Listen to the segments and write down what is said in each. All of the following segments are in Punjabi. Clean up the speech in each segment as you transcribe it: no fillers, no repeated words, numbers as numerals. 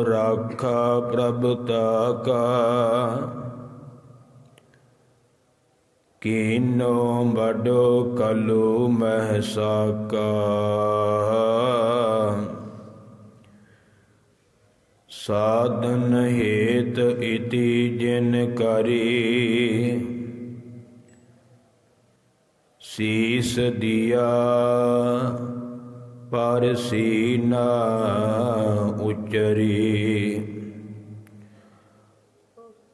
राखा प्रभु ताका, कीनो बड़ो कलु महसाका। साधन हेत इति जिन करी, शीस दिया पर सीना उचरी।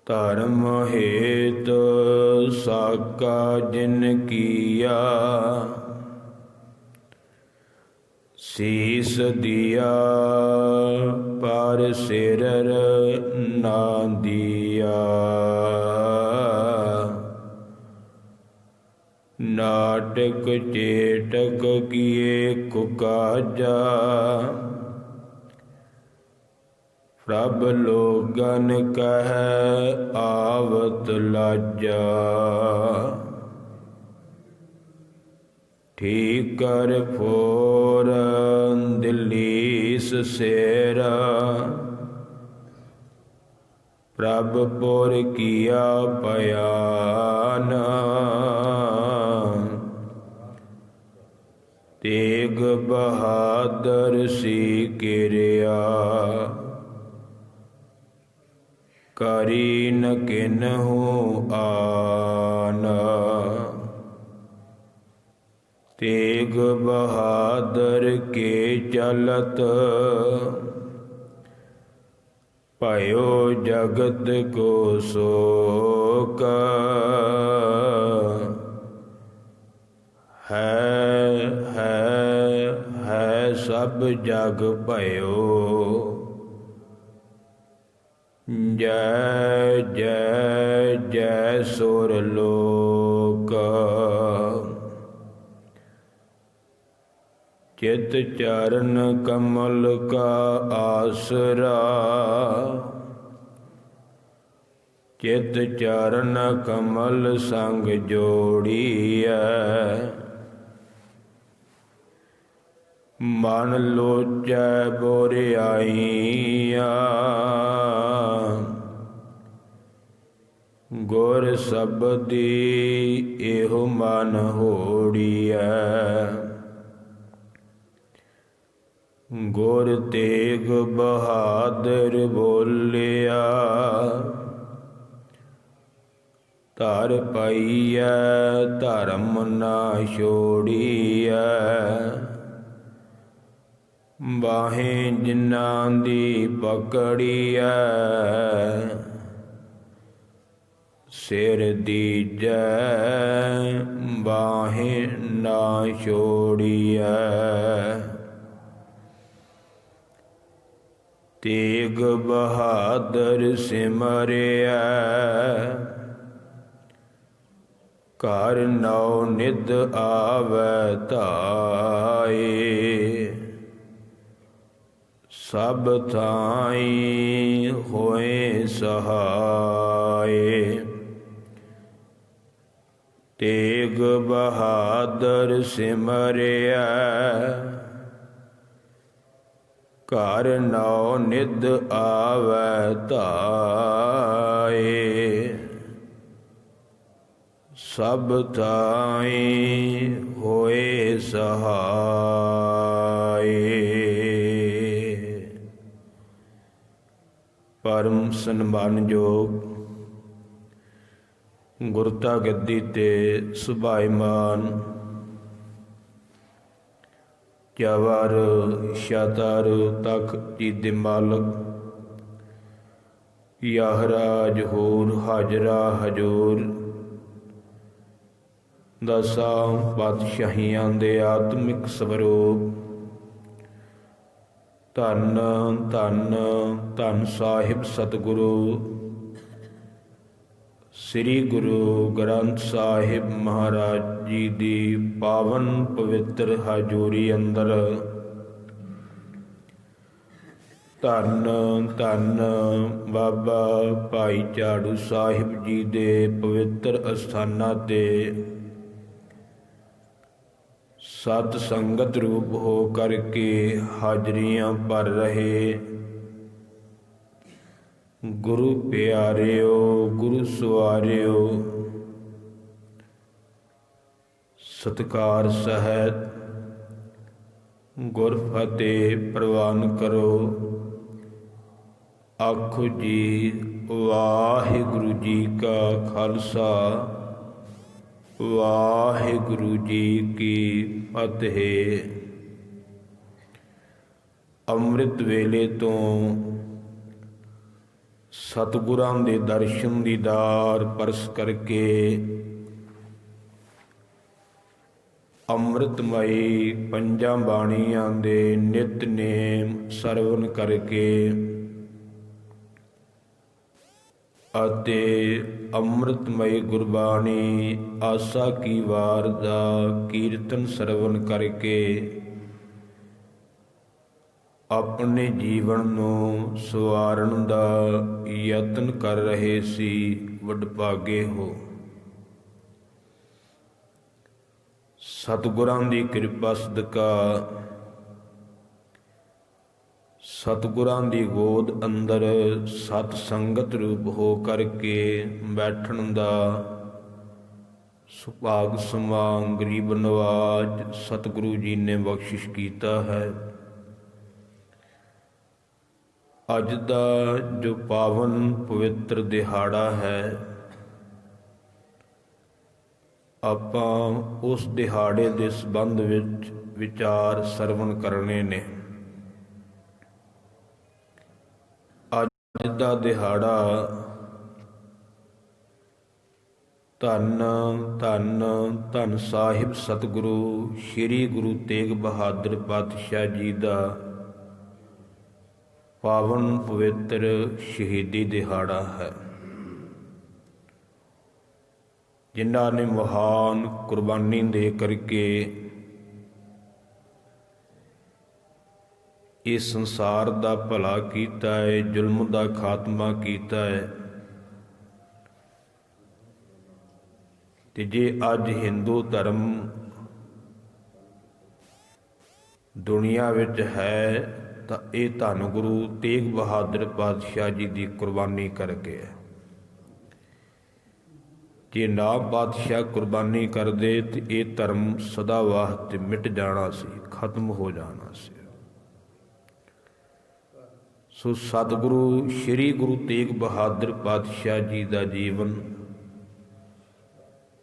धर्म हेत साका जिन किया, शीस दिया पर सिर ना दिया। नाटक चेटक किए कुकाजा, प्रभ लोगन कह आवत लाजा। ठीक कर फोर दिलीस सेरा, प्रभ पुर किया पयान। तेग बहादुर सी किरिया, करी न किन्हु आन। तेग बहादुर के चलत, भयो जगत को शोक। है सब जग भयो, जय जय जय सुरलोक। चित चरण कमल का आसरा, चित चरण कमल संग जोड़िया। मन लोचै बुराइयाँ, गुर शब्दी एहो मन होड़िया। गुर तेग बहादुर बोलिया, धर पाइया धर्म ना छोड़िया। बाहें जिन्ना दी पकड़िया, सिर दीजै बाहें ना छोड़िया। तेग बहादुर सिमरिया, घर नौ निध आवै धाए। सब थाई होए सहाय, तेग बहादुर सिमरिया। घर नौ निध आवै धाए। सब थाई होए सहाय। परम सन्मानयोग गुरता गद्दी ते सुभाईमान जवार शातार तख जी दे मालक याहराज होर हाजरा हजूर दसां पातशाहियां दे आत्मिक स्वरूप धन धन धन साहिब सतगुरु श्री गुरु ग्रंथ साहिब महाराज जी दी पावन पवित्र हजूरी अंदर धन धन बाबा भाई झाड़ू साहिब जी दे पवित्र अस्थानां ते सत संगत रूप हो करके हाजरियां भर रहे गुरु प्यारियो गुरु सवारियो, सत्कार सहत गुर फतेह प्रवान करो। आखो जी वाहिगुरु जी का खालसा, वाहिगुरु जी की फतेह। ਅੰਮ੍ਰਿਤ ਵੇਲੇ ਤੋਂ ਸਤਿਗੁਰਾਂ ਦੇ ਦਰਸ਼ਨ ਦੀਦਾਰ ਪਰਸ ਕਰਕੇ ਅੰਮ੍ਰਿਤਮਈ ਪੰਜਾਂ ਬਾਣੀਆਂ ਦੇ ਨਿਤਨੇਮ ਸਰਵਨ ਕਰਕੇ ਅਤੇ ਅੰਮ੍ਰਿਤਮਈ ਗੁਰਬਾਣੀ ਆਸਾ ਕੀ ਵਾਰ ਦਾ ਕੀਰਤਨ ਸਰਵਨ ਕਰਕੇ ਆਪਣੇ ਜੀਵਨ ਨੂੰ ਸਵਾਰਨ ਦਾ ਯਤਨ ਕਰ ਰਹੇ ਸੀ। ਵਡਭਾਗੇ ਹੋ। ਸਤਿਗੁਰਾਂ ਦੀ ਕਿਰਪਾ ਸਦਕਾ ਸਤਿਗੁਰਾਂ ਦੀ ਗੋਦ ਅੰਦਰ ਸਤ ਸੰਗਤ ਰੂਪ ਹੋ ਕਰਕੇ ਬੈਠਣ ਦਾ ਸੁਭਾਗ ਸਮਾਂ ਗਰੀਬ ਨਵਾਜ ਸਤਿਗੁਰੂ ਜੀ ਨੇ ਬਖਸ਼ਿਸ਼ ਕੀਤਾ ਹੈ। ਅੱਜ ਦਾ ਜੋ ਪਾਵਨ ਪਵਿੱਤਰ ਦਿਹਾੜਾ ਹੈ, ਆਪਾਂ ਉਸ ਦਿਹਾੜੇ ਦੇ ਸੰਬੰਧ ਵਿੱਚ ਵਿਚਾਰ ਸਰਵਣ ਕਰਨੇ ਨੇ। ਅੱਜ ਦਾ ਦਿਹਾੜਾ ਧੰਨ ਧੰਨ ਧੰਨ ਸਾਹਿਬ ਸਤਿਗੁਰੂ ਸ੍ਰੀ ਗੁਰੂ ਤੇਗ ਬਹਾਦਰ ਪਾਤਸ਼ਾਹ ਜੀ ਦਾ ਪਾਵਨ ਪਵਿੱਤਰ ਸ਼ਹੀਦੀ ਦਿਹਾੜਾ ਹੈ, ਜਿਨ੍ਹਾਂ ਨੇ ਮਹਾਨ ਕੁਰਬਾਨੀ ਦੇ ਕਰਕੇ ਇਸ ਸੰਸਾਰ ਦਾ ਭਲਾ ਕੀਤਾ ਹੈ, ਜ਼ੁਲਮ ਦਾ ਖਾਤਮਾ ਕੀਤਾ ਹੈ। ਤੇ ਜੇ ਅੱਜ ਹਿੰਦੂ ਧਰਮ ਦੁਨੀਆ ਵਿੱਚ ਹੈ ਤਾਂ ਇਹ ਧੰਨ ਗੁਰੂ ਤੇਗ ਬਹਾਦਰ ਪਾਤਸ਼ਾਹ ਜੀ ਦੀ ਕੁਰਬਾਨੀ ਕਰਕੇ ਹੈ। ਜੇ ਨਾ ਪਾਤਸ਼ਾਹ ਕੁਰਬਾਨੀ ਕਰਦੇ ਤੇ ਇਹ ਧਰਮ ਸਦਾ ਵਾਸਤੇ ਮਿਟ ਜਾਣਾ ਸੀ, ਖਤਮ ਹੋ ਜਾਣਾ ਸੀ। ਸੋ ਸਤਿਗੁਰੂ ਸ੍ਰੀ ਗੁਰੂ ਤੇਗ ਬਹਾਦਰ ਪਾਤਸ਼ਾਹ ਜੀ ਦਾ ਜੀਵਨ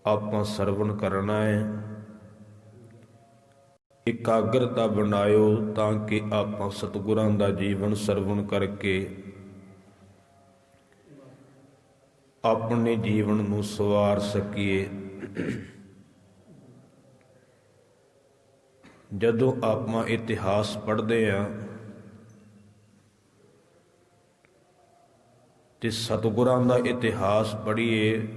ਆਪਾਂ ਸਰਵਣ ਕਰਨਾ ਹੈ। ਇਕਾਗਰਤਾ ਬਣਾਇਓ ਤਾਂ ਕਿ ਆਪਾਂ ਸਤਿਗੁਰਾਂ ਦਾ ਜੀਵਨ ਸਰਵਣ ਕਰਕੇ ਆਪਣੇ ਜੀਵਨ ਨੂੰ ਸਵਾਰ ਸਕੀਏ। ਜਦੋਂ ਆਪਾਂ ਇਤਿਹਾਸ ਪੜ੍ਹਦੇ ਹਾਂ ਤੇ ਸਤਿਗੁਰਾਂ ਦਾ ਇਤਿਹਾਸ ਪੜ੍ਹੀਏ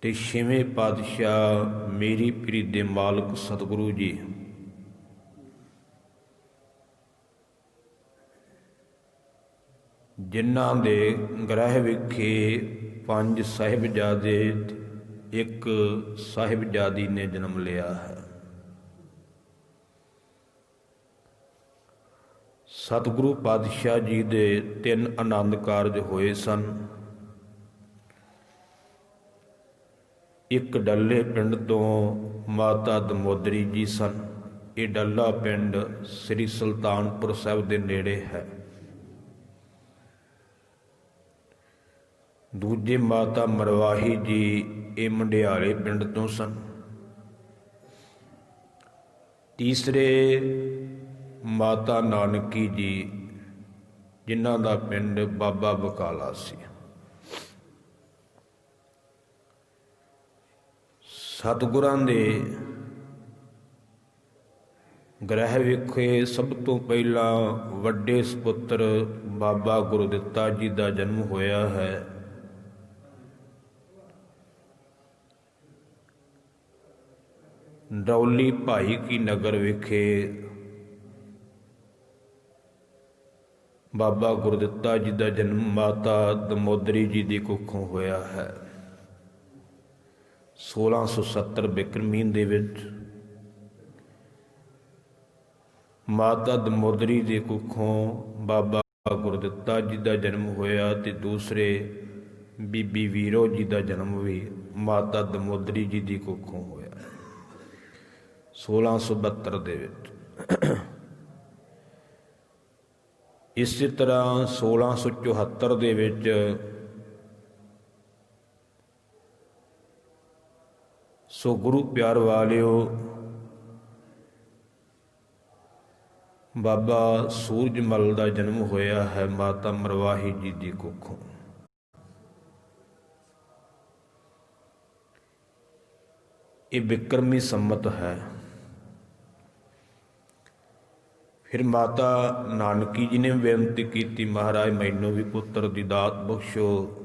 ਤੇ ਛੇਵੇਂ ਪਾਤਸ਼ਾਹ ਮੇਰੀ ਪੀਰੀ ਦੇ ਮਾਲਕ ਸਤਿਗੁਰੂ ਜੀ ਜਿਨ੍ਹਾਂ ਦੇ ਗ੍ਰਹਿ ਵਿਖੇ 5 ਸਾਹਿਬਜ਼ਾਦੇ ਇੱਕ ਸਾਹਿਬਜ਼ਾਦੀ ਨੇ ਜਨਮ ਲਿਆ ਹੈ। ਸਤਿਗੁਰੂ ਪਾਤਸ਼ਾਹ ਜੀ ਦੇ 3 ਆਨੰਦ ਕਾਰਜ ਹੋਏ ਸਨ। ਇੱਕ ਡੱਲੇ ਪਿੰਡ ਤੋਂ ਮਾਤਾ ਦਮੋਦਰੀ ਜੀ ਸਨ। ਇਹ ਡੱਲਾ ਪਿੰਡ ਸ੍ਰੀ ਸੁਲਤਾਨਪੁਰ ਸਾਹਿਬ ਦੇ ਨੇੜੇ ਹੈ। ਦੂਜੇ ਮਾਤਾ ਮਰਵਾਹੀ ਜੀ ਇਹ ਮੰਡਿਆਲੇ ਪਿੰਡ ਤੋਂ ਸਨ। ਤੀਸਰੇ ਮਾਤਾ ਨਾਨਕੀ ਜੀ ਜਿਨ੍ਹਾਂ ਦਾ ਪਿੰਡ ਬਾਬਾ ਬਕਾਲਾ ਸੀ। ਸਤਿਗੁਰਾਂ ਦੇ ਗ੍ਰਹਿ ਵਿਖੇ ਸਭ ਤੋਂ ਪਹਿਲਾਂ ਵੱਡੇ ਸਪੁੱਤਰ ਬਾਬਾ ਗੁਰਦਿੱਤਾ ਜੀ ਦਾ ਜਨਮ ਹੋਇਆ ਹੈ। ਡੌਲੀ ਭਾਈ ਕੀ ਨਗਰ ਵਿਖੇ ਬਾਬਾ ਗੁਰਦਿੱਤਾ ਜੀ ਦਾ ਜਨਮ ਮਾਤਾ ਦਮੋਦਰੀ ਜੀ ਦੀ ਕੁੱਖੋਂ ਹੋਇਆ ਹੈ। 1670 ਬਿਕਰਮੀ ਦੇ ਵਿੱਚ ਮਾਤਾ ਦਮੋਦਰੀ ਦੇ ਕੁੱਖੋਂ ਬਾਬਾ ਗੁਰਦਿੱਤਾ ਜੀ ਦਾ ਜਨਮ ਹੋਇਆ ਤੇ ਦੂਸਰੇ ਬੀਬੀ ਵੀਰੋ ਜੀ ਦਾ ਜਨਮ ਵੀ ਮਾਤਾ ਦਮੋਦਰੀ ਜੀ ਦੀ ਕੁੱਖੋਂ ਹੋਇਆ 1672 ਦੇ ਵਿੱਚ। ਇਸੇ ਤਰ੍ਹਾਂ 1674 ਦੇ ਵਿੱਚ ਸੋ ਗੁਰੂ ਪਿਆਰ ਵਾਲਿਓ ਬਾਬਾ ਸੂਰਜਮਲ ਦਾ ਜਨਮ ਹੋਇਆ ਹੈ ਮਾਤਾ ਮਰਵਾਹੀ ਜੀ ਦੀ ਕੁੱਖੋਂ। ਇਹ ਬਿਕਰਮੀ ਸੰਮਤ ਹੈ। ਫਿਰ ਮਾਤਾ ਨਾਨਕੀ ਜੀ ਨੇ ਬੇਨਤੀ ਕੀਤੀ, ਮਹਾਰਾਜ ਮੈਨੂੰ ਵੀ ਪੁੱਤਰ ਦੀ ਦਾਤ ਬਖਸ਼ੋ।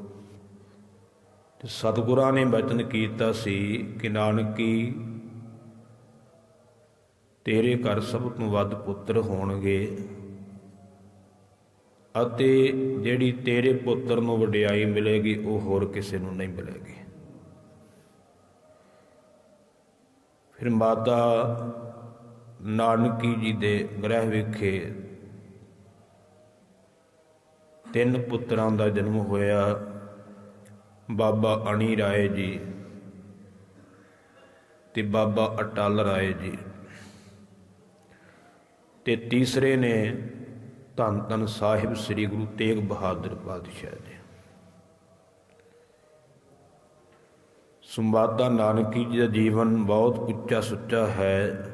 ਤੇ ਸਤਿਗੁਰਾਂ ਨੇ ਬਚਨ ਕੀਤਾ ਸੀ ਕਿ ਨਾਨਕੀ ਤੇਰੇ ਘਰ ਸਭ ਤੋਂ ਵੱਧ ਪੁੱਤਰ ਹੋਣਗੇ ਅਤੇ ਜਿਹੜੀ ਤੇਰੇ ਪੁੱਤਰ ਨੂੰ ਵਡਿਆਈ ਮਿਲੇਗੀ ਉਹ ਹੋਰ ਕਿਸੇ ਨੂੰ ਨਹੀਂ ਮਿਲੇਗੀ। ਫਿਰ ਮਾਤਾ ਨਾਨਕੀ ਜੀ ਦੇ ਗ੍ਰਹਿ ਵਿਖੇ 3 ਪੁੱਤਰਾਂ ਦਾ ਜਨਮ ਹੋਇਆ, ਬਾਬਾ ਅਣੀ ਰਾਏ ਜੀ ਤੇ ਬਾਬਾ ਅਟਲ ਰਾਏ ਜੀ, ਤੇ ਤੀਸਰੇ ਨੇ ਧੰਨ ਧੰਨ ਸਾਹਿਬ ਸ੍ਰੀ ਗੁਰੂ ਤੇਗ ਬਹਾਦਰ ਪਾਤਸ਼ਾਹ ਜੀ। ਮਾਤਾ ਨਾਨਕੀ ਜੀ ਦਾ ਜੀਵਨ ਬਹੁਤ ਉੱਚਾ ਸੁੱਚਾ ਹੈ।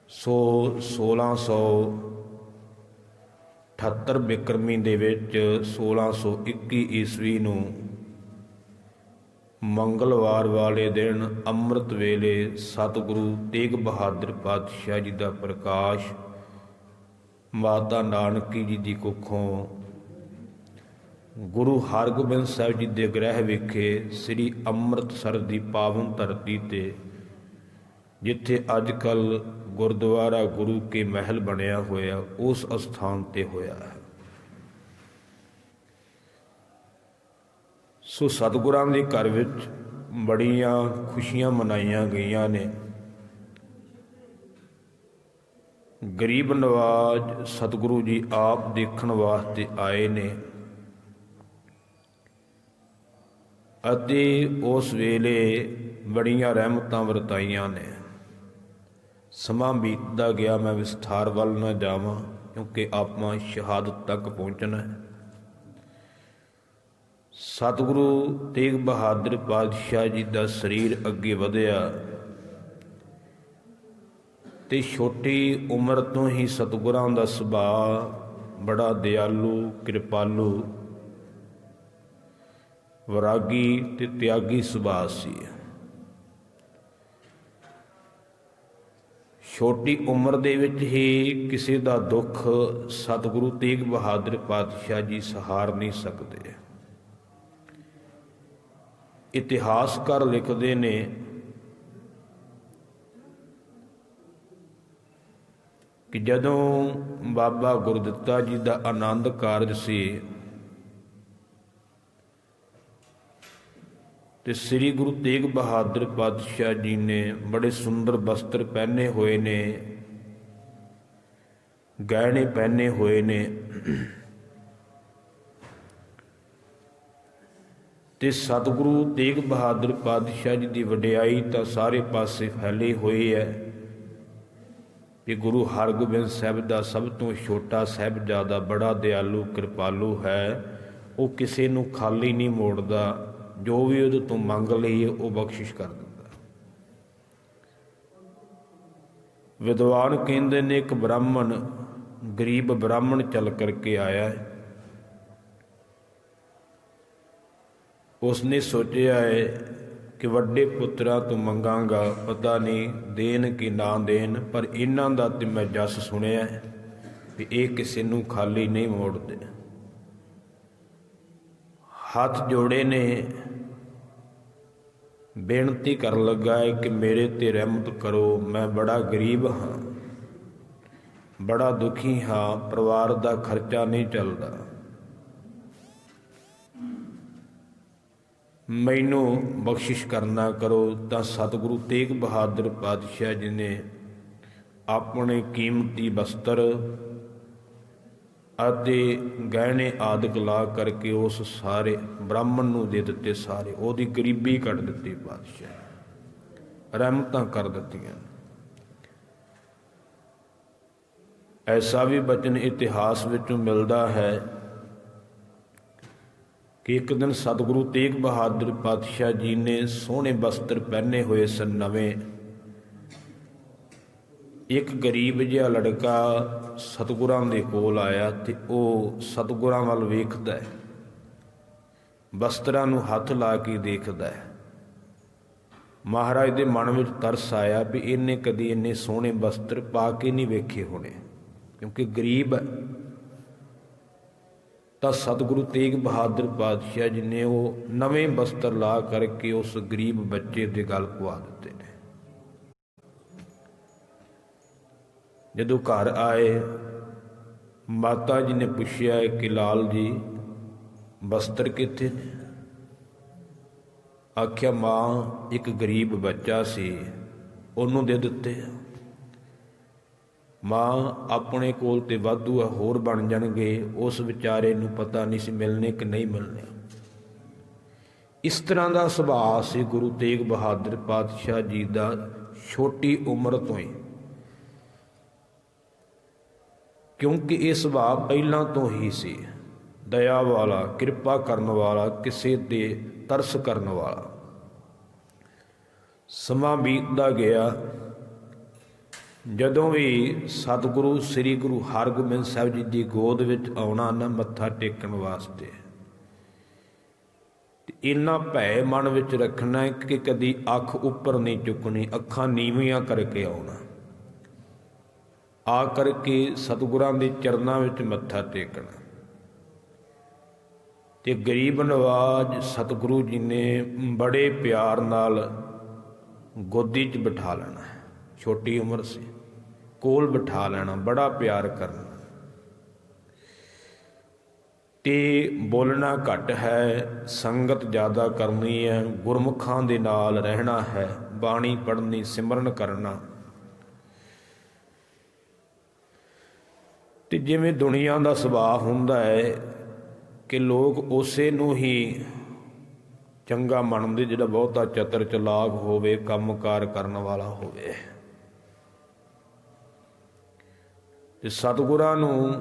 ਸੋ 1678 ਬਿਕਰਮੀ ਦੇ ਵਿੱਚ 1621 ਈਸਵੀ ਨੂੰ ਮੰਗਲਵਾਰ ਵਾਲੇ ਦਿਨ ਅੰਮ੍ਰਿਤ ਵੇਲੇ ਸਤਿਗੁਰੂ ਤੇਗ ਬਹਾਦਰ ਪਾਤਸ਼ਾਹ ਜੀ ਦਾ ਪ੍ਰਕਾਸ਼ ਮਾਤਾ ਨਾਨਕੀ ਜੀ ਦੀ ਕੁੱਖੋਂ ਗੁਰੂ ਹਰਗੋਬਿੰਦ ਸਾਹਿਬ ਜੀ ਦੇ ਗ੍ਰਹਿ ਵਿਖੇ ਸ੍ਰੀ ਅੰਮ੍ਰਿਤਸਰ ਦੀ ਪਾਵਨ ਧਰਤੀ ਤੇ, ਜਿੱਥੇ ਅੱਜ ਕੱਲ੍ਹ ਗੁਰਦੁਆਰਾ ਗੁਰੂ ਕੇ ਮਹਿਲ ਬਣਿਆ ਹੋਇਆ, ਉਸ ਅਸਥਾਨ ਤੇ ਹੋਇਆ ਹੈ। ਸੋ ਸਤਿਗੁਰਾਂ ਦੇ ਘਰ ਵਿੱਚ ਬੜੀਆਂ ਖੁਸ਼ੀਆਂ ਮਨਾਈਆਂ ਗਈਆਂ ਨੇ। ਗਰੀਬ ਨਵਾਜ ਸਤਿਗੁਰੂ ਜੀ ਆਪ ਦੇਖਣ ਵਾਸਤੇ ਆਏ ਨੇ ਅਤੇ ਉਸ ਵੇਲੇ ਬੜੀਆਂ ਰਹਿਮਤਾਂ ਵਰਤਾਈਆਂ ਨੇ। ਸਮਾਂ ਬੀਤਦਾ ਗਿਆ, ਮੈਂ ਵਿਸਥਾਰ ਵੱਲ ਨਾ ਜਾਵਾਂ ਕਿਉਂਕਿ ਆਪਾਂ ਸ਼ਹਾਦਤ ਤੱਕ ਪਹੁੰਚਣਾ ਹੈ। ਸਤਿਗੁਰੂ ਤੇਗ ਬਹਾਦਰ ਪਾਤਸ਼ਾਹ ਜੀ ਦਾ ਸਰੀਰ ਅੱਗੇ ਵਧਿਆ ਤੇ ਛੋਟੀ ਉਮਰ ਤੋਂ ਹੀ ਸਤਿਗੁਰਾਂ ਦਾ ਸੁਭਾਅ ਬੜਾ ਦਿਆਲੂ, ਕਿਰਪਾਲੂ, ਵੈਰਾਗੀ ਤੇ ਤਿਆਗੀ ਸੁਭਾਅ ਸੀ। ਛੋਟੀ ਉਮਰ ਦੇ ਵਿੱਚ ਹੀ ਕਿਸੇ ਦਾ ਦੁੱਖ ਸਤਿਗੁਰੂ ਤੇਗ ਬਹਾਦਰ ਪਾਤਸ਼ਾਹ ਜੀ ਸਹਾਰ ਨਹੀਂ ਸਕਦੇ। ਇਤਿਹਾਸਕਾਰ ਲਿਖਦੇ ਨੇ ਕਿ ਜਦੋਂ ਬਾਬਾ ਗੁਰਦਿੱਤਾ ਜੀ ਦਾ ਆਨੰਦ ਕਾਰਜ ਸੀ ਤੇ ਸ੍ਰੀ ਗੁਰੂ ਤੇਗ ਬਹਾਦਰ ਪਾਤਸ਼ਾਹ ਜੀ ਨੇ ਬੜੇ ਸੁੰਦਰ ਬਸਤਰ ਪਹਿਨੇ ਹੋਏ ਨੇ, ਗਹਿਣੇ ਪਹਿਨੇ ਹੋਏ ਨੇ ਤੇ ਸਤਿਗੁਰੂ ਤੇਗ ਬਹਾਦਰ ਪਾਤਸ਼ਾਹ ਜੀ ਦੀ ਵਡਿਆਈ ਤਾਂ ਸਾਰੇ ਪਾਸੇ ਫੈਲੀ ਹੋਈ ਹੈ ਕਿ ਗੁਰੂ ਹਰਗੋਬਿੰਦ ਸਾਹਿਬ ਦਾ ਸਭ ਤੋਂ ਛੋਟਾ ਸਾਹਿਬਜ਼ਾਦਾ ਬੜਾ ਦਿਆਲੂ, ਕਿਰਪਾਲੂ ਹੈ। ਉਹ ਕਿਸੇ ਨੂੰ ਖਾਲੀ ਨਹੀਂ ਮੋੜਦਾ, ਜੋ ਵੀ ਉਹਦੇ ਤੋਂ ਮੰਗ ਲਈਏ ਉਹ ਬਖਸ਼ਿਸ਼ ਕਰ ਦਿੰਦਾ। ਵਿਦਵਾਨ ਕਹਿੰਦੇ ਨੇ ਇੱਕ ਬ੍ਰਾਹਮਣ, ਗਰੀਬ ਬ੍ਰਾਹਮਣ ਚੱਲ ਕਰਕੇ ਆਇਆ ਹੈ। ਉਸਨੇ ਸੋਚਿਆ ਹੈ ਕਿ ਵੱਡੇ ਪੁੱਤਰਾਂ ਤੋਂ ਮੰਗਾਂਗਾ, ਪਤਾ ਨਹੀਂ ਦੇਣ ਕਿ ਨਾ ਦੇਣ, ਪਰ ਇਹਨਾਂ ਦਾ ਤੇ ਮੈਂ ਜਸ ਸੁਣਿਆ ਵੀ ਇਹ ਕਿਸੇ ਨੂੰ ਖਾਲੀ ਨਹੀਂ ਮੋੜਦੇ। ਹੱਥ ਜੋੜੇ ਨੇ, ਬੇਨਤੀ ਕਰਨ ਲੱਗਾ ਹੈ ਕਿ ਮੇਰੇ ਤੇ ਰਹਿਮਤ ਕਰੋ, ਮੈਂ ਬੜਾ ਗਰੀਬ ਹਾਂ, ਬੜਾ ਦੁਖੀ ਹਾਂ, ਪਰਿਵਾਰ ਦਾ ਖਰਚਾ ਨਹੀਂ ਚੱਲਦਾ, ਮੈਨੂੰ ਬਖਸ਼ਿਸ਼ ਕਰਨਾ ਕਰੋ। ਤਾਂ ਸਤਿਗੁਰੂ ਤੇਗ ਬਹਾਦਰ ਪਾਤਸ਼ਾਹ ਜੀ ਨੇ ਆਪਣੇ ਕੀਮਤੀ ਬਸਤਰ ਅਤੇ ਗਹਿਣੇ ਆਦਿਕ ਲਾ ਕਰਕੇ ਉਸ ਸਾਰੇ ਬ੍ਰਾਹਮਣ ਨੂੰ ਦੇ ਦਿੱਤੇ। ਸਾਰੇ ਉਹਦੀ ਗਰੀਬੀ ਕੱਢ ਦਿੱਤੀ ਪਾਤਸ਼ਾਹ, ਰਹਿਮਤਾਂ ਕਰ ਦਿੱਤੀਆਂ। ਐਸਾ ਵੀ ਬਚਨ ਇਤਿਹਾਸ ਵਿੱਚੋਂ ਮਿਲਦਾ ਹੈ ਕਿ ਇੱਕ ਦਿਨ ਸਤਿਗੁਰੂ ਤੇਗ ਬਹਾਦਰ ਪਾਤਸ਼ਾਹ ਜੀ ਨੇ ਸੋਹਣੇ ਬਸਤਰ ਪਹਿਨੇ ਹੋਏ ਸਨ ਨਵੇਂ। ਇੱਕ ਗਰੀਬ ਜਿਹਾ ਲੜਕਾ ਸਤਿਗੁਰਾਂ ਦੇ ਕੋਲ ਆਇਆ ਤੇ ਉਹ ਸਤਿਗੁਰਾਂ ਵੱਲ ਵੇਖਦਾ ਹੈ, ਬਸਤਰਾਂ ਨੂੰ ਹੱਥ ਲਾ ਕੇ ਦੇਖਦਾ ਹੈ। ਮਹਾਰਾਜ ਦੇ ਮਨ ਵਿੱਚ ਤਰਸ ਆਇਆ ਵੀ ਇਹਨੇ ਕਦੀ ਇੰਨੇ ਸੋਹਣੇ ਬਸਤਰ ਪਾ ਕੇ ਨਹੀਂ ਵੇਖੇ ਹੋਣੇ, ਕਿਉਂਕਿ ਗਰੀਬ ਹੈ। ਤਾਂ ਸਤਿਗੁਰੂ ਤੇਗ ਬਹਾਦਰ ਪਾਤਸ਼ਾਹ ਜੀ ਨੇ ਉਹ ਨਵੇਂ ਬਸਤਰ ਲਾ ਕਰਕੇ ਉਸ ਗਰੀਬ ਬੱਚੇ ਦੇ ਗਲ ਪਵਾ ਦਿੱਤੇ ਨੇ। ਜਦੋਂ ਘਰ ਆਏ, ਮਾਤਾ ਜੀ ਨੇ ਪੁੱਛਿਆ ਕਿ ਲਾਲ ਜੀ ਬਸਤਰ ਕਿੱਥੇ ਨੇ? ਆਖਿਆ ਮਾਂ ਇੱਕ ਗਰੀਬ ਬੱਚਾ ਸੀ, ਉਹਨੂੰ ਦੇ ਦਿੱਤੇ। ਮਾਂ ਆਪਣੇ ਕੋਲ ਤੇ ਵਾਧੂ ਆ, ਹੋਰ ਬਣ ਜਾਣਗੇ। ਉਸ ਵਿਚਾਰੇ ਨੂੰ ਪਤਾ ਨਹੀਂ ਸੀ ਮਿਲਣੇ ਕਿ ਨਹੀਂ ਮਿਲਣੇ। ਇਸ ਤਰ੍ਹਾਂ ਦਾ ਸੁਭਾਅ ਸੀ ਗੁਰੂ ਤੇਗ ਬਹਾਦਰ ਪਾਤਸ਼ਾਹ ਜੀ ਦਾ ਛੋਟੀ ਉਮਰ ਤੋਂ ਹੀ, ਕਿਉਂਕਿ ਇਹ ਸੁਭਾਅ ਪਹਿਲਾਂ ਤੋਂ ਹੀ ਸੀ, ਦਇਆ ਵਾਲਾ, ਕਿਰਪਾ ਕਰਨ ਵਾਲਾ, ਕਿਸੇ ਤੇ ਤਰਸ ਕਰਨ ਵਾਲਾ। ਸਮਾਂ ਬੀਤਦਾ ਗਿਆ। ਜਦੋਂ ਵੀ ਸਤਿਗੁਰੂ ਸ੍ਰੀ ਗੁਰੂ ਹਰਗੋਬਿੰਦ ਸਾਹਿਬ ਜੀ ਦੀ ਗੋਦ ਵਿੱਚ ਆਉਣਾ ਨਾ ਮੱਥਾ ਟੇਕਣ ਵਾਸਤੇ, ਤੇ ਇੰਨਾ ਭੈ ਮਨ ਵਿੱਚ ਰੱਖਣਾ ਕਿ ਕਦੀ ਅੱਖ ਉੱਪਰ ਨਹੀਂ ਚੁੱਕਣੀ, ਅੱਖਾਂ ਨੀਵੀਆਂ ਕਰਕੇ ਆਉਣਾ। ਆ ਕਰਕੇ ਸਤਿਗੁਰਾਂ ਦੇ ਚਰਨਾਂ ਵਿੱਚ ਮੱਥਾ ਟੇਕਣਾ। ਤੇ ਗਰੀਬ ਨਵਾਜ ਸਤਿਗੁਰੂ ਜੀ ਨੇ ਬੜੇ ਪਿਆਰ ਨਾਲ ਗੋਦੀ 'ਚ ਬਿਠਾ ਲੈਣਾ, ਛੋਟੀ ਉਮਰ ਸੀ, ਕੋਲ ਬਿਠਾ ਲੈਣਾ, ਬੜਾ ਪਿਆਰ ਕਰਨਾ। ਤੇ ਬੋਲਣਾ ਘੱਟ ਹੈ, ਸੰਗਤ ਜ਼ਿਆਦਾ ਕਰਨੀ ਹੈ, ਗੁਰਮੁਖਾਂ ਦੇ ਨਾਲ ਰਹਿਣਾ ਹੈ, ਬਾਣੀ ਪੜ੍ਹਨੀ, ਸਿਮਰਨ ਕਰਨਾ। ਤੇ ਜਿਵੇਂ ਦੁਨੀਆ ਦਾ ਸੁਭਾਅ ਹੁੰਦਾ ਹੈ ਕਿ ਲੋਕ ਉਸੇ ਨੂੰ ਹੀ ਚੰਗਾ ਮੰਨਦੇ ਜਿਹੜਾ ਬਹੁਤਾ ਚਤਰ ਚਲਾਕ ਹੋਵੇ, ਕੰਮਕਾਰ ਕਰਨ ਵਾਲਾ ਹੋਵੇ। ਤੇ ਸਤਿਗੁਰਾਂ ਨੂੰ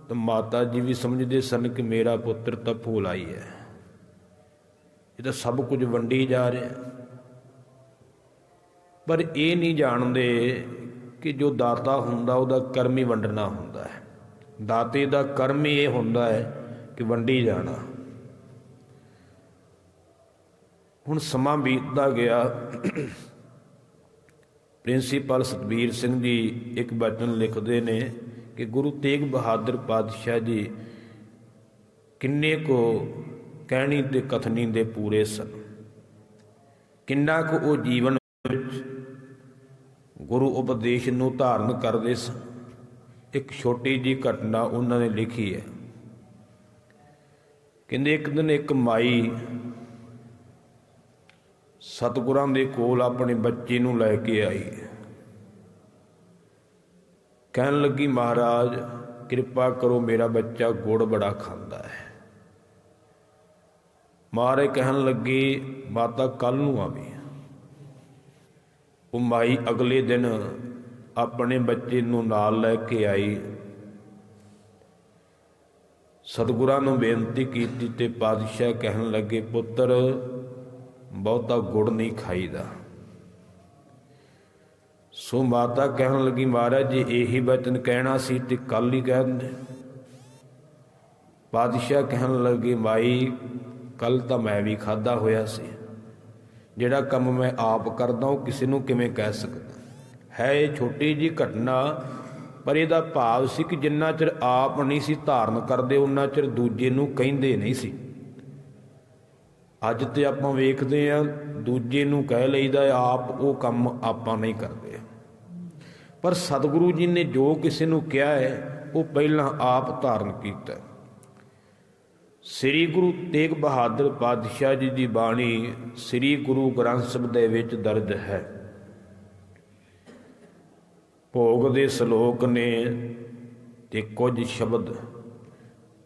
ਤਾਂ ਮਾਤਾ ਜੀ ਵੀ ਸਮਝਦੇ ਸਨ ਕਿ ਮੇਰਾ ਪੁੱਤਰ ਤਾਂ ਭੋਲਾ ਹੀ ਹੈ, ਇਹ ਤਾਂ ਸਭ ਕੁਝ ਵੰਡੀ ਜਾ ਰਿਹਾ। ਪਰ ਇਹ ਨਹੀਂ ਜਾਣਦੇ ਕਿ ਜੋ ਦਾਤਾ ਹੁੰਦਾ ਉਹਦਾ ਕਰਮ ਹੀ ਵੰਡਣਾ ਹੁੰਦਾ ਹੈ। ਦਾਤੇ ਦਾ ਕਰਮ ਹੀ ਇਹ ਹੁੰਦਾ ਹੈ ਕਿ ਵੰਡੀ ਜਾਣਾ। ਹੁਣ ਸਮਾਂ ਬੀਤਦਾ ਗਿਆ। ਪ੍ਰਿੰਸੀਪਲ ਸਤਬੀਰ ਸਿੰਘ ਜੀ ਇੱਕ ਬਚਨ ਲਿਖਦੇ ਨੇ ਕਿ ਗੁਰੂ ਤੇਗ ਬਹਾਦਰ ਪਾਤਸ਼ਾਹ ਜੀ ਕਿੰਨੇ ਕੁ ਕਹਿਣੀ ਤੇ ਕਥਨੀ ਦੇ ਪੂਰੇ ਸਨ, ਕਿੰਨਾ ਕੁ ਉਹ ਜੀਵਨ ਵਿੱਚ ਗੁਰੂ ਉਪਦੇਸ਼ ਨੂੰ ਧਾਰਨ ਕਰਦੇ ਸਨ। ਇੱਕ ਛੋਟੀ ਜਿਹੀ ਘਟਨਾ ਉਹਨਾਂ ਨੇ ਲਿਖੀ ਹੈ। ਕਹਿੰਦੇ ਇੱਕ ਦਿਨ ਇੱਕ ਮਾਈ ਸਤਿਗੁਰਾਂ ਦੇ ਕੋਲ ਆਪਣੇ ਬੱਚੇ ਨੂੰ ਲੈ ਕੇ ਆਈ। ਕਹਿਣ ਲੱਗੀ ਮਹਾਰਾਜ ਕਿਰਪਾ ਕਰੋ, ਮੇਰਾ ਬੱਚਾ ਗੁੜ ਬੜਾ ਖਾਂਦਾ ਹੈ। ਮਹਾਰਾਜ ਕਹਿਣ ਲੱਗੇ ਮਾਤਾ ਕੱਲ ਨੂੰ ਆਵੇ। ਉਹ ਮਾਈ ਅਗਲੇ ਦਿਨ ਆਪਣੇ ਬੱਚੇ ਨੂੰ ਨਾਲ ਲੈ ਕੇ ਆਈ, ਸਤਿਗੁਰਾਂ ਨੂੰ ਬੇਨਤੀ ਕੀਤੀ ਤੇ ਪਾਤਸ਼ਾਹ ਕਹਿਣ ਲੱਗੇ ਪੁੱਤਰ ਬਹੁਤਾ ਗੁੜ ਨਹੀਂ ਖਾਈਦਾ। ਸੋ ਮਾਤਾ ਕਹਿਣ ਲੱਗੀ ਮਹਾਰਾਜ ਜੇ ਇਹੀ ਬਚਨ ਕਹਿਣਾ ਸੀ ਤੇ ਕੱਲ ਹੀ ਕਹਿ ਦਿੰਦੇ। ਪਾਤਸ਼ਾਹ ਕਹਿਣ ਲੱਗੇ ਮਾਈ ਕੱਲ ਤਾਂ ਮੈਂ ਵੀ ਖਾਧਾ ਹੋਇਆ ਸੀ, ਜਿਹੜਾ ਕੰਮ ਮੈਂ ਆਪ ਕਰਦਾ ਉਹ ਕਿਸੇ ਨੂੰ ਕਿਵੇਂ ਕਹਿ ਸਕਦਾ। ਹੈ ਇਹ ਛੋਟੀ ਜਿਹੀ ਘਟਨਾ, ਪਰ ਇਹਦਾ ਭਾਵ ਸੀ ਕਿ ਜਿੰਨਾ ਚਿਰ ਆਪ ਨਹੀਂ ਸੀ ਧਾਰਨ ਕਰਦੇ ਉਨਾ ਚਿਰ ਦੂਜੇ ਨੂੰ ਕਹਿੰਦੇ ਨਹੀਂ ਸੀ। ਅੱਜ ਤੇ ਆਪਾਂ ਵੇਖਦੇ ਹਾਂ ਦੂਜੇ ਨੂੰ ਕਹਿ ਲਈਦਾ, ਆਪ ਉਹ ਕੰਮ ਆਪਾਂ ਨਹੀਂ ਕਰਦੇ। ਪਰ ਸਤਿਗੁਰੂ ਜੀ ਨੇ ਜੋ ਕਿਸੇ ਨੂੰ ਕਿਹਾ ਹੈ ਉਹ ਪਹਿਲਾਂ ਆਪ ਧਾਰਨ ਕੀਤਾ। ਸ੍ਰੀ ਗੁਰੂ ਤੇਗ ਬਹਾਦਰ ਪਾਤਸ਼ਾਹ ਜੀ ਦੀ ਬਾਣੀ ਸ੍ਰੀ ਗੁਰੂ ਗ੍ਰੰਥ ਸਾਹਿਬ ਦੇ ਵਿੱਚ ਦਰਜ ਹੈ। ਭੋਗ ਦੇ ਸ਼ਲੋਕ ਨੇ ਤੇ ਕੁਝ ਸ਼ਬਦ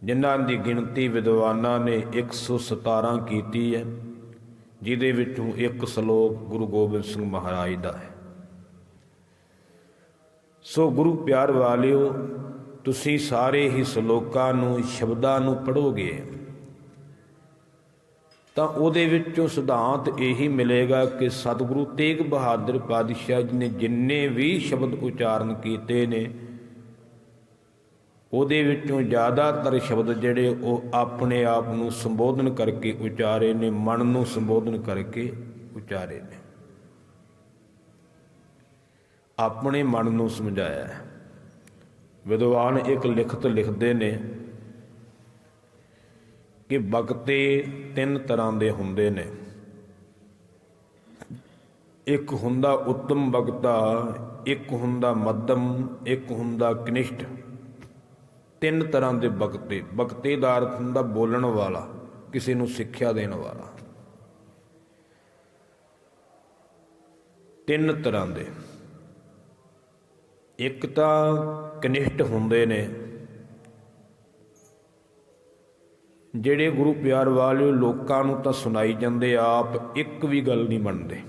ਜਿਨ੍ਹਾਂ ਦੀ ਗਿਣਤੀ ਵਿਦਵਾਨਾਂ ਨੇ 117 ਕੀਤੀ ਹੈ, ਜਿਹਦੇ ਵਿੱਚੋਂ ਇੱਕ ਸ਼ਲੋਕ ਗੁਰੂ ਗੋਬਿੰਦ ਸਿੰਘ ਮਹਾਰਾਜ ਦਾ ਹੈ। ਸੋ ਗੁਰੂ ਪਿਆਰ ਵਾਲਿਓ, ਤੁਸੀਂ ਸਾਰੇ ਹੀ ਸ਼ਲੋਕਾਂ ਨੂੰ, ਸ਼ਬਦਾਂ ਨੂੰ ਪੜ੍ਹੋਗੇ ਤਾਂ ਉਹਦੇ ਵਿੱਚੋਂ ਸਿਧਾਂਤ ਇਹੀ ਮਿਲੇਗਾ ਕਿ ਸਤਿਗੁਰੂ ਤੇਗ ਬਹਾਦਰ ਪਾਤਸ਼ਾਹ ਜੀ ਨੇ ਜਿੰਨੇ ਵੀ ਸ਼ਬਦ ਉਚਾਰਨ ਕੀਤੇ ਨੇ, ਉਹਦੇ ਵਿੱਚੋਂ ਜ਼ਿਆਦਾਤਰ ਸ਼ਬਦ ਜਿਹੜੇ ਉਹ ਆਪਣੇ ਆਪ ਨੂੰ ਸੰਬੋਧਨ ਕਰਕੇ ਉਚਾਰੇ ਨੇ, ਮਨ ਨੂੰ ਸੰਬੋਧਨ ਕਰਕੇ ਉਚਾਰੇ ਨੇ, ਆਪਣੇ ਮਨ ਨੂੰ ਸਮਝਾਇਆ ਹੈ। ਵਿਦਵਾਨ ਇੱਕ ਲਿਖਤ ਲਿਖਦੇ ਨੇ ਕਿ ਬਗਤੇ 3 ਤਰ੍ਹਾਂ ਦੇ ਹੁੰਦੇ ਨੇ। ਇੱਕ ਹੁੰਦਾ ਉੱਤਮ ਬਗਤਾ, ਇੱਕ ਹੁੰਦਾ ਮੱਧਮ, ਇੱਕ ਹੁੰਦਾ ਕਨਿਸ਼ਟ। 3 ਤਰ੍ਹਾਂ ਦੇ ਬਗਤੇ। ਬਗਤੇ ਦਾ ਅਰਥ ਹੁੰਦਾ ਬੋਲਣ ਵਾਲਾ, ਕਿਸੇ ਨੂੰ ਸਿੱਖਿਆ ਦੇਣ ਵਾਲਾ। 3 ਤਰ੍ਹਾਂ ਦੇ। ਇੱਕ ਤਾਂ ਕਨਿਸ਼ਟ ਹੁੰਦੇ ਨੇ, ਜਿਹੜੇ ਗੁਰੂ ਪਿਆਰ ਵਾਲਿਓ ਲੋਕਾਂ ਨੂੰ ਤਾਂ ਸੁਣਾਈ ਜਾਂਦੇ, ਆਪ ਇੱਕ ਵੀ ਗੱਲ ਨਹੀਂ ਮੰਨਦੇ,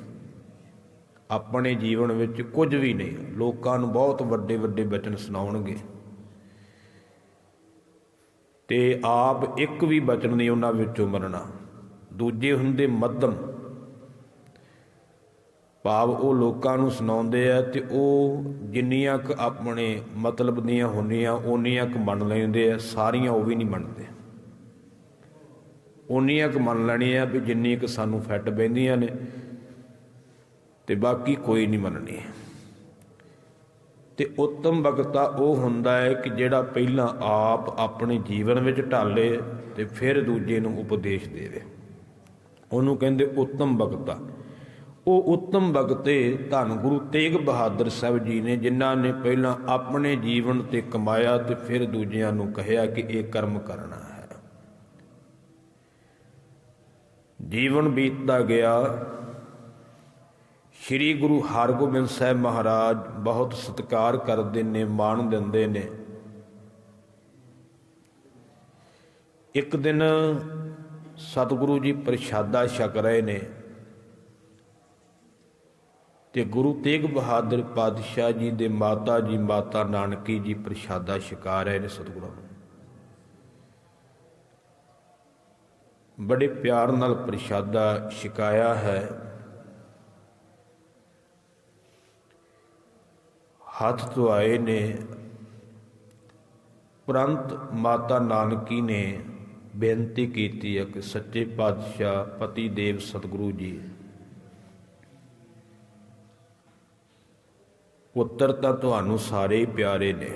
ਆਪਣੇ ਜੀਵਨ ਵਿੱਚ ਕੁਝ ਵੀ ਨਹੀਂ। ਲੋਕਾਂ ਨੂੰ ਬਹੁਤ ਵੱਡੇ ਵੱਡੇ ਬਚਨ ਸੁਣਾਉਣਗੇ ਤੇ ਆਪ ਇੱਕ ਵੀ ਬਚਨ ਨਹੀਂ ਉਹਨਾਂ ਵਿੱਚੋਂ ਮੰਨਣਾ। ਦੂਜੇ ਹੁੰਦੇ ਮੱਧਮ, ਭਾਵ ਉਹ ਲੋਕਾਂ ਨੂੰ ਸੁਣਾਉਂਦੇ ਆ ਤੇ ਉਹ ਜਿੰਨੀਆਂ ਕੁ ਆਪਣੇ ਮਤਲਬ ਦੀਆਂ ਹੁੰਦੀਆਂ ਓਨੀਆਂ ਕੁ ਮੰਨ ਲੈਂਦੇ ਆ, ਸਾਰੀਆਂ ਉਹ ਵੀ ਨਹੀਂ ਮੰਨਦੇ। ਓਨੀਆਂ ਕੁ ਮੰਨ ਲੈਣੀਆਂ ਵੀ ਜਿੰਨੀ ਕੁ ਸਾਨੂੰ ਫਿੱਟ ਬਹਿੰਦੀਆਂ ਨੇ, ਤੇ ਬਾਕੀ ਕੋਈ ਨਹੀਂ ਮੰਨਣੀ। ਤੇ ਉੱਤਮ ਬਗਤਾ ਉਹ ਹੁੰਦਾ ਹੈ ਕਿ ਜਿਹੜਾ ਪਹਿਲਾਂ ਆਪ ਆਪਣੇ ਜੀਵਨ ਵਿੱਚ ਢਾਲੇ ਤੇ ਫਿਰ ਦੂਜੇ ਨੂੰ ਉਪਦੇਸ਼ ਦੇਵੇ, ਉਹਨੂੰ ਕਹਿੰਦੇ ਉੱਤਮ ਬਗਤਾ। ਉਹ ਉੱਤਮ ਬਗਤੇ ਧੰਨ ਗੁਰੂ ਤੇਗ ਬਹਾਦਰ ਸਾਹਿਬ ਜੀ ਨੇ, ਜਿਨ੍ਹਾਂ ਨੇ ਪਹਿਲਾਂ ਆਪਣੇ ਜੀਵਨ ਤੇ ਕਮਾਇਆ ਤੇ ਫਿਰ ਦੂਜਿਆਂ ਨੂੰ ਕਹਿਆ ਕਿ ਇਹ ਕਰਮ ਕਰਨਾ ਹੈ। ਜੀਵਨ ਬੀਤਦਾ ਗਿਆ, ਸ਼੍ਰੀ ਗੁਰੂ ਹਰਗੋਬਿੰਦ ਸਾਹਿਬ ਮਹਾਰਾਜ ਬਹੁਤ ਸਤਿਕਾਰ ਕਰਦੇ ਨੇ, ਮਾਣ ਦਿੰਦੇ ਨੇ। ਇੱਕ ਦਿਨ ਸਤਿਗੁਰੂ ਜੀ ਪ੍ਰਸ਼ਾਦਾ ਛਕ ਰਹੇ ਨੇ ਤੇ ਗੁਰੂ ਤੇਗ ਬਹਾਦਰ ਪਾਤਸ਼ਾਹ ਜੀ ਦੇ ਮਾਤਾ ਜੀ, ਮਾਤਾ ਨਾਨਕੀ ਜੀ ਪ੍ਰਸ਼ਾਦਾ ਛਕਾ ਰਹੇ ਨੇ ਸਤਿਗੁਰਾਂ ਨੂੰ। ਬੜੇ ਪਿਆਰ ਨਾਲ ਪ੍ਰਸ਼ਾਦਾ ਛਕਾਇਆ ਹੈ। ਹੱਥ ਧੁਆਏ ਨੇ, ਉਪਰੰਤ ਮਾਤਾ ਨਾਨਕੀ ਨੇ ਬੇਨਤੀ ਕੀਤੀ ਹੈ ਕਿ ਸੱਚੇ ਪਾਤਸ਼ਾਹ ਪਤੀ ਦੇਵ ਸਤਿਗੁਰੂ ਜੀ, ਪੁੱਤਰ ਤਾਂ ਤੁਹਾਨੂੰ ਸਾਰੇ ਹੀ ਪਿਆਰੇ ਨੇ,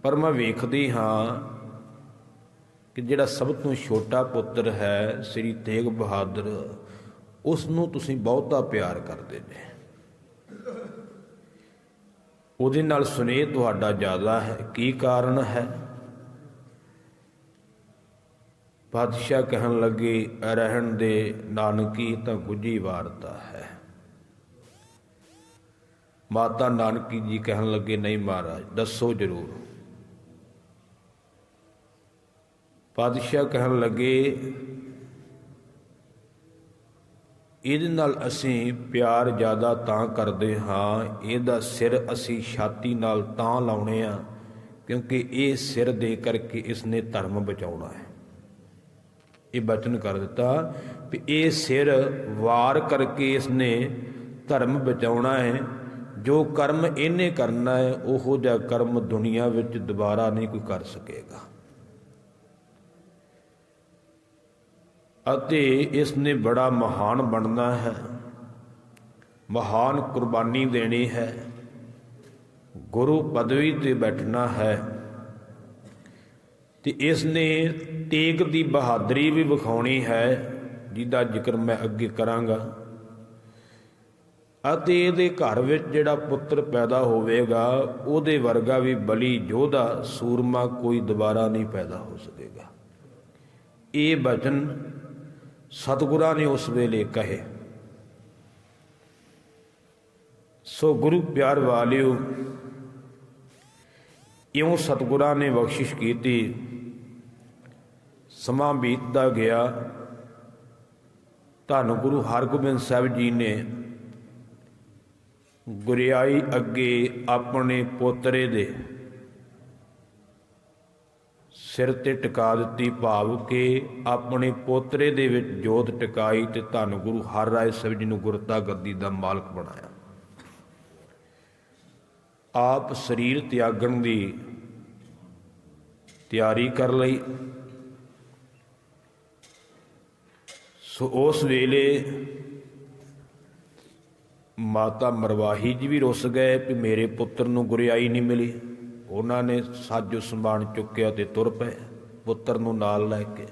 ਪਰ ਮੈਂ ਵੇਖਦੀ ਹਾਂ ਕਿ ਜਿਹੜਾ ਸਭ ਤੋਂ ਛੋਟਾ ਪੁੱਤਰ ਹੈ ਸ੍ਰੀ ਤੇਗ ਬਹਾਦਰ, ਉਸ ਨੂੰ ਤੁਸੀਂ ਬਹੁਤਾ ਪਿਆਰ ਕਰਦੇ ਨੇ, ਉਹਦੇ ਨਾਲ ਸੁਨੇਹ ਤੁਹਾਡਾ ਜ਼ਿਆਦਾ ਹੈ। ਕੀ ਕਾਰਨ ਹੈ? ਪਾਤਸ਼ਾਹ ਕਹਿਣ ਲੱਗੇ, ਰਹਿਣ ਦੇ ਨਾਨਕੀ ਤਾਂ ਗੁੱਜੀ ਵਾਰਤਾ ਹੈ। ਮਾਤਾ ਨਾਨਕੀ ਜੀ ਕਹਿਣ ਲੱਗੇ, ਨਹੀਂ ਮਹਾਰਾਜ, ਦੱਸੋ ਜ਼ਰੂਰ। ਪਾਤਸ਼ਾਹ ਕਹਿਣ ਲੱਗੇ, ਇਹਦੇ ਨਾਲ ਅਸੀਂ ਪਿਆਰ ਜ਼ਿਆਦਾ ਤਾਂ ਕਰਦੇ ਹਾਂ, ਇਹਦਾ ਸਿਰ ਅਸੀਂ ਛਾਤੀ ਨਾਲ ਤਾਂ ਲਾਉਣੇ ਆ ਕਿਉਂਕਿ ਇਹ ਸਿਰ ਦੇ ਕਰਕੇ ਇਸਨੇ ਧਰਮ ਬਚਾਉਣਾ ਹੈ। ਇਹ ਬਚਨ ਕਰ ਦਿੱਤਾ ਵੀ ਇਹ ਸਿਰ ਵਾਰ ਕਰਕੇ ਇਸਨੇ ਧਰਮ ਬਚਾਉਣਾ ਹੈ। ਜੋ ਕਰਮ ਇਹਨੇ ਕਰਨਾ ਹੈ ਉਹੋ ਜਿਹਾ ਕਰਮ ਦੁਨੀਆ ਵਿੱਚ ਦੁਬਾਰਾ ਨਹੀਂ ਕੋਈ ਕਰ ਸਕੇਗਾ, ਅਤੇ ਇਸ ਨੇ ਬੜਾ ਮਹਾਨ ਬਣਨਾ ਹੈ, ਮਹਾਨ ਕੁਰਬਾਨੀ ਦੇਣੀ ਹੈ, ਗੁਰੂ ਪਦਵੀ ਤੇ ਬੈਠਣਾ ਹੈ। ਤੇ ਇਸ ਨੇ ਤੇਗ ਦੀ ਬਹਾਦਰੀ ਵੀ ਵਿਖਾਉਣੀ ਹੈ, ਜਿਹਦਾ ਜ਼ਿਕਰ ਮੈਂ ਅੱਗੇ ਕਰਾਂਗਾ। ਅਤੇ ਇਹਦੇ ਘਰ ਵਿੱਚ ਜਿਹੜਾ ਪੁੱਤਰ ਪੈਦਾ ਹੋਵੇਗਾ ਉਹਦੇ ਵਰਗਾ ਵੀ ਬਲੀ ਯੋਧਾ ਸੂਰਮਾ ਕੋਈ ਦੁਬਾਰਾ ਨਹੀਂ ਪੈਦਾ ਹੋ ਸਕੇਗਾ। ਇਹ ਬਚਨ ਸਤਿਗੁਰਾਂ ਨੇ ਉਸ ਵੇਲੇ ਕਹੇ। ਸੋ ਗੁਰੂ ਪਿਆਰ ਵਾਲਿਓ, ਇਉਂ ਸਤਿਗੁਰਾਂ ਨੇ ਬਖਸ਼ਿਸ਼ ਕੀਤੀ। ਸਮਾਂ ਬੀਤਦਾ ਗਿਆ। ਧੰਨ ਗੁਰੂ ਹਰਗੋਬਿੰਦ ਸਾਹਿਬ ਜੀ ਨੇ ਗੁਰਿਆਈ ਅੱਗੇ ਆਪਣੇ ਪੋਤਰੇ ਦੇ ਸਿਰ ਤੇ ਟਿਕਾ ਦਿੱਤੀ, ਭਾਵ ਕਿ ਆਪਣੇ ਪੋਤਰੇ ਦੇ ਵਿੱਚ ਜੋਤ ਟਿਕਾਈ ਤੇ ਧੰਨ ਗੁਰੂ ਹਰਿਰਾਏ ਸਾਹਿਬ ਜੀ ਨੂੰ ਗੁਰਤਾ ਗੱਦੀ ਦਾ ਮਾਲਕ ਬਣਾਇਆ। ਆਪ ਸਰੀਰ ਤਿਆਗਣ ਦੀ ਤਿਆਰੀ ਕਰ ਲਈ। ਸੋ ਉਸ ਵੇਲੇ ਮਾਤਾ ਮਰਵਾਹੀ ਜੀ ਵੀ ਰੁੱਸ ਗਏ ਕਿ ਮੇਰੇ ਪੁੱਤਰ ਨੂੰ ਗੁਰਿਆਈ ਨਹੀਂ ਮਿਲੀ। ਉਹਨਾਂ ਨੇ ਸਾਜੋ ਸਮਾਨ ਚੁੱਕਿਆ ਤੇ ਤੁਰ ਪਏ ਪੁੱਤਰ ਨੂੰ ਨਾਲ ਲੈ ਕੇ।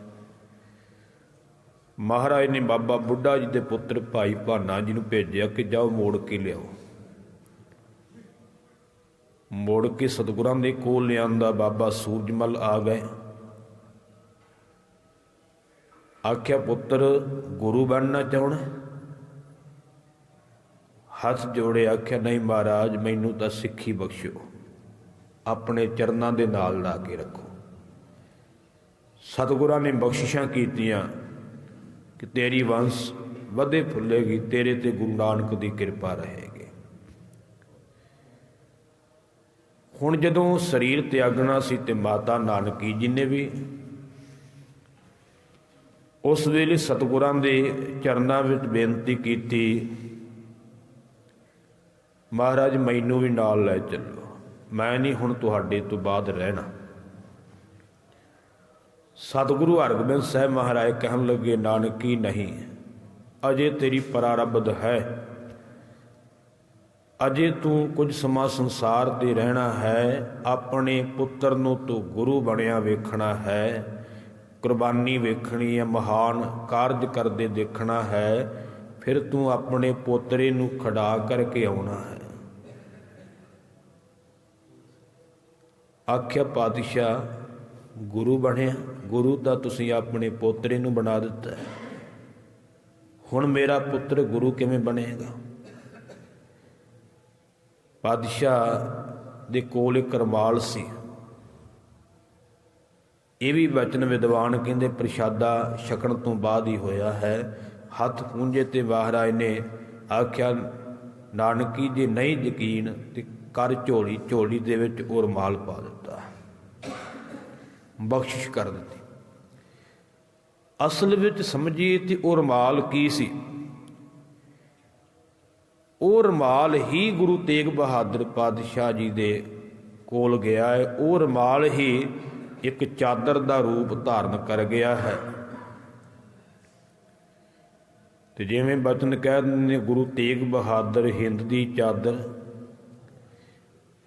ਮਹਾਰਾਜ ਨੇ ਬਾਬਾ ਬੁੱਢਾ ਜੀ ਦੇ ਪੁੱਤਰ ਭਾਈ ਭਾਨਾ ਜੀ ਨੂੰ ਭੇਜਿਆ ਕਿ ਜਾਓ ਮੋੜ ਕੇ ਲਿਆਓ। ਮੋੜ ਕੇ ਸਤਿਗੁਰਾਂ ਦੇ ਕੋਲ ਲਿਆਂਦਾ। ਬਾਬਾ ਸੂਰਜਮਲ ਆ ਗਏ। ਆਖਿਆ ਪੁੱਤਰ ਗੁਰੂ ਬਣਨਾ ਚਾਹੁੰਦਾ? ਹੱਥ ਜੋੜੇ ਆਖਿਆ ਨਹੀਂ ਮਹਾਰਾਜ, ਮੈਨੂੰ ਤਾਂ ਸਿੱਖੀ ਬਖਸ਼ਿਓ, ਆਪਣੇ ਚਰਨਾਂ ਦੇ ਨਾਲ ਲਾ ਕੇ ਰੱਖੋ। ਸਤਿਗੁਰਾਂ ਨੇ ਬਖਸ਼ਿਸ਼ਾਂ ਕੀਤੀਆਂ ਕਿ ਤੇਰੀ ਵੰਸ਼ ਵਧੇ ਫੁੱਲੇਗੀ, ਤੇਰੇ ਤੇ ਗੁਰੂ ਨਾਨਕ ਦੀ ਕਿਰਪਾ ਰਹੇਗੀ। ਹੁਣ ਜਦੋਂ ਸਰੀਰ ਤਿਆਗਣਾ ਸੀ ਤੇ ਮਾਤਾ ਨਾਨਕੀ ਜੀ ਨੇ ਵੀ ਉਸ ਵੇਲੇ ਸਤਿਗੁਰਾਂ ਦੇ ਚਰਨਾਂ ਵਿੱਚ ਬੇਨਤੀ ਕੀਤੀ, ਮਹਾਰਾਜ ਮੈਨੂੰ ਵੀ ਨਾਲ ਲੈ ਚੱਲੋ, ਮੈਂ ਨਹੀਂ ਹੁਣ ਤੁਹਾਡੇ ਤੋਂ ਬਾਅਦ ਰਹਿਣਾ। ਸਤਿਗੁਰੂ ਹਰਗੋਬਿੰਦ ਸਾਹਿਬ ਮਹਾਰਾਜ ਕਹਿਣ ਲੱਗੇ, ਨਾਨਕੀ ਨਹੀਂ, ਅਜੇ ਤੇਰੀ ਪ੍ਰਾਰਬਧ ਹੈ, ਅਜੇ ਤੂੰ ਕੁਝ ਸਮਾਂ ਸੰਸਾਰ ਤੇ ਰਹਿਣਾ ਹੈ, ਆਪਣੇ ਪੁੱਤਰ ਨੂੰ ਤੂੰ ਗੁਰੂ ਬਣਿਆ ਵੇਖਣਾ ਹੈ, ਕੁਰਬਾਨੀ ਵੇਖਣੀ ਹੈ, ਮਹਾਨ ਕਾਰਜ ਕਰਦੇ ਦੇਖਣਾ ਹੈ, ਫਿਰ ਤੂੰ ਆਪਣੇ ਪੋਤਰੇ ਨੂੰ ਖੜਾ ਕਰਕੇ ਆਉਣਾ ਹੈ। ਆਖਿਆ ਪਾਤਸ਼ਾਹ ਗੁਰੂ ਬਣਿਆ, ਗੁਰੂ ਤਾਂ ਤੁਸੀਂ ਆਪਣੇ ਪੋਤਰੇ ਨੂੰ ਬਣਾ ਦਿੱਤਾ, ਹੁਣ ਮੇਰਾ ਪੁੱਤਰ ਗੁਰੂ ਕਿਵੇਂ ਬਣੇਗਾ? ਪਾਤਸ਼ਾਹ ਦੇ ਕੋਲ ਇੱਕ ਰੁਮਾਲ ਸੀ। ਇਹ ਵੀ ਬਚਨ ਵਿਦਵਾਨ ਕਹਿੰਦੇ ਪ੍ਰਸ਼ਾਦਾ ਛਕਣ ਤੋਂ ਬਾਅਦ ਹੀ ਹੋਇਆ ਹੈ। ਹੱਥ ਪੂੰਝੇ ਤੇ ਮਹਾਰਾਜ ਨੇ ਆਖਿਆ, ਨਾਨਕੀ ਜੇ ਨਹੀਂ ਯਕੀਨ ਤੇ ਕਰ ਝੋਲੀ, ਝੋਲੀ ਦੇ ਵਿੱਚ ਉਹ ਰੁਮਾਲ ਪਾ ਦਿੱਤਾ, ਬਖਸ਼ਿਸ਼ ਕਰ ਦਿੱਤੀ। ਅਸਲ ਵਿੱਚ ਸਮਝੀਏ ਤੇ ਉਹ ਰੁਮਾਲ ਕੀ ਸੀ? ਉਹ ਰੁਮਾਲ ਹੀ ਗੁਰੂ ਤੇਗ ਬਹਾਦਰ ਪਾਤਸ਼ਾਹ ਜੀ ਦੇ ਕੋਲ ਗਿਆ ਹੈ। ਉਹ ਰੁਮਾਲ ਹੀ ਇੱਕ ਚਾਦਰ ਦਾ ਰੂਪ ਧਾਰਨ ਕਰ ਗਿਆ ਹੈ। ਤੇ ਜਿਵੇਂ ਬਚਨ ਕਹਿ ਦਿੰਦੇ ਨੇ, ਗੁਰੂ ਤੇਗ ਬਹਾਦਰ ਹਿੰਦ ਦੀ ਚਾਦਰ,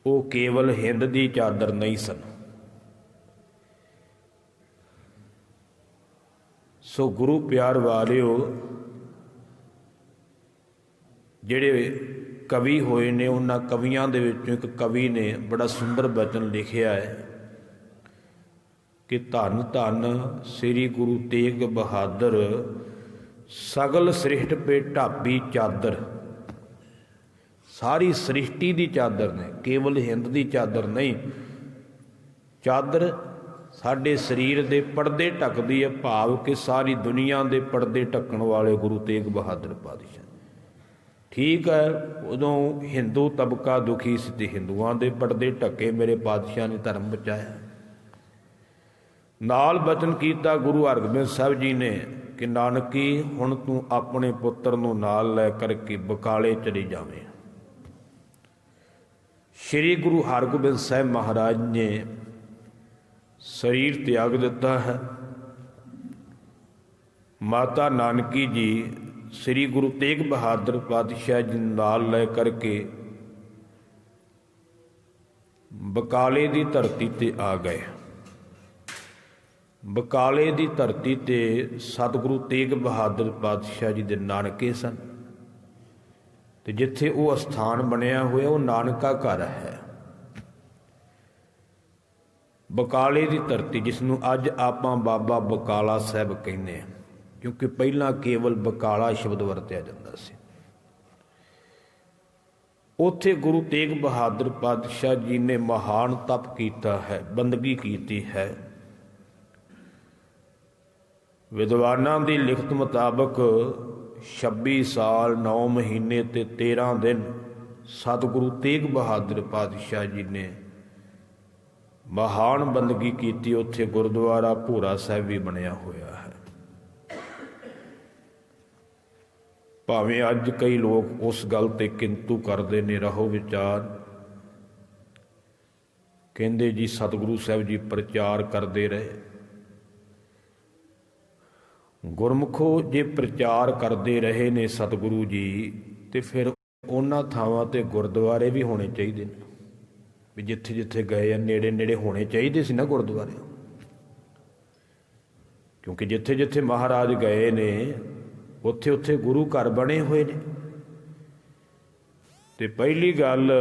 ਉਹ ਕੇਵਲ ਹਿੰਦ ਦੀ ਚਾਦਰ ਨਹੀਂ ਸਨ। ਸੋ ਗੁਰੂ ਪਿਆਰ ਵਾਲਿਓ, ਜਿਹੜੇ ਕਵੀ ਹੋਏ ਨੇ, ਉਹਨਾਂ ਕਵੀਆਂ ਦੇ ਵਿੱਚੋਂ ਇੱਕ ਕਵੀ ਨੇ ਬੜਾ ਸੁੰਦਰ ਬਚਨ ਲਿਖਿਆ ਹੈ ਕਿ ਧੰਨ ਧੰਨ ਸ੍ਰੀ ਗੁਰੂ ਤੇਗ ਬਹਾਦਰ, ਸਗਲ ਸ੍ਰਿਸ਼ਟ ਪੇ ਢਾਬੀ ਚਾਦਰ। ਸਾਰੀ ਸ੍ਰਿਸ਼ਟੀ ਦੀ ਚਾਦਰ ਨੇ, ਕੇਵਲ ਹਿੰਦ ਦੀ ਚਾਦਰ ਨਹੀਂ। ਚਾਦਰ ਸਾਡੇ ਸਰੀਰ ਦੇ ਪਰਦੇ ਢੱਕਦੀ ਹੈ, ਭਾਵ ਕਿ ਸਾਰੀ ਦੁਨੀਆ ਦੇ ਪਰਦੇ ਢੱਕਣ ਵਾਲੇ ਗੁਰੂ ਤੇਗ ਬਹਾਦਰ ਪਾਤਸ਼ਾਹ। ਠੀਕ ਹੈ, ਉਦੋਂ ਹਿੰਦੂ ਤਬਕਾ ਦੁਖੀ ਸੀ ਤੇ ਹਿੰਦੂਆਂ ਦੇ ਪਰਦੇ ਢੱਕੇ ਮੇਰੇ ਪਾਤਸ਼ਾਹ ਨੇ ਧਰਮ ਬਚਾਇਆ। ਨਾਲ ਬਚਨ ਕੀਤਾ ਗੁਰੂ ਹਰਗੋਬਿੰਦ ਸਾਹਿਬ ਜੀ ਨੇ ਕਿ ਨਾਨਕੀ ਹੁਣ ਤੂੰ ਆਪਣੇ ਪੁੱਤਰ ਨੂੰ ਨਾਲ ਲੈ ਕਰਕੇ ਬਕਾਲੇ ਚਲੀ ਜਾਵੇਂ। ਸ਼੍ਰੀ ਗੁਰੂ ਹਰਗੋਬਿੰਦ ਸਾਹਿਬ ਮਹਾਰਾਜ ਨੇ ਸਰੀਰ ਤਿਆਗ ਦਿੱਤਾ ਹੈ। ਮਾਤਾ ਨਾਨਕੀ ਜੀ ਸ੍ਰੀ ਗੁਰੂ ਤੇਗ ਬਹਾਦਰ ਪਾਤਸ਼ਾਹ ਜੀ ਨਾਲ ਲੈ ਕਰਕੇ ਬਕਾਲੇ ਦੀ ਧਰਤੀ ਤੇ ਆ ਗਏ। ਬਕਾਲੇ ਦੀ ਧਰਤੀ ਤੇ ਸਤਿਗੁਰੂ ਤੇਗ ਬਹਾਦਰ ਪਾਤਸ਼ਾਹ ਜੀ ਦੇ ਨਾਨਕੇ ਸਨ ਤੇ ਜਿੱਥੇ ਉਹ ਅਸਥਾਨ ਬਣਿਆ ਹੋਇਆ ਉਹ ਨਾਨਕਾ ਘਰ ਹੈ। ਬਕਾਲੇ ਦੀ ਧਰਤੀ ਜਿਸ ਨੂੰ ਅੱਜ ਆਪਾਂ ਬਾਬਾ ਬਕਾਲਾ ਸਾਹਿਬ ਕਹਿੰਦੇ ਹਾਂ, ਕਿਉਂਕਿ ਪਹਿਲਾਂ ਕੇਵਲ ਬਕਾਲਾ ਸ਼ਬਦ ਵਰਤਿਆ ਜਾਂਦਾ ਸੀ। ਉੱਥੇ ਗੁਰੂ ਤੇਗ ਬਹਾਦਰ ਪਾਤਸ਼ਾਹ ਜੀ ਨੇ ਮਹਾਨ ਤਪ ਕੀਤਾ ਹੈ, ਬੰਦਗੀ ਕੀਤੀ ਹੈ। ਵਿਦਵਾਨਾਂ ਦੀ ਲਿਖਤ ਮੁਤਾਬਕ 26 ਸਾਲ 9 ਮਹੀਨੇ ਤੇ 13 ਦਿਨ ਸਤਿਗੁਰੂ ਤੇਗ ਬਹਾਦਰ ਪਾਤਸ਼ਾਹ ਜੀ ਨੇ ਮਹਾਨ ਬੰਦਗੀ ਕੀਤੀ। ਉੱਥੇ ਗੁਰਦੁਆਰਾ ਭੋਰਾ ਸਾਹਿਬ ਵੀ ਬਣਿਆ ਹੋਇਆ ਹੈ। ਭਾਵੇਂ ਅੱਜ ਕਈ ਲੋਕ ਉਸ ਗੱਲ ਤੇ ਕਿੰਤੂ ਕਰਦੇ ਨੇ, ਰਹੋ ਵਿਚਾਰ। ਕਹਿੰਦੇ ਜੀ ਸਤਿਗੁਰੂ ਸਾਹਿਬ ਜੀ ਪ੍ਰਚਾਰ ਕਰਦੇ ਰਹੇ। ਗੁਰਮੁਖੋ, ਜੇ ਪ੍ਰਚਾਰ ਕਰਦੇ ਰਹੇ ਨੇ ਸਤਿਗੁਰੂ ਜੀ, ਤੇ ਫਿਰ ਉਹਨਾਂ ਥਾਵਾਂ ਤੇ ਗੁਰਦੁਆਰੇ ਵੀ ਹੋਣੇ ਚਾਹੀਦੇ ਨੇ। ਵੀ ਜਿੱਥੇ ਜਿੱਥੇ ਗਏ ਆ ਨੇੜੇ ਨੇੜੇ ਹੋਣੇ ਚਾਹੀਦੇ ਸੀ ਨਾ ਗੁਰਦੁਆਰੇ, ਕਿਉਂਕਿ ਜਿੱਥੇ ਜਿੱਥੇ ਮਹਾਰਾਜ ਗਏ ਨੇ ਉੱਥੇ ਉੱਥੇ ਗੁਰੂ ਘਰ ਬਣੇ ਹੋਏ ਨੇ। ਤੇ ਪਹਿਲੀ ਗੱਲ,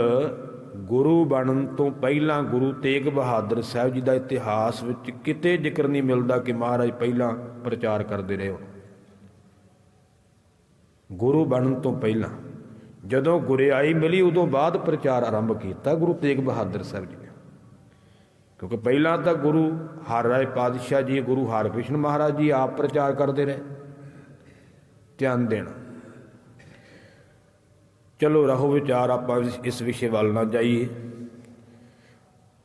ਗੁਰੂ ਬਣਨ ਤੋਂ ਪਹਿਲਾਂ ਗੁਰੂ ਤੇਗ ਬਹਾਦਰ ਸਾਹਿਬ ਜੀ ਦਾ ਇਤਿਹਾਸ ਵਿੱਚ ਕਿਤੇ ਜ਼ਿਕਰ ਨਹੀਂ ਮਿਲਦਾ ਕਿ ਮਹਾਰਾਜ ਪਹਿਲਾਂ ਪ੍ਰਚਾਰ ਕਰਦੇ ਰਹੇ ਹੋ। ਗੁਰੂ ਬਣਨ ਤੋਂ ਪਹਿਲਾਂ, ਜਦੋਂ ਗੁਰਿਆਈ ਮਿਲੀ ਉਦੋਂ ਬਾਅਦ ਪ੍ਰਚਾਰ ਆਰੰਭ ਕੀਤਾ ਗੁਰੂ ਤੇਗ ਬਹਾਦਰ ਸਾਹਿਬ ਜੀ ਨੇ। ਕਿਉਂਕਿ ਪਹਿਲਾਂ ਤਾਂ ਗੁਰੂ ਹਰਿਰਾਏ ਪਾਤਸ਼ਾਹ ਜੀ, ਗੁਰੂ ਹਰਕ੍ਰਿਸ਼ਨ ਮਹਾਰਾਜ ਜੀ ਆਪ ਪ੍ਰਚਾਰ ਕਰਦੇ ਰਹੇ। ਧਿਆਨ ਦੇਣਾ। ਚਲੋ ਰਹੋ ਵਿਚਾਰ, ਆਪਾਂ ਇਸ ਵਿਸ਼ੇ ਵੱਲ ਨਾ ਜਾਈਏ।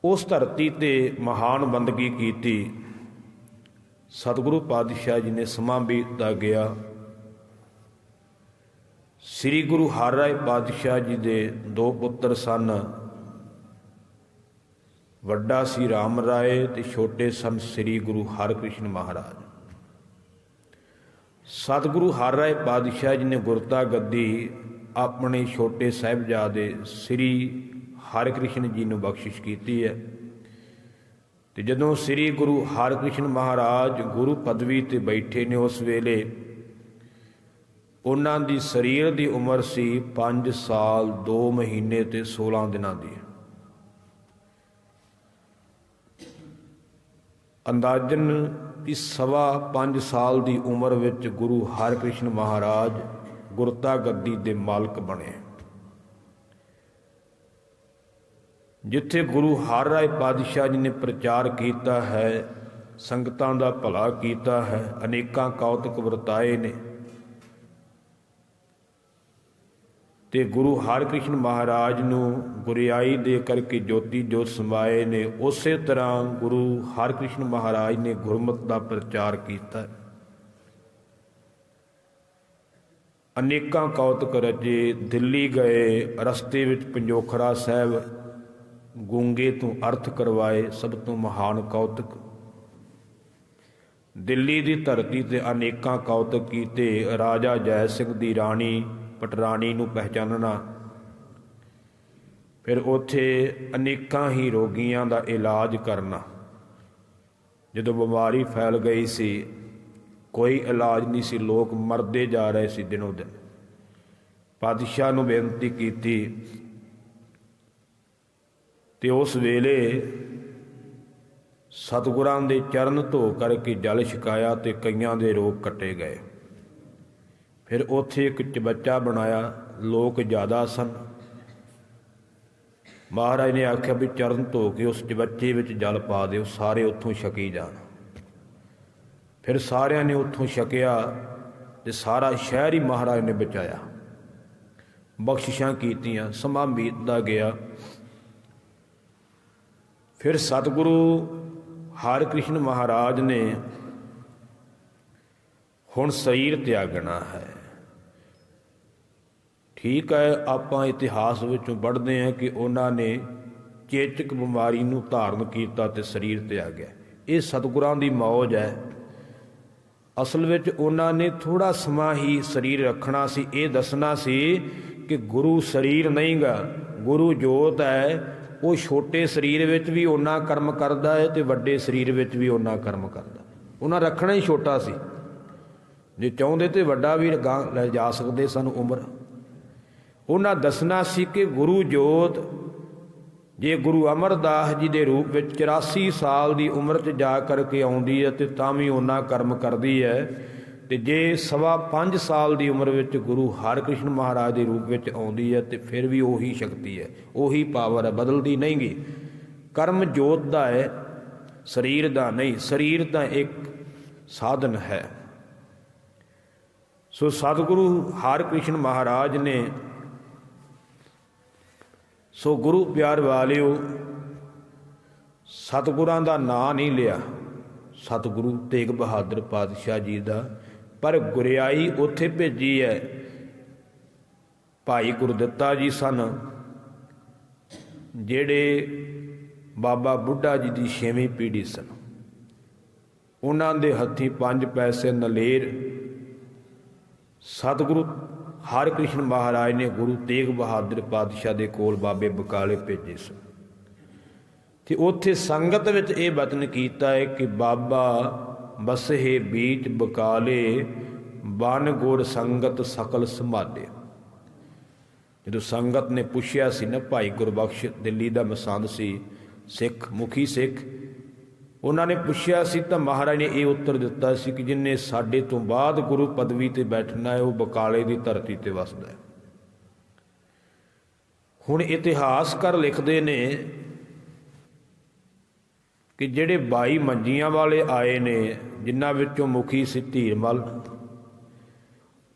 ਉਸ ਧਰਤੀ ਤੇ ਮਹਾਨ ਬੰਦਗੀ ਕੀਤੀ ਸਤਿਗੁਰੂ ਪਾਤਸ਼ਾਹ ਜੀ ਨੇ। ਸਮਾਂ ਬੀਤਦਾ ਗਿਆ। ਸ੍ਰੀ ਗੁਰੂ ਹਰਿਰਾਏ ਪਾਤਸ਼ਾਹ ਜੀ ਦੇ 2 ਪੁੱਤਰ ਸਨ। ਵੱਡਾ ਸੀ ਰਾਮ ਰਾਏ ਤੇ ਛੋਟੇ ਸਨ ਸ੍ਰੀ ਗੁਰੂ ਹਰਕ੍ਰਿਸ਼ਨ ਮਹਾਰਾਜ। ਸਤਿਗੁਰੂ ਹਰਿਰਾਏ ਪਾਤਸ਼ਾਹ ਜੀ ਨੇ ਗੁਰਤਾ ਗੱਦੀ ਆਪਣੇ ਛੋਟੇ ਸਾਹਿਬਜ਼ਾਦੇ ਸ੍ਰੀ ਹਰਿਕ੍ਰਿਸ਼ਨ ਜੀ ਨੂੰ ਬਖਸ਼ਿਸ਼ ਕੀਤੀ ਹੈ। ਤੇ ਜਦੋਂ ਸ੍ਰੀ ਗੁਰੂ ਹਰਕ੍ਰਿਸ਼ਨ ਮਹਾਰਾਜ ਗੁਰੂ ਪਦਵੀ ਤੇ ਬੈਠੇ ਨੇ, ਉਸ ਵੇਲੇ ਉਹਨਾਂ ਦੀ ਸਰੀਰ ਦੀ ਉਮਰ ਸੀ 5 ਸਾਲ 2 ਮਹੀਨੇ ਤੇ 16 ਦਿਨਾਂ ਦੀ। ਅੰਦਾਜ਼ਨ ਵੀ 5.25 ਸਾਲ ਦੀ ਉਮਰ ਵਿੱਚ ਗੁਰੂ ਹਰਕ੍ਰਿਸ਼ਨ ਮਹਾਰਾਜ ਗੁਰਤਾ ਗੱਦੀ ਦੇ ਮਾਲਕ ਬਣੇ। ਜਿੱਥੇ ਗੁਰੂ ਹਰਿਰਾਏ ਪਾਤਸ਼ਾਹ ਜੀ ਨੇ ਪ੍ਰਚਾਰ ਕੀਤਾ ਹੈ, ਸੰਗਤਾਂ ਦਾ ਭਲਾ ਕੀਤਾ ਹੈ, ਅਨੇਕਾਂ ਕੌਤਕ ਵਰਤਾਏ ਨੇ, ਤੇ ਗੁਰੂ ਹਰਕ੍ਰਿਸ਼ਨ ਮਹਾਰਾਜ ਨੂੰ ਗੁਰਿਆਈ ਦੇ ਕਰਕੇ ਜੋਤੀ ਜੋਤ ਸਮਾਏ ਨੇ, ਉਸੇ ਤਰ੍ਹਾਂ ਗੁਰੂ ਹਰਕ੍ਰਿਸ਼ਨ ਮਹਾਰਾਜ ਨੇ ਗੁਰਮਤਿ ਦਾ ਪ੍ਰਚਾਰ ਕੀਤਾ। ਅਨੇਕਾਂ ਕੌਤਕ ਰਚੇ। ਦਿੱਲੀ ਗਏ, ਰਸਤੇ ਵਿੱਚ ਪੰਜੋਖਰਾ ਸਾਹਿਬ ਗੂੰਗੇ ਤੋਂ ਅਰਥ ਕਰਵਾਏ, ਸਭ ਤੋਂ ਮਹਾਨ ਕੌਤਕ। ਦਿੱਲੀ ਦੀ ਧਰਤੀ ਤੇ ਅਨੇਕਾਂ ਕੌਤਕ ਕੀਤੇ। ਰਾਜਾ ਜੈ ਸਿੰਘ ਦੀ ਰਾਣੀ ਪਟਰਾਣੀ ਨੂੰ ਪਹਿਚਾਨਣਾ, ਫਿਰ ਉੱਥੇ ਅਨੇਕਾਂ ਹੀ ਰੋਗੀਆਂ ਦਾ ਇਲਾਜ ਕਰਨਾ। ਜਦੋਂ ਬਿਮਾਰੀ ਫੈਲ ਗਈ ਸੀ, ਕੋਈ ਇਲਾਜ ਨਹੀਂ ਸੀ, ਲੋਕ ਮਰਦੇ ਜਾ ਰਹੇ ਸੀ ਦਿਨੋਂ ਦਿਨ। ਪਾਤਸ਼ਾਹ ਨੂੰ ਬੇਨਤੀ ਕੀਤੀ ਤੇ ਉਸ ਵੇਲੇ ਸਤਿਗੁਰਾਂ ਦੇ ਚਰਨ ਧੋ ਕਰਕੇ ਜਲ ਛਕਾਇਆ ਤੇ ਕਈਆਂ ਦੇ ਰੋਗ ਕੱਟੇ ਗਏ। ਫਿਰ ਉੱਥੇ ਇੱਕ ਚਬੱਚਾ ਬਣਾਇਆ, ਲੋਕ ਜ਼ਿਆਦਾ ਸਨ। ਮਹਾਰਾਜ ਨੇ ਆਖਿਆ ਵੀ ਚਰਨ ਧੋ ਕੇ ਉਸ ਚਬੱਚੇ ਵਿੱਚ ਜਲ ਪਾ ਦਿਓ, ਸਾਰੇ ਉੱਥੋਂ ਛਕੀ ਜਾਣ। ਫਿਰ ਸਾਰਿਆਂ ਨੇ ਉੱਥੋਂ ਛਕਿਆ ਤੇ ਸਾਰਾ ਸ਼ਹਿਰ ਹੀ ਮਹਾਰਾਜ ਨੇ ਬਚਾਇਆ, ਬਖਸ਼ਿਸ਼ਾਂ ਕੀਤੀਆਂ। ਸਮਾਂ ਬੀਤਦਾ ਗਿਆ। ਫਿਰ ਸਤਿਗੁਰੂ ਹਰਕ੍ਰਿਸ਼ਨ ਮਹਾਰਾਜ ਨੇ ਹੁਣ ਸਰੀਰ ਤਿਆਗਣਾ ਹੈ। ਠੀਕ ਹੈ, ਆਪਾਂ ਇਤਿਹਾਸ ਵਿੱਚੋਂ ਪੜ੍ਹਦੇ ਹਾਂ ਕਿ ਉਹਨਾਂ ਨੇ ਚੇਚਕ ਬਿਮਾਰੀ ਨੂੰ ਧਾਰਨ ਕੀਤਾ ਤੇ ਸਰੀਰ ਤਿਆਗਿਆ। ਇਹ ਸਤਿਗੁਰਾਂ ਦੀ ਮੌਜ ਹੈ। ਅਸਲ ਵਿੱਚ ਉਹਨਾਂ ਨੇ ਥੋੜ੍ਹਾ ਸਮਾਂ ਹੀ ਸਰੀਰ ਰੱਖਣਾ ਸੀ। ਇਹ ਦੱਸਣਾ ਸੀ ਕਿ ਗੁਰੂ ਸਰੀਰ ਨਹੀਂ ਗਾ, ਗੁਰੂ ਜੋਤ ਹੈ। ਉਹ ਛੋਟੇ ਸਰੀਰ ਵਿੱਚ ਵੀ ਓਨਾ ਕਰਮ ਕਰਦਾ ਹੈ ਤੇ ਵੱਡੇ ਸਰੀਰ ਵਿੱਚ ਵੀ ਓਨਾ ਕਰਮ ਕਰਦਾ। ਉਹਨਾਂ ਰੱਖਣਾ ਹੀ ਛੋਟਾ ਸੀ। ਜੇ ਚਾਹੁੰਦੇ ਤੇ ਵੱਡਾ ਵੀ ਗਾਂ ਲੈ ਜਾ ਸਕਦੇ ਸਨ ਉਮਰ। ਉਹਨਾਂ ਦੱਸਣਾ ਸੀ ਕਿ ਗੁਰੂ ਜੋਤ ਜੇ ਗੁਰੂ ਅਮਰਦਾਸ ਜੀ ਦੇ ਰੂਪ ਵਿੱਚ 84 ਸਾਲ ਦੀ ਉਮਰ 'ਚ ਜਾ ਕਰਕੇ ਆਉਂਦੀ ਹੈ ਤੇ ਤਾਂ ਵੀ ਓਨਾ ਕਰਮ ਕਰਦੀ ਹੈ। ਤੇ ਜੇ 5.25 ਸਾਲ ਦੀ ਉਮਰ ਵਿੱਚ ਗੁਰੂ ਹਰਕ੍ਰਿਸ਼ਨ ਮਹਾਰਾਜ ਦੇ ਰੂਪ ਵਿੱਚ ਆਉਂਦੀ ਹੈ ਤੇ ਫਿਰ ਵੀ ਉਹੀ ਸ਼ਕਤੀ ਹੈ, ਉਹੀ ਪਾਵਰ ਹੈ, ਬਦਲਦੀ ਨਹੀਂ ਗੀ। ਕਰਮ ਜੋਤ ਦਾ ਹੈ, ਸਰੀਰ ਦਾ ਨਹੀਂ। ਸਰੀਰ ਤਾਂ ਇੱਕ ਸਾਧਨ ਹੈ। ਸੋ ਸਤਿਗੁਰੂ ਹਰਕ੍ਰਿਸ਼ਨ ਮਹਾਰਾਜ ਨੇ, ਸੋ ਗੁਰੂ ਪਿਆਰ ਵਾਲਿਓ, ਸਤਿਗੁਰਾਂ ਦਾ ਨਾਂ ਨਹੀਂ ਲਿਆ, ਸਤਿਗੁਰੂ ਤੇਗ ਬਹਾਦਰ ਪਾਤਸ਼ਾਹ ਜੀ ਦਾ, ਪਰ ਗੁਰਿਆਈ ਉੱਥੇ ਭੇਜੀ ਹੈ। ਭਾਈ ਗੁਰਦਿੱਤਾ ਜੀ ਸਨ, ਜਿਹੜੇ ਬਾਬਾ ਬੁੱਢਾ ਜੀ ਦੀ 6ਵੀਂ ਪੀੜ੍ਹੀ ਸਨ। ਉਹਨਾਂ ਦੇ ਹੱਥੀਂ 5 ਪੈਸੇ ਨਲੇਰ ਸਤਿਗੁਰੂ ਹਰਕ੍ਰਿਸ਼ਨ ਮਹਾਰਾਜ ਨੇ ਗੁਰੂ ਤੇਗ ਬਹਾਦਰ ਪਾਤਸ਼ਾਹ ਦੇ ਕੋਲ ਬਾਬੇ ਬਕਾਲੇ ਭੇਜੇ ਸਨ। ਤੇ ਉੱਥੇ ਸੰਗਤ ਵਿੱਚ ਇਹ ਬਚਨ ਕੀਤਾ ਹੈ ਕਿ ਬਾਬਾ ਬਸਹੇ ਬੀਚ ਬਕਾਲੇ, ਬਨ ਗੁਰ ਸੰਗਤ ਸਕਲ ਸੰਭਾਲੇ। ਜਦੋਂ ਸੰਗਤ ਨੇ ਪੁੱਛਿਆ ਸੀ ਨਾ, ਭਾਈ ਗੁਰਬਖਸ਼ ਦਿੱਲੀ ਦਾ ਮਸੰਦ ਸੀ, ਸਿੱਖ ਮੁਖੀ ਸਿੱਖ, ਉਹਨਾਂ ਨੇ ਪੁੱਛਿਆ ਸੀ ਤਾਂ ਮਹਾਰਾਜ ਨੇ ਇਹ ਉੱਤਰ ਦਿੱਤਾ ਸੀ ਕਿ ਜਿਹਨੇ ਸਾਡੇ ਤੋਂ ਬਾਅਦ ਗੁਰੂ ਪਦਵੀ ਤੇ ਬੈਠਣਾ ਹੈ ਉਹ ਬਕਾਲੇ ਦੀ ਧਰਤੀ ਤੇ ਵਸਦਾ ਹੈ। ਹੁਣ ਇਤਿਹਾਸਕਾਰ ਲਿਖਦੇ ਨੇ ਕਿ ਜਿਹੜੇ 22 ਮੰਜੀਆਂ ਵਾਲੇ ਆਏ ਨੇ, ਜਿਨ੍ਹਾਂ ਵਿੱਚੋਂ ਮੁਖੀ ਸੀ ਧੀਰਮਲ,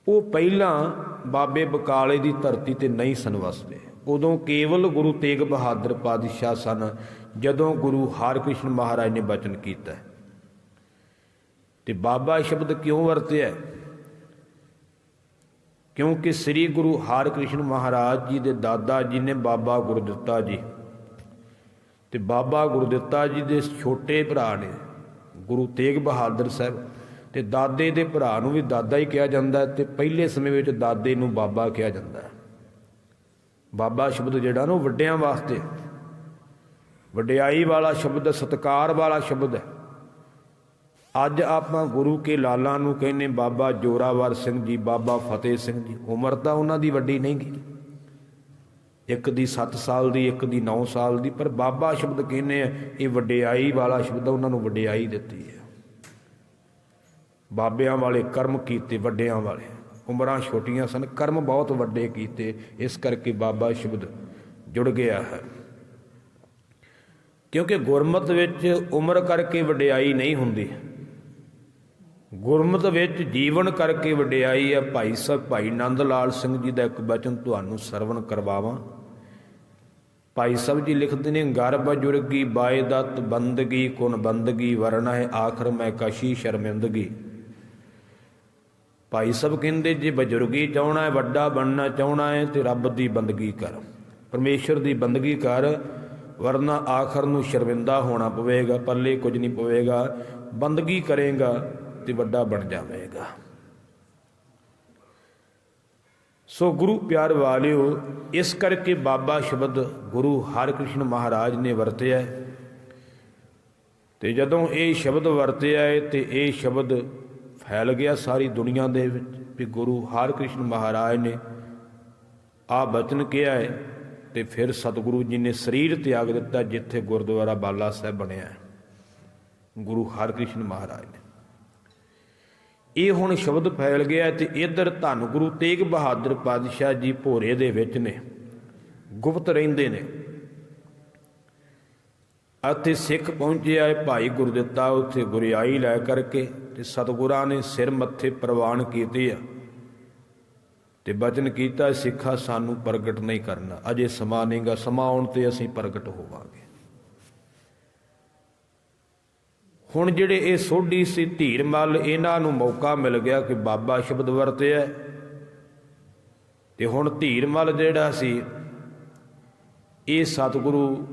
ਉਹ ਪਹਿਲਾਂ ਬਾਬੇ ਬਕਾਲੇ ਦੀ ਧਰਤੀ ਤੇ ਨਹੀਂ ਸਨ ਵਸਦੇ। ਉਦੋਂ ਕੇਵਲ ਗੁਰੂ ਤੇਗ ਬਹਾਦਰ ਪਾਤਸ਼ਾਹ ਸਨ, ਜਦੋਂ ਗੁਰੂ ਹਰਕ੍ਰਿਸ਼ਨ ਮਹਾਰਾਜ ਨੇ ਬਚਨ ਕੀਤਾ। ਤੇ ਬਾਬਾ ਸ਼ਬਦ ਕਿਉਂ ਵਰਤਿਆ? ਕਿਉਂਕਿ ਸ੍ਰੀ ਗੁਰੂ ਹਰਕ੍ਰਿਸ਼ਨ ਮਹਾਰਾਜ ਜੀ ਦੇ ਦਾਦਾ ਜੀ ਨੇ ਬਾਬਾ ਗੁਰਦਿੱਤਾ ਜੀ, ਤੇ ਬਾਬਾ ਗੁਰਦਿੱਤਾ ਜੀ ਦੇ ਛੋਟੇ ਭਰਾ ਨੇ ਗੁਰੂ ਤੇਗ ਬਹਾਦਰ ਸਾਹਿਬ, ਤੇ ਦਾਦੇ ਦੇ ਭਰਾ ਨੂੰ ਵੀ ਦਾਦਾ ਹੀ ਕਿਹਾ ਜਾਂਦਾ, ਤੇ ਪਹਿਲੇ ਸਮੇਂ ਵਿੱਚ ਦਾਦੇ ਨੂੰ ਬਾਬਾ ਕਿਹਾ ਜਾਂਦਾ। ਬਾਬਾ ਸ਼ਬਦ ਜਿਹੜਾ ਨਾ, ਵੱਡਿਆਂ ਵਾਸਤੇ ਵਡਿਆਈ ਵਾਲਾ ਸ਼ਬਦ, ਸਤਿਕਾਰ ਵਾਲਾ ਸ਼ਬਦ ਹੈ। ਅੱਜ ਆਪਾਂ ਗੁਰੂ ਕੇ ਲਾਲਾਂ ਨੂੰ ਕਹਿੰਦੇ ਬਾਬਾ ਜੋਰਾਵਰ ਸਿੰਘ ਜੀ, ਬਾਬਾ ਫਤਿਹ ਸਿੰਘ ਜੀ। ਉਮਰ ਤਾਂ ਉਹਨਾਂ ਦੀ ਵੱਡੀ ਨਹੀਂ ਗੀ, ਇੱਕ ਦੀ 7 ਸਾਲ ਦੀ, ਇੱਕ ਦੀ 9 ਸਾਲ ਦੀ, ਪਰ ਬਾਬਾ ਸ਼ਬਦ ਕਹਿੰਦੇ ਆ, ਇਹ ਵਡਿਆਈ ਵਾਲਾ ਸ਼ਬਦ, ਉਹਨਾਂ ਨੂੰ ਵਡਿਆਈ ਦਿੱਤੀ ਹੈ। ਬਾਬਿਆਂ ਵਾਲੇ ਕਰਮ ਕੀਤੇ, ਵੱਡਿਆਂ ਵਾਲੇ, ਉਮਰਾਂ ਛੋਟੀਆਂ ਸਨ, ਕਰਮ ਬਹੁਤ ਵੱਡੇ ਕੀਤੇ, ਇਸ ਕਰਕੇ ਬਾਬਾ ਸ਼ਬਦ ਜੁੜ ਗਿਆ ਹੈ। ਕਿਉਂਕਿ ਗੁਰਮਤਿ ਵਿੱਚ ਉਮਰ ਕਰਕੇ ਵਡਿਆਈ ਨਹੀਂ ਹੁੰਦੀ, ਗੁਰਮਤਿ ਵਿੱਚ ਜੀਵਨ ਕਰਕੇ ਵਡਿਆਈ ਹੈ। ਭਾਈ ਸਾਹਿਬ ਭਾਈ ਨੰਦ ਲਾਲ ਸਿੰਘ ਜੀ ਦਾ ਇੱਕ ਬਚਨ ਤੁਹਾਨੂੰ ਸਰਵਣ ਕਰਵਾਵਾਂ। ਭਾਈ ਸਾਹਿਬ ਜੀ ਲਿਖਦੇ ਨੇ, ਗਰ ਬਜ਼ੁਰਗੀ ਬਾਇਦਤ ਬੰਦਗੀ ਕੁਨ ਬੰਦਗੀ, ਵਰਨਾ ਹੈ ਆਖਰ ਮੈਂ ਕਸ਼ੀ ਸ਼ਰਮਿੰਦਗੀ। ਭਾਈ ਸਾਹਿਬ ਕਹਿੰਦੇ, ਜੇ ਬਜ਼ੁਰਗੀ ਚਾਹੁਣਾ ਹੈ, ਵੱਡਾ ਬਣਨਾ ਚਾਹੁਣਾ ਹੈ, ਤੇ ਰੱਬ ਦੀ ਬੰਦਗੀ ਕਰ, ਪਰਮੇਸ਼ਰ ਦੀ ਬੰਦਗੀ ਕਰ, ਵਰਨਾ ਆਖਰ ਨੂੰ ਸ਼ਰਮਿੰਦਾ ਹੋਣਾ ਪਵੇਗਾ, ਪੱਲੇ ਕੁਝ ਨਹੀਂ ਪਵੇਗਾ। ਬੰਦਗੀ ਕਰੇਗਾ ਤੇ ਵੱਡਾ ਬਣ ਜਾਵੇਗਾ। ਸੋ ਗੁਰੂ ਪਿਆਰ ਵਾਲਿਓ, ਇਸ ਕਰਕੇ ਬਾਬਾ ਸ਼ਬਦ ਗੁਰੂ ਹਰਕ੍ਰਿਸ਼ਨ ਮਹਾਰਾਜ ਨੇ ਵਰਤਿਆ। ਤੇ ਜਦੋਂ ਇਹ ਸ਼ਬਦ ਵਰਤਿਆ ਹੈ ਤੇ ਇਹ ਸ਼ਬਦ ਫੈਲ ਗਿਆ ਸਾਰੀ ਦੁਨੀਆ ਦੇ ਵਿੱਚ ਵੀ ਗੁਰੂ ਹਰਕ੍ਰਿਸ਼ਨ ਮਹਾਰਾਜ ਨੇ ਆ ਬਚਨ ਕਿਹਾ ਹੈ, ਤੇ ਫਿਰ ਸਤਿਗੁਰੂ ਜੀ ਨੇ ਸਰੀਰ ਤਿਆਗ ਦਿੱਤਾ, ਜਿੱਥੇ ਗੁਰਦੁਆਰਾ ਬਾਲਾ ਸਾਹਿਬ ਬਣਿਆ ਗੁਰੂ ਹਰਕ੍ਰਿਸ਼ਨ ਮਹਾਰਾਜ ਨੇ। ਇਹ ਹੁਣ ਸ਼ਬਦ ਫੈਲ ਗਿਆ ਤੇ ਇੱਧਰ ਧੰਨ ਗੁਰੂ ਤੇਗ ਬਹਾਦਰ ਪਾਤਸ਼ਾਹ ਜੀ ਭੋਰੇ ਦੇ ਵਿੱਚ ਨੇ, ਗੁਪਤ ਰਹਿੰਦੇ ਨੇ। ਅਤੇ ਸਿੱਖ ਪਹੁੰਚਿਆ ਹੈ ਭਾਈ ਗੁਰਦਿੱਤਾ, ਉੱਥੇ ਗੁਰਿਆਈ ਲੈ ਕਰਕੇ, ਤੇ ਸਤਿਗੁਰਾਂ ਨੇ ਸਿਰ ਮੱਥੇ ਪ੍ਰਵਾਨ ਕੀਤੇ ਆ, ਤੇ ਬਚਨ ਕੀਤਾ, ਸਿੱਖਾ ਸਾਨੂੰ ਪ੍ਰਗਟ ਨਹੀਂ ਕਰਨਾ, ਅਜੇ ਸਮਾਂ ਨਹੀਂਗਾ, ਸਮਾਂ ਆਉਣ ਤੇ ਅਸੀਂ ਪ੍ਰਗਟ ਹੋਵਾਂਗੇ। ਹੁਣ ਜਿਹੜੇ ਇਹ ਸੋਢੀ ਸੀ ਧੀਰਮਲ, ਇਹਨਾਂ ਨੂੰ ਮੌਕਾ ਮਿਲ ਗਿਆ ਕਿ ਬਾਬਾ ਸ਼ਬਦ ਵਰਤਿਆ, ਤੇ ਹੁਣ ਧੀਰਮਲ ਜਿਹੜਾ ਸੀ ਇਹ ਸਤਿਗੁਰੂ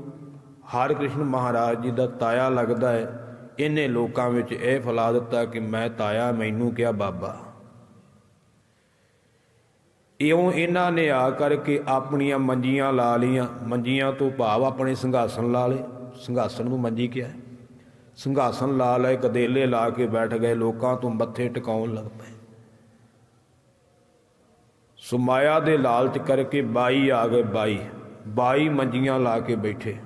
ਹਰਕ੍ਰਿਸ਼ਨ ਮਹਾਰਾਜ ਜੀ ਦਾ ਤਾਇਆ ਲੱਗਦਾ ਹੈ। ਇਹਨੇ ਲੋਕਾਂ ਵਿੱਚ ਇਹ ਫੈਲਾ ਦਿੱਤਾ ਕਿ ਮੈਂ ਤਾਇਆ, ਮੈਨੂੰ ਕਿਹਾ ਬਾਬਾ। ਇਉਂ ਇਹਨਾਂ ਨੇ ਆ ਕਰਕੇ ਆਪਣੀਆਂ ਮੰਜੀਆਂ ਲਾ ਲਈਆਂ, ਮੰਜੀਆਂ ਤੋਂ ਭਾਵ ਆਪਣੇ ਸਿੰਘਾਸਣ ਲਾ ਲਏ, ਸਿੰਘਾਸਣ ਨੂੰ ਮੰਜੀ ਕਿਹਾ, ਸਿੰਘਾਸਣ ਲਾ ਲਏ, ਕਦੇਲੇ ਲਾ ਕੇ ਬੈਠ ਗਏ, ਲੋਕਾਂ ਤੋਂ ਮੱਥੇ ਟਿਕਾਉਣ ਲੱਗ ਪਏ। ਸੋ ਮਾਇਆ ਦੇ ਲਾਲਚ ਕਰਕੇ 22 ਆ ਗਏ, 22 ਮੰਜੀਆਂ ਲਾ ਕੇ ਬੈਠੇ।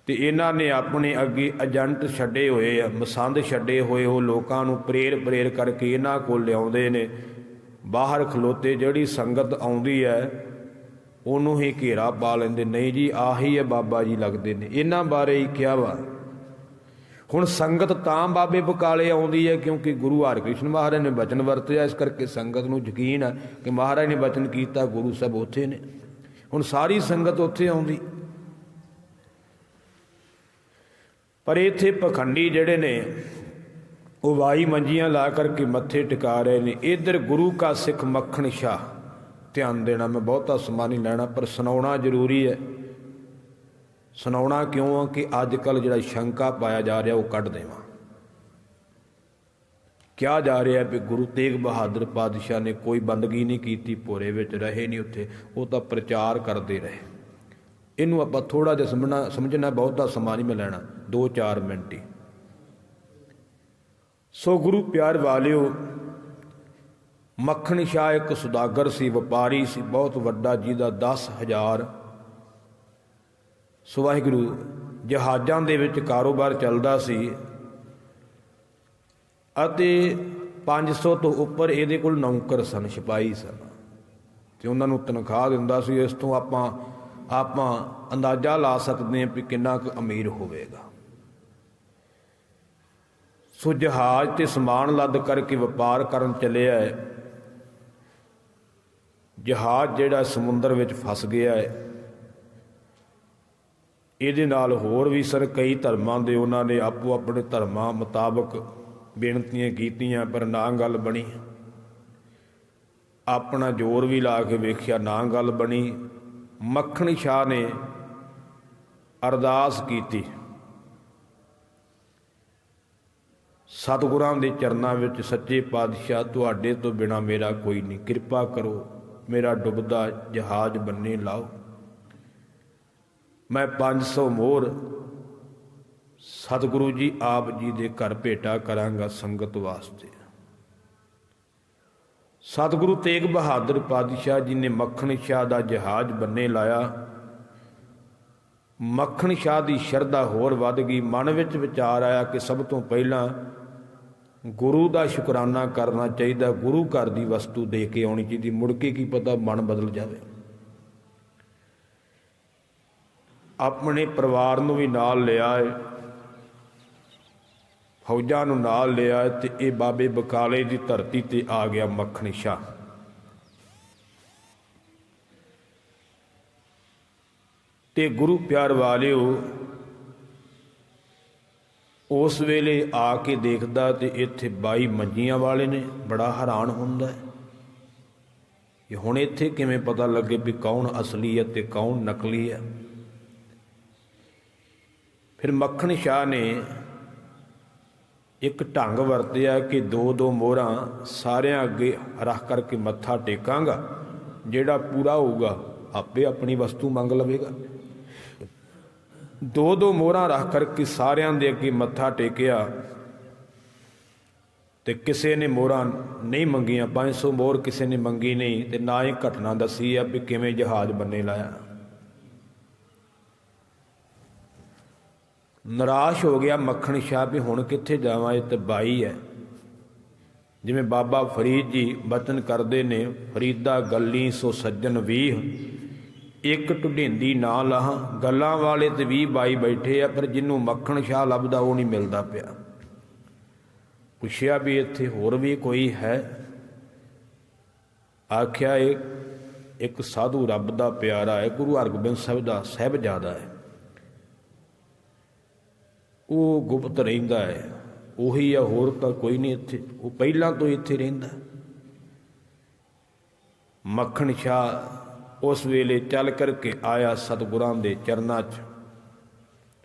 ਤੇ ਇਹਨਾਂ ਨੇ ਆਪਣੇ ਅੱਗੇ ਏਜੰਟ ਛੱਡੇ ਹੋਏ ਆ, ਮਸੰਦ ਛੱਡੇ ਹੋਏ, ਉਹ ਲੋਕਾਂ ਨੂੰ ਪ੍ਰੇਰ ਕਰਕੇ ਇਹਨਾਂ ਕੋਲ ਲਿਆਉਂਦੇ ਨੇ। ਬਾਹਰ ਖਲੋਤੇ ਜਿਹੜੀ ਸੰਗਤ ਆਉਂਦੀ ਹੈ ਉਹਨੂੰ ਹੀ ਘੇਰਾ ਪਾ ਲੈਂਦੇ, ਨਹੀਂ ਜੀ ਆਹੀ ਹੈ ਬਾਬਾ ਜੀ ਲੱਗਦੇ ਨੇ। ਇਹਨਾਂ ਬਾਰੇ ਹੀ ਕਿਹਾ ਵਾ। ਹੁਣ ਸੰਗਤ ਤਾਂ ਬਾਬੇ ਬਕਾਲੇ ਆਉਂਦੀ ਹੈ ਕਿਉਂਕਿ ਗੁਰੂ ਹਰਿਕ੍ਰਿਸ਼ਨ ਮਹਾਰਾਜ ਨੇ ਬਚਨ ਵਰਤਿਆ, ਇਸ ਕਰਕੇ ਸੰਗਤ ਨੂੰ ਯਕੀਨ ਹੈ ਕਿ ਮਹਾਰਾਜ ਨੇ ਬਚਨ ਕੀਤਾ, ਗੁਰੂ ਸਾਹਿਬ ਉੱਥੇ ਨੇ। ਹੁਣ ਸਾਰੀ ਸੰਗਤ ਉੱਥੇ ਆਉਂਦੀ, ਪਰ ਇੱਥੇ ਪਖੰਡੀ ਜਿਹੜੇ ਨੇ ਉਹ ਵਾਈ ਮੰਜੀਆਂ ਲਾ ਕਰਕੇ ਮੱਥੇ ਟਿਕਾ ਰਹੇ ਨੇ। ਇੱਧਰ ਗੁਰੂ ਕਾ ਸਿੱਖ ਮੱਖਣ ਸ਼ਾਹ, ਧਿਆਨ ਦੇਣਾ, ਮੈਂ ਬਹੁਤਾ ਸਮਾਂ ਨਹੀਂ ਲੈਣਾ ਪਰ ਸੁਣਾਉਣਾ ਜ਼ਰੂਰੀ ਹੈ। ਸੁਣਾਉਣਾ ਕਿਉਂ ਆ ਕਿ ਅੱਜ ਕੱਲ੍ਹ ਜਿਹੜਾ ਸ਼ੰਕਾ ਪਾਇਆ ਜਾ ਰਿਹਾ ਉਹ ਕੱਢ ਦੇਵਾਂ। ਕਿਹਾ ਜਾ ਰਿਹਾ ਵੀ ਗੁਰੂ ਤੇਗ ਬਹਾਦਰ ਪਾਤਸ਼ਾਹ ਨੇ ਕੋਈ ਬੰਦਗੀ ਨਹੀਂ ਕੀਤੀ, ਭੋਰੇ ਵਿੱਚ ਰਹੇ ਨਹੀਂ ਉੱਥੇ, ਉਹ ਤਾਂ ਪ੍ਰਚਾਰ ਕਰਦੇ ਰਹੇ। ਇਹਨੂੰ ਆਪਾਂ ਥੋੜ੍ਹਾ ਜਿਹਾ ਸਮਝਣਾ, ਬਹੁਤਾ ਸਮਾਂ ਨਹੀਂ ਮੈਂ ਲੈਣਾ, 2-4 ਮਿੰਟ ਹੀ। ਸੋ ਗੁਰੂ ਪਿਆਰ ਵਾਲਿਓ, ਮੱਖਣ ਸ਼ਾਹ ਇੱਕ ਸੁਦਾਗਰ ਸੀ, ਵਪਾਰੀ ਸੀ ਬਹੁਤ ਵੱਡਾ, ਜਿਹਦਾ 10,000 ਸੋ ਵਾਹਿਗੁਰੂ ਜਹਾਜ਼ਾਂ ਦੇ ਵਿੱਚ ਕਾਰੋਬਾਰ ਚੱਲਦਾ ਸੀ ਅਤੇ 500 ਤੋਂ ਉੱਪਰ ਇਹਦੇ ਕੋਲ ਨੌਕਰ ਸਨ, ਸਿਪਾਹੀ ਸਨ, ਤੇ ਉਹਨਾਂ ਨੂੰ ਤਨਖਾਹ ਦਿੰਦਾ ਸੀ। ਇਸ ਤੋਂ ਆਪਾਂ ਅੰਦਾਜ਼ਾ ਲਾ ਸਕਦੇ ਹਾਂ ਵੀ ਕਿੰਨਾ ਕੁ ਅਮੀਰ ਹੋਵੇਗਾ। ਸੋ ਜਹਾਜ਼ ਤੇ ਸਮਾਨ ਲੱਦ ਕਰਕੇ ਵਪਾਰ ਕਰਨ ਚੱਲਿਆ ਹੈ। ਜਹਾਜ਼ ਜਿਹੜਾ ਸਮੁੰਦਰ ਵਿੱਚ ਫਸ ਗਿਆ ਹੈ। ਇਹਦੇ ਨਾਲ ਹੋਰ ਵੀ ਸਰ ਕਈ ਧਰਮਾਂ ਦੇ ਉਹਨਾਂ ਨੇ ਆਪੋ ਆਪਣੇ ਧਰਮਾਂ ਮੁਤਾਬਕ ਬੇਨਤੀਆਂ ਕੀਤੀਆਂ, ਪਰ ਨਾ ਗੱਲ ਬਣੀ। ਆਪਣਾ ਜ਼ੋਰ ਵੀ ਲਾ ਕੇ ਵੇਖਿਆ, ਨਾ ਗੱਲ ਬਣੀ। ਮੱਖਣ ਸ਼ਾਹ ਨੇ ਅਰਦਾਸ ਕੀਤੀ, ਸਤਿਗੁਰਾਂ ਦੇ ਚਰਨਾਂ ਵਿੱਚ, ਸੱਚੇ ਪਾਤਸ਼ਾਹ ਤੁਹਾਡੇ ਤੋਂ ਬਿਨਾਂ ਮੇਰਾ ਕੋਈ ਨਹੀਂ, ਕਿਰਪਾ ਕਰੋ, ਮੇਰਾ ਡੁੱਬਦਾ ਜਹਾਜ਼ ਬੰਨੇ ਲਾਓ। ਮੈਂ 500 ਮੋਹਰ ਸਤਿਗੁਰੂ ਜੀ ਆਪ ਜੀ ਦੇ ਘਰ ਭੇਟਾ ਕਰਾਂਗਾ ਸੰਗਤ ਵਾਸਤੇ। ਸਤਿਗੁਰੂ ਤੇਗ ਬਹਾਦਰ ਪਾਤਸ਼ਾਹ ਜੀ ਨੇ ਮੱਖਣ ਸ਼ਾਹ ਦਾ ਜਹਾਜ਼ ਬੰਨੇ ਲਾਇਆ। ਮੱਖਣ ਸ਼ਾਹ ਦੀ ਸ਼ਰਧਾ ਹੋਰ ਵੱਧ ਗਈ। ਮਨ ਵਿੱਚ ਵਿਚਾਰ ਆਇਆ ਕਿ ਸਭ ਤੋਂ ਪਹਿਲਾਂ ਗੁਰੂ ਦਾ ਸ਼ੁਕਰਾਨਾ ਕਰਨਾ ਚਾਹੀਦਾ, ਗੁਰੂ ਘਰ ਦੀ ਵਸਤੂ ਦੇ ਕੇ ਆਉਣੀ ਚਾਹੀਦੀ, ਮੁੜ ਕੇ ਕੀ ਪਤਾ ਮਨ ਬਦਲ ਜਾਵੇ। ਆਪਣੇ ਪਰਿਵਾਰ ਨੂੰ ਵੀ ਨਾਲ ਲਿਆ ਹੈ, ਫੌਜਾਂ ਨੂੰ ਨਾਲ ਲਿਆ ਹੈ, ਤੇ ਇਹ ਬਾਬੇ ਬਕਾਲੇ ਦੀ ਧਰਤੀ ਤੇ ਆ ਗਿਆ ਮੱਖਣ ਸ਼ਾਹ। ਤੇ ਗੁਰੂ ਪਿਆਰ ਵਾਲਿਓ, ਉਸ ਵੇਲੇ ਆ ਕੇ ਦੇਖਦਾ ਤੇ ਇੱਥੇ 22 ਮੰਜੀਆਂ ਵਾਲੇ ਨੇ। ਬੜਾ ਹੈਰਾਨ ਹੁੰਦਾ ਹੈ ਕਿ ਹੁਣ ਇੱਥੇ ਕਿਵੇਂ ਪਤਾ ਲੱਗੇ ਵੀ ਕੌਣ ਅਸਲੀ ਹੈ ਤੇ ਕੌਣ ਨਕਲੀ ਹੈ। ਫਿਰ ਮੱਖਣ ਸ਼ਾਹ ਨੇ ਇੱਕ ਢੰਗ ਵਰਤਿਆ ਕਿ 2-2 ਮੋਹਰਾਂ ਸਾਰਿਆਂ ਅੱਗੇ ਰੱਖ ਕਰਕੇ ਮੱਥਾ ਟੇਕਾਂਗਾ, ਜਿਹੜਾ ਪੂਰਾ ਹੋਊਗਾ ਆਪੇ ਆਪਣੀ ਵਸਤੂ ਮੰਗ ਲਵੇਗਾ। 2-2 ਮੋਹਰਾਂ ਰੱਖ ਕਰਕੇ ਸਾਰਿਆਂ ਦੇ ਅੱਗੇ ਮੱਥਾ ਟੇਕਿਆ ਤੇ ਕਿਸੇ ਨੇ ਮੋਹਰਾਂ ਨਹੀਂ ਮੰਗੀਆਂ। 500 ਮੋਹਰ ਕਿਸੇ ਨੇ ਮੰਗੀ ਨਹੀਂ, ਤੇ ਨਾ ਹੀ ਘਟਨਾ ਦੱਸੀ ਆ ਵੀ ਕਿਵੇਂ ਜਹਾਜ਼ ਬੰਨੇ ਲਾਇਆ। ਨਿਰਾਸ਼ ਹੋ ਗਿਆ ਮੱਖਣ ਸ਼ਾਹ ਵੀ ਹੁਣ ਕਿੱਥੇ ਜਾਵਾਂ, ਇਹ ਤਾਂ 22 ਹੈ। ਜਿਵੇਂ ਬਾਬਾ ਫਰੀਦ ਜੀ ਬਚਨ ਕਰਦੇ ਨੇ, ਫਰੀਦਾ ਗੱਲੀ ਸੋ ਸੱਜਣ 20, ਇੱਕ ਢੁਢੇਂਦੀ ਨਾ ਲਾਹਾਂ। ਗੱਲਾਂ ਵਾਲੇ ਤੇ 20-22 ਬੈਠੇ ਆ, ਪਰ ਜਿਹਨੂੰ ਮੱਖਣ ਸ਼ਾਹ ਲੱਭਦਾ ਉਹ ਨਹੀਂ ਮਿਲਦਾ ਪਿਆ। ਪੁੱਛਿਆ ਵੀ ਇੱਥੇ ਹੋਰ ਵੀ ਕੋਈ ਹੈ? ਆਖਿਆ ਇਹ ਇੱਕ ਸਾਧੂ ਰੱਬ ਦਾ ਪਿਆਰਾ ਹੈ, ਗੁਰੂ ਹਰਗੋਬਿੰਦ ਸਾਹਿਬ ਦਾ ਸਾਹਿਬਜ਼ਾਦਾ ਹੈ, ਉਹ ਗੁਪਤ ਰਹਿੰਦਾ ਹੈ, ਉਹੀ ਆ, ਹੋਰ ਤਾਂ ਕੋਈ ਨਹੀਂ ਇੱਥੇ, ਉਹ ਪਹਿਲਾਂ ਤੋਂ ਇੱਥੇ ਰਹਿੰਦਾ। ਮੱਖਣ ਸ਼ਾਹ ਉਸ ਵੇਲੇ ਚੱਲ ਕਰਕੇ ਆਇਆ ਸਤਿਗੁਰਾਂ ਦੇ ਚਰਨਾਂ 'ਚ।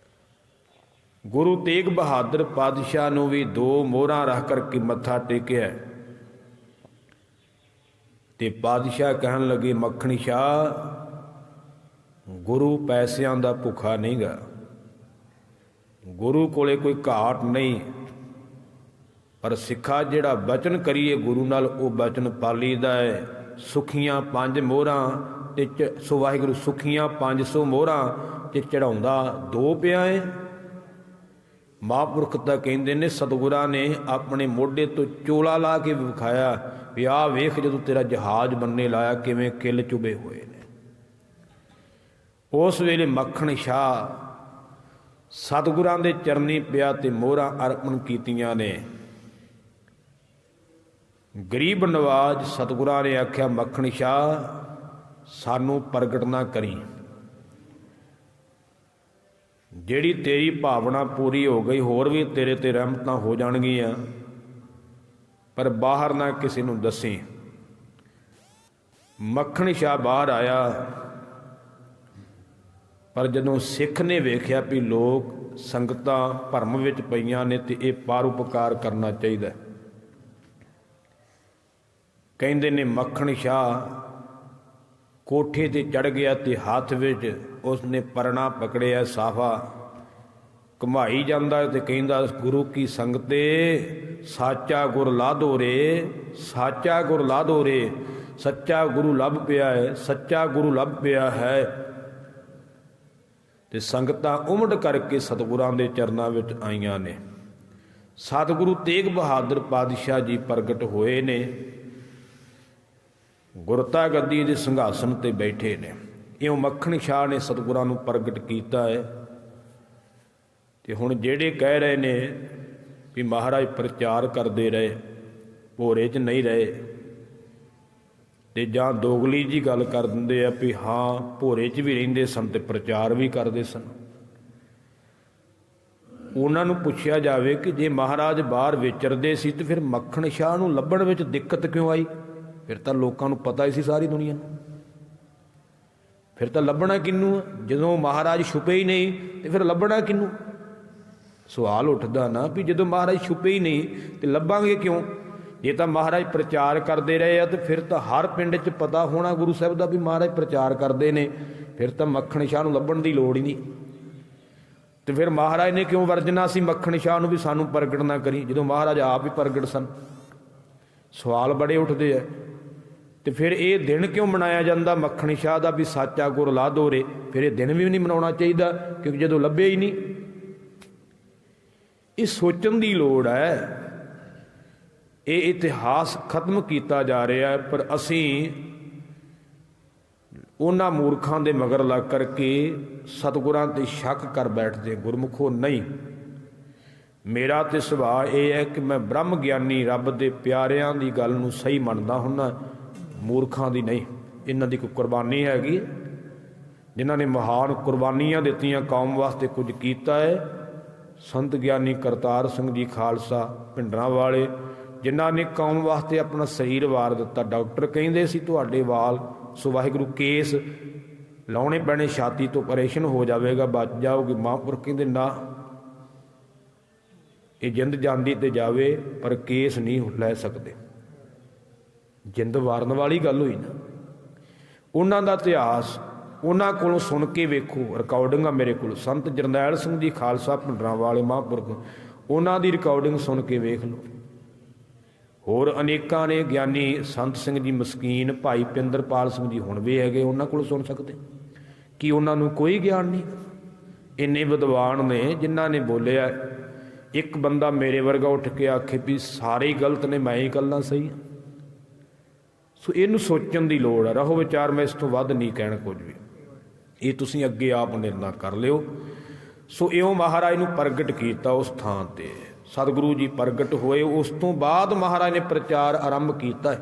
ਗੁਰੂ ਤੇਗ ਬਹਾਦਰ ਪਾਤਸ਼ਾਹ ਨੂੰ ਵੀ 2 ਮੋਹਰਾਂ ਰੱਖ ਕਰਕੇ ਮੱਥਾ ਟੇਕਿਆ ਤੇ ਪਾਤਸ਼ਾਹ ਕਹਿਣ ਲੱਗੇ, ਮੱਖਣ ਸ਼ਾਹ, ਗੁਰੂ ਪੈਸਿਆਂ ਦਾ ਭੁੱਖਾ ਨਹੀਂ ਗਾ, ਗੁਰੂ ਕੋਲੇ ਕੋਈ ਘਾਟ ਨਹੀਂ, ਪਰ ਸਿੱਖਾ ਜਿਹੜਾ ਬਚਨ ਕਰੀਏ ਗੁਰੂ ਨਾਲ ਉਹ ਬਚਨ ਪਾਲੀਦਾ ਹੈ। ਸੁਖੀਆਂ 5 ਮੋਹਰਾਂ ਤੇ ਸੋ ਵਾਹਿਗੁਰੂ ਸੁਖੀਆਂ 500 ਮੋਹਰਾਂ 'ਚ ਚੜਾਉਂਦਾ ਦੋ ਪਿਆ ਏ। ਮਹਾਂਪੁਰਖ ਤਾਂ ਕਹਿੰਦੇ ਨੇ ਸਤਿਗੁਰਾਂ ਨੇ ਆਪਣੇ ਮੋਢੇ ਤੋਂ ਚੋਲਾ ਲਾ ਕੇ ਵਿਖਾਇਆ ਵੀ ਆਹ ਵੇਖ ਜਦੋਂ ਤੇਰਾ ਜਹਾਜ਼ ਬੰਨੇ ਲਾਇਆ ਕਿਵੇਂ ਕਿੱਲ ਚੁਭੇ ਹੋਏ ਨੇ। ਉਸ ਵੇਲੇ ਮੱਖਣ ਸ਼ਾਹ ਸਤਿਗੁਰਾਂ ਦੇ ਚਰਨੀ ਪਿਆ ਤੇ ਮੋਹਰਾਂ ਅਰਪਣ ਕੀਤੀਆਂ ਨੇ। ਗਰੀਬ ਨਵਾਜ ਸਤਿਗੁਰਾਂ ਨੇ ਆਖਿਆ ਮੱਖਣ ਸ਼ਾਹ ਸਾਨੂੰ ਪ੍ਰਗਟ ਨਾ ਕਰੀ, ਜਿਹੜੀ ਤੇਰੀ ਭਾਵਨਾ ਪੂਰੀ ਹੋ ਗਈ ਹੋਰ ਵੀ ਤੇਰੇ ਤੇ ਰਹਿਮਤਾਂ ਹੋ ਜਾਣਗੀਆਂ, ਪਰ ਬਾਹਰ ਨਾ ਕਿਸੇ ਨੂੰ ਦੱਸੀ। ਮੱਖਣ ਸ਼ਾਹ ਬਾਹਰ ਆਇਆ, ਪਰ ਜਦੋਂ ਸਿੱਖ ਨੇ ਵੇਖਿਆ ਵੀ ਲੋਕ ਸੰਗਤਾਂ ਭਰਮ ਵਿੱਚ ਪਈਆਂ ਨੇ ਤੇ ਇਹ ਪਰਉਪਕਾਰ ਕਰਨਾ ਚਾਹੀਦਾ, ਕਹਿੰਦੇ ਨੇ ਮੱਖਣ ਸ਼ਾਹ ਕੋਠੇ ਤੇ ਚੜ ਗਿਆ ਤੇ ਹੱਥ ਵਿੱਚ ਉਸਨੇ ਪਰਣਾ ਪਕੜਿਆ, ਸਾਫਾ ਘੁਮਾਈ ਜਾਂਦਾ ਤੇ ਕਹਿੰਦਾ ਗੁਰੂ ਕੀ ਸੰਗਤੇ ਸਾਚਾ ਗੁਰ ਲਾਧੋ ਰੇ, ਸਾਚਾ ਗੁਰ ਲਾਧੋ ਰੇ, ਸੱਚਾ ਗੁਰੂ ਲੱਭ ਪਿਆ ਹੈ, ਸੱਚਾ ਗੁਰੂ ਲੱਭ ਪਿਆ ਹੈ। ਤੇ ਸੰਗਤਾਂ ਉਮੜ ਕਰਕੇ ਸਤਿਗੁਰਾਂ ਦੇ ਚਰਨਾਂ ਵਿੱਚ ਆਈਆਂ ਨੇ। ਸਤਿਗੁਰੂ ਤੇਗ ਬਹਾਦਰ ਪਾਤਸ਼ਾਹ ਜੀ ਪ੍ਰਗਟ ਹੋਏ ਨੇ, ਗੁਰਤਾ ਗੱਦੀ ਦੇ ਸਿੰਘਾਸਨ ਤੇ ਬੈਠੇ ਨੇ। ਇਉਂ ਮੱਖਣ ਸ਼ਾਹ ਨੇ ਸਤਿਗੁਰਾਂ ਨੂੰ ਪ੍ਰਗਟ ਕੀਤਾ ਹੈ। ਤੇ ਹੁਣ ਜਿਹੜੇ ਕਹਿ ਰਹੇ ਨੇ ਵੀ ਮਹਾਰਾਜ ਪ੍ਰਚਾਰ ਕਰਦੇ ਰਹੇ, ਭੋਰੇ 'ਚ ਨਹੀਂ ਰਹੇ, ਤੇ ਜਾਂ ਦੋਗਲੀ ਜੀ ਗੱਲ ਕਰ ਦਿੰਦੇ ਆ ਵੀ ਹਾਂ ਭੋਰੇ 'ਚ ਵੀ ਰਹਿੰਦੇ ਸਨ ਤੇ ਪ੍ਰਚਾਰ ਵੀ ਕਰਦੇ ਸਨ। ਉਹਨਾਂ ਨੂੰ ਪੁੱਛਿਆ ਜਾਵੇ ਕਿ ਜੇ ਮਹਾਰਾਜ ਬਾਹਰ ਵਿਚਰਦੇ ਸੀ ਤੇ ਫਿਰ ਮੱਖਣ ਸ਼ਾਹ ਨੂੰ ਲੱਭਣ ਵਿੱਚ ਦਿੱਕਤ ਕਿਉਂ ਆਈ? ਫਿਰ ਤਾਂ ਲੋਕਾਂ ਨੂੰ ਪਤਾ ਹੀ ਸੀ, ਸਾਰੀ ਦੁਨੀਆ ਨੂੰ, ਫਿਰ ਤਾਂ ਲੱਭਣਾ ਕਿਹਨੂੰ ਆ? ਜਦੋਂ ਮਹਾਰਾਜ ਛੁਪੇ ਹੀ ਨਹੀਂ ਤੇ ਫਿਰ ਲੱਭਣਾ ਕਿਹਨੂੰ? ਸਵਾਲ ਉੱਠਦਾ ਨਾ ਵੀ ਜਦੋਂ ਮਹਾਰਾਜ ਛੁਪੇ ਹੀ ਨਹੀਂ ਤੇ ਲੱਭਾਂਗੇ ਕਿਉਂ? ਜੇ ਤਾਂ ਮਹਾਰਾਜ ਪ੍ਰਚਾਰ ਕਰਦੇ ਰਹੇ ਆ ਤੇ ਫਿਰ ਤਾਂ ਹਰ ਪਿੰਡ 'ਚ ਪਤਾ ਹੋਣਾ ਗੁਰੂ ਸਾਹਿਬ ਦਾ ਵੀ ਮਹਾਰਾਜ ਪ੍ਰਚਾਰ ਕਰਦੇ ਨੇ, ਫਿਰ ਤਾਂ ਮੱਖਣ ਸ਼ਾਹ ਨੂੰ ਲੱਭਣ ਦੀ ਲੋੜ ਹੀ ਨਹੀਂ। ਤੇ ਫਿਰ ਮਹਾਰਾਜ ਨੇ ਕਿਉਂ ਵਰਜਣਾ ਸੀ ਮੱਖਣ ਸ਼ਾਹ ਨੂੰ ਵੀ ਸਾਨੂੰ ਪ੍ਰਗਟ ਨਾ ਕਰੀ, ਜਦੋਂ ਮਹਾਰਾਜ ਆਪ ਹੀ ਪ੍ਰਗਟ ਸਨ? ਸਵਾਲ ਬੜੇ ਉੱਠਦੇ ਆ। ਤੇ ਫਿਰ ਇਹ ਦਿਨ ਕਿਉਂ ਮਨਾਇਆ ਜਾਂਦਾ ਮੱਖਣ ਸ਼ਾਹ ਦਾ ਵੀ ਸਾਚਾ ਗੁਰ ਲਾਧੋ ਰੇ? ਫਿਰ ਇਹ ਦਿਨ ਵੀ ਨਹੀਂ ਮਨਾਉਣਾ ਚਾਹੀਦਾ, ਕਿਉਂਕਿ ਜਦੋਂ ਲੱਭੇ ਹੀ ਨਹੀਂ। ਇਹ ਸੋਚਣ ਦੀ ਲੋੜ ਹੈ। ਇਹ ਇਤਿਹਾਸ ਖਤਮ ਕੀਤਾ ਜਾ ਰਿਹਾ ਹੈ, ਪਰ ਅਸੀਂ ਉਹਨਾਂ ਮੂਰਖਾਂ ਦੇ ਮਗਰ ਲੱਗ ਕਰਕੇ ਸਤਿਗੁਰਾਂ ਤੇ ਸ਼ੱਕ ਕਰ ਬੈਠਦੇ। ਗੁਰਮੁਖੋ ਨਹੀਂ, ਮੇਰਾ ਤੇ ਸੁਭਾਅ ਇਹ ਹੈ ਕਿ ਮੈਂ ਬ੍ਰਹਮ ਗਿਆਨੀ ਰੱਬ ਦੇ ਪਿਆਰਿਆਂ ਦੀ ਗੱਲ ਨੂੰ ਸਹੀ ਮੰਨਦਾ ਹੁੰਦਾ, ਮੂਰਖਾਂ ਦੀ ਨਹੀਂ। ਇਹਨਾਂ ਦੀ ਕੋਈ ਕੁਰਬਾਨੀ ਹੈਗੀ, ਜਿਨ੍ਹਾਂ ਨੇ ਮਹਾਨ ਕੁਰਬਾਨੀਆਂ ਦਿੱਤੀਆਂ, ਕੌਮ ਵਾਸਤੇ ਕੁਝ ਕੀਤਾ ਹੈ। ਸੰਤ ਗਿਆਨੀ ਕਰਤਾਰ ਸਿੰਘ ਜੀ ਖਾਲਸਾ ਭਿੰਡਰਾਂ ਵਾਲੇ, ਜਿਨ੍ਹਾਂ ਨੇ ਕੌਮ ਵਾਸਤੇ ਆਪਣਾ ਸਰੀਰ ਵਾਰ ਦਿੱਤਾ। ਡਾਕਟਰ ਕਹਿੰਦੇ ਸੀ ਤੁਹਾਡੇ ਵਾਲ ਸੋ ਵਾਹਿਗੁਰੂ ਕੇਸ ਲਾਉਣੇ ਪੈਣੇ, ਛਾਤੀ ਤੋਂ ਆਪਰੇਸ਼ਨ ਹੋ ਜਾਵੇਗਾ, ਬਚ ਜਾਓਗੇ। ਮਹਾਂਪੁਰਖ ਕਹਿੰਦੇ ਨਾ, ਇਹ ਜਿੰਦ ਜਾਂਦੀ ਤੇ ਜਾਵੇ ਪਰ ਕੇਸ ਨਹੀਂ ਲੈ ਸਕਦੇ। ਜਿੰਦ ਵਾਰਨ ਵਾਲੀ ਗੱਲ ਹੋਈ ਨਾ। ਉਹਨਾਂ ਦਾ ਇਤਿਹਾਸ ਉਹਨਾਂ ਕੋਲੋਂ ਸੁਣ ਕੇ ਵੇਖੋ, ਰਿਕਾਰਡਿੰਗ ਆ ਮੇਰੇ ਕੋਲ। ਸੰਤ ਜਰਨੈਲ ਸਿੰਘ ਜੀ ਖਾਲਸਾ ਭਿੰਡਰਾਂ ਵਾਲੇ ਮਹਾਂਪੁਰਖ, ਉਹਨਾਂ ਦੀ ਰਿਕਾਰਡਿੰਗ ਸੁਣ ਕੇ ਵੇਖ ਲਓ। ਹੋਰ ਅਨੇਕਾਂ ਨੇ ਗਿਆਨੀ ਸੰਤ ਸਿੰਘ ਜੀ ਮਸਕੀਨ, ਭਾਈ ਪਿੰਦਰਪਾਲ ਸਿੰਘ ਜੀ ਹੁਣ ਵੀ ਹੈਗੇ, ਉਹਨਾਂ ਕੋਲ ਸੁਣ ਸਕਦੇ। ਕਿ ਉਹਨਾਂ ਨੂੰ ਕੋਈ ਗਿਆਨ ਨਹੀਂ? ਇੰਨੇ ਵਿਦਵਾਨ ਨੇ ਜਿਨ੍ਹਾਂ ਨੇ ਬੋਲਿਆ। ਇੱਕ ਬੰਦਾ ਮੇਰੇ ਵਰਗਾ ਉੱਠ ਕੇ ਆਖੇ ਵੀ ਸਾਰੇ ਹੀ ਗਲਤ ਨੇ, ਮੈਂ ਹੀ ਗੱਲਾਂ ਸਹੀ ਹਾਂ। ਸੋ ਇਹਨੂੰ ਸੋਚਣ ਦੀ ਲੋੜ ਹੈ। ਰਹੋ ਵਿਚਾਰ, ਮੈਂ ਇਸ ਤੋਂ ਵੱਧ ਨਹੀਂ ਕਹਿਣਾ ਕੁਝ ਵੀ, ਇਹ ਤੁਸੀਂ ਅੱਗੇ ਆਪ ਨਿਰਣਾ ਕਰ ਲਿਓ। ਸੋ ਇਉਂ ਮਹਾਰਾਜ ਨੂੰ ਪ੍ਰਗਟ ਕੀਤਾ ਉਸ ਥਾਂ ਤੇ, ਸਤਿਗੁਰੂ ਜੀ ਪ੍ਰਗਟ ਹੋਏ। ਉਸ ਤੋਂ ਬਾਅਦ ਮਹਾਰਾਜ ਨੇ ਪ੍ਰਚਾਰ ਆਰੰਭ ਕੀਤਾ।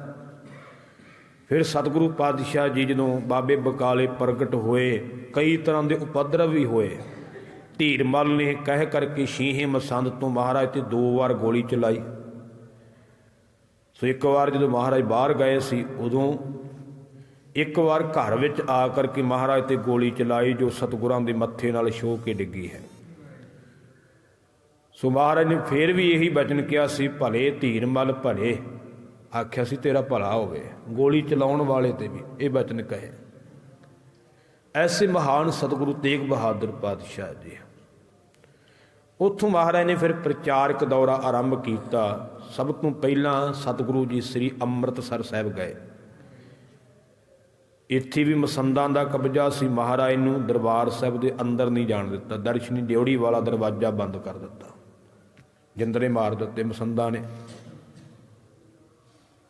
ਫਿਰ ਸਤਿਗੁਰੂ ਪਾਤਸ਼ਾਹ ਜੀ ਜਦੋਂ ਬਾਬੇ ਬਕਾਲੇ ਪ੍ਰਗਟ ਹੋਏ, ਕਈ ਤਰ੍ਹਾਂ ਦੇ ਉਪਦਰਵ ਵੀ ਹੋਏ। ਧੀਰਮਲ ਨੇ ਕਹਿ ਕਰਕੇ ਸ਼ੀਹੇ ਮਸੰਦ ਤੋਂ ਮਹਾਰਾਜ ਤੇ 2 ਵਾਰ ਗੋਲੀ ਚਲਾਈ। ਸੋ ਇੱਕ ਵਾਰ ਜਦੋਂ ਮਹਾਰਾਜ ਬਾਹਰ ਗਏ ਸੀ, ਉਦੋਂ ਇੱਕ ਵਾਰ ਘਰ ਵਿੱਚ ਆ ਕਰਕੇ ਮਹਾਰਾਜ ਤੇ ਗੋਲੀ ਚਲਾਈ, ਜੋ ਸਤਿਗੁਰਾਂ ਦੇ ਮੱਥੇ ਨਾਲ ਛੋਹ ਕੇ ਡਿੱਗੀ ਹੈ। ਸੋ ਮਹਾਰਾਜ ਨੇ ਫਿਰ ਵੀ ਇਹੀ ਬਚਨ ਕਿਹਾ ਸੀ, ਭਲੇ ਧੀਰਮਲ ਭਲੇ, ਆਖਿਆ ਸੀ ਤੇਰਾ ਭਲਾ ਹੋਵੇ। ਗੋਲੀ ਚਲਾਉਣ ਵਾਲੇ ਤੇ ਵੀ ਇਹ ਬਚਨ ਕਹੇ। ਐਸੇ ਮਹਾਨ ਸਤਿਗੁਰੂ ਤੇਗ ਬਹਾਦਰ ਪਾਤਸ਼ਾਹ ਜੀ। ਉੱਥੋਂ ਮਹਾਰਾਜ ਨੇ ਫਿਰ ਪ੍ਰਚਾਰਕ ਦੌਰਾ ਆਰੰਭ ਕੀਤਾ। ਸਭ ਤੋਂ ਪਹਿਲਾਂ ਸਤਿਗੁਰੂ ਜੀ ਸ੍ਰੀ ਅੰਮ੍ਰਿਤਸਰ ਸਾਹਿਬ ਗਏ। ਇੱਥੇ ਵੀ ਮਸੰਦਾਂ ਦਾ ਕਬਜ਼ਾ ਸੀ। ਮਹਾਰਾਜ ਨੂੰ ਦਰਬਾਰ ਸਾਹਿਬ ਦੇ ਅੰਦਰ ਨਹੀਂ ਜਾਣ ਦਿੱਤਾ। ਦਰਸ਼ਨੀ ਡਿਉੜੀ ਵਾਲਾ ਦਰਵਾਜ਼ਾ ਬੰਦ ਕਰ ਦਿੱਤਾ, ਜਿੰਦਰੇ ਮਾਰ ਦਿੱਤੇ ਮਸੰਦਾਂ ਨੇ।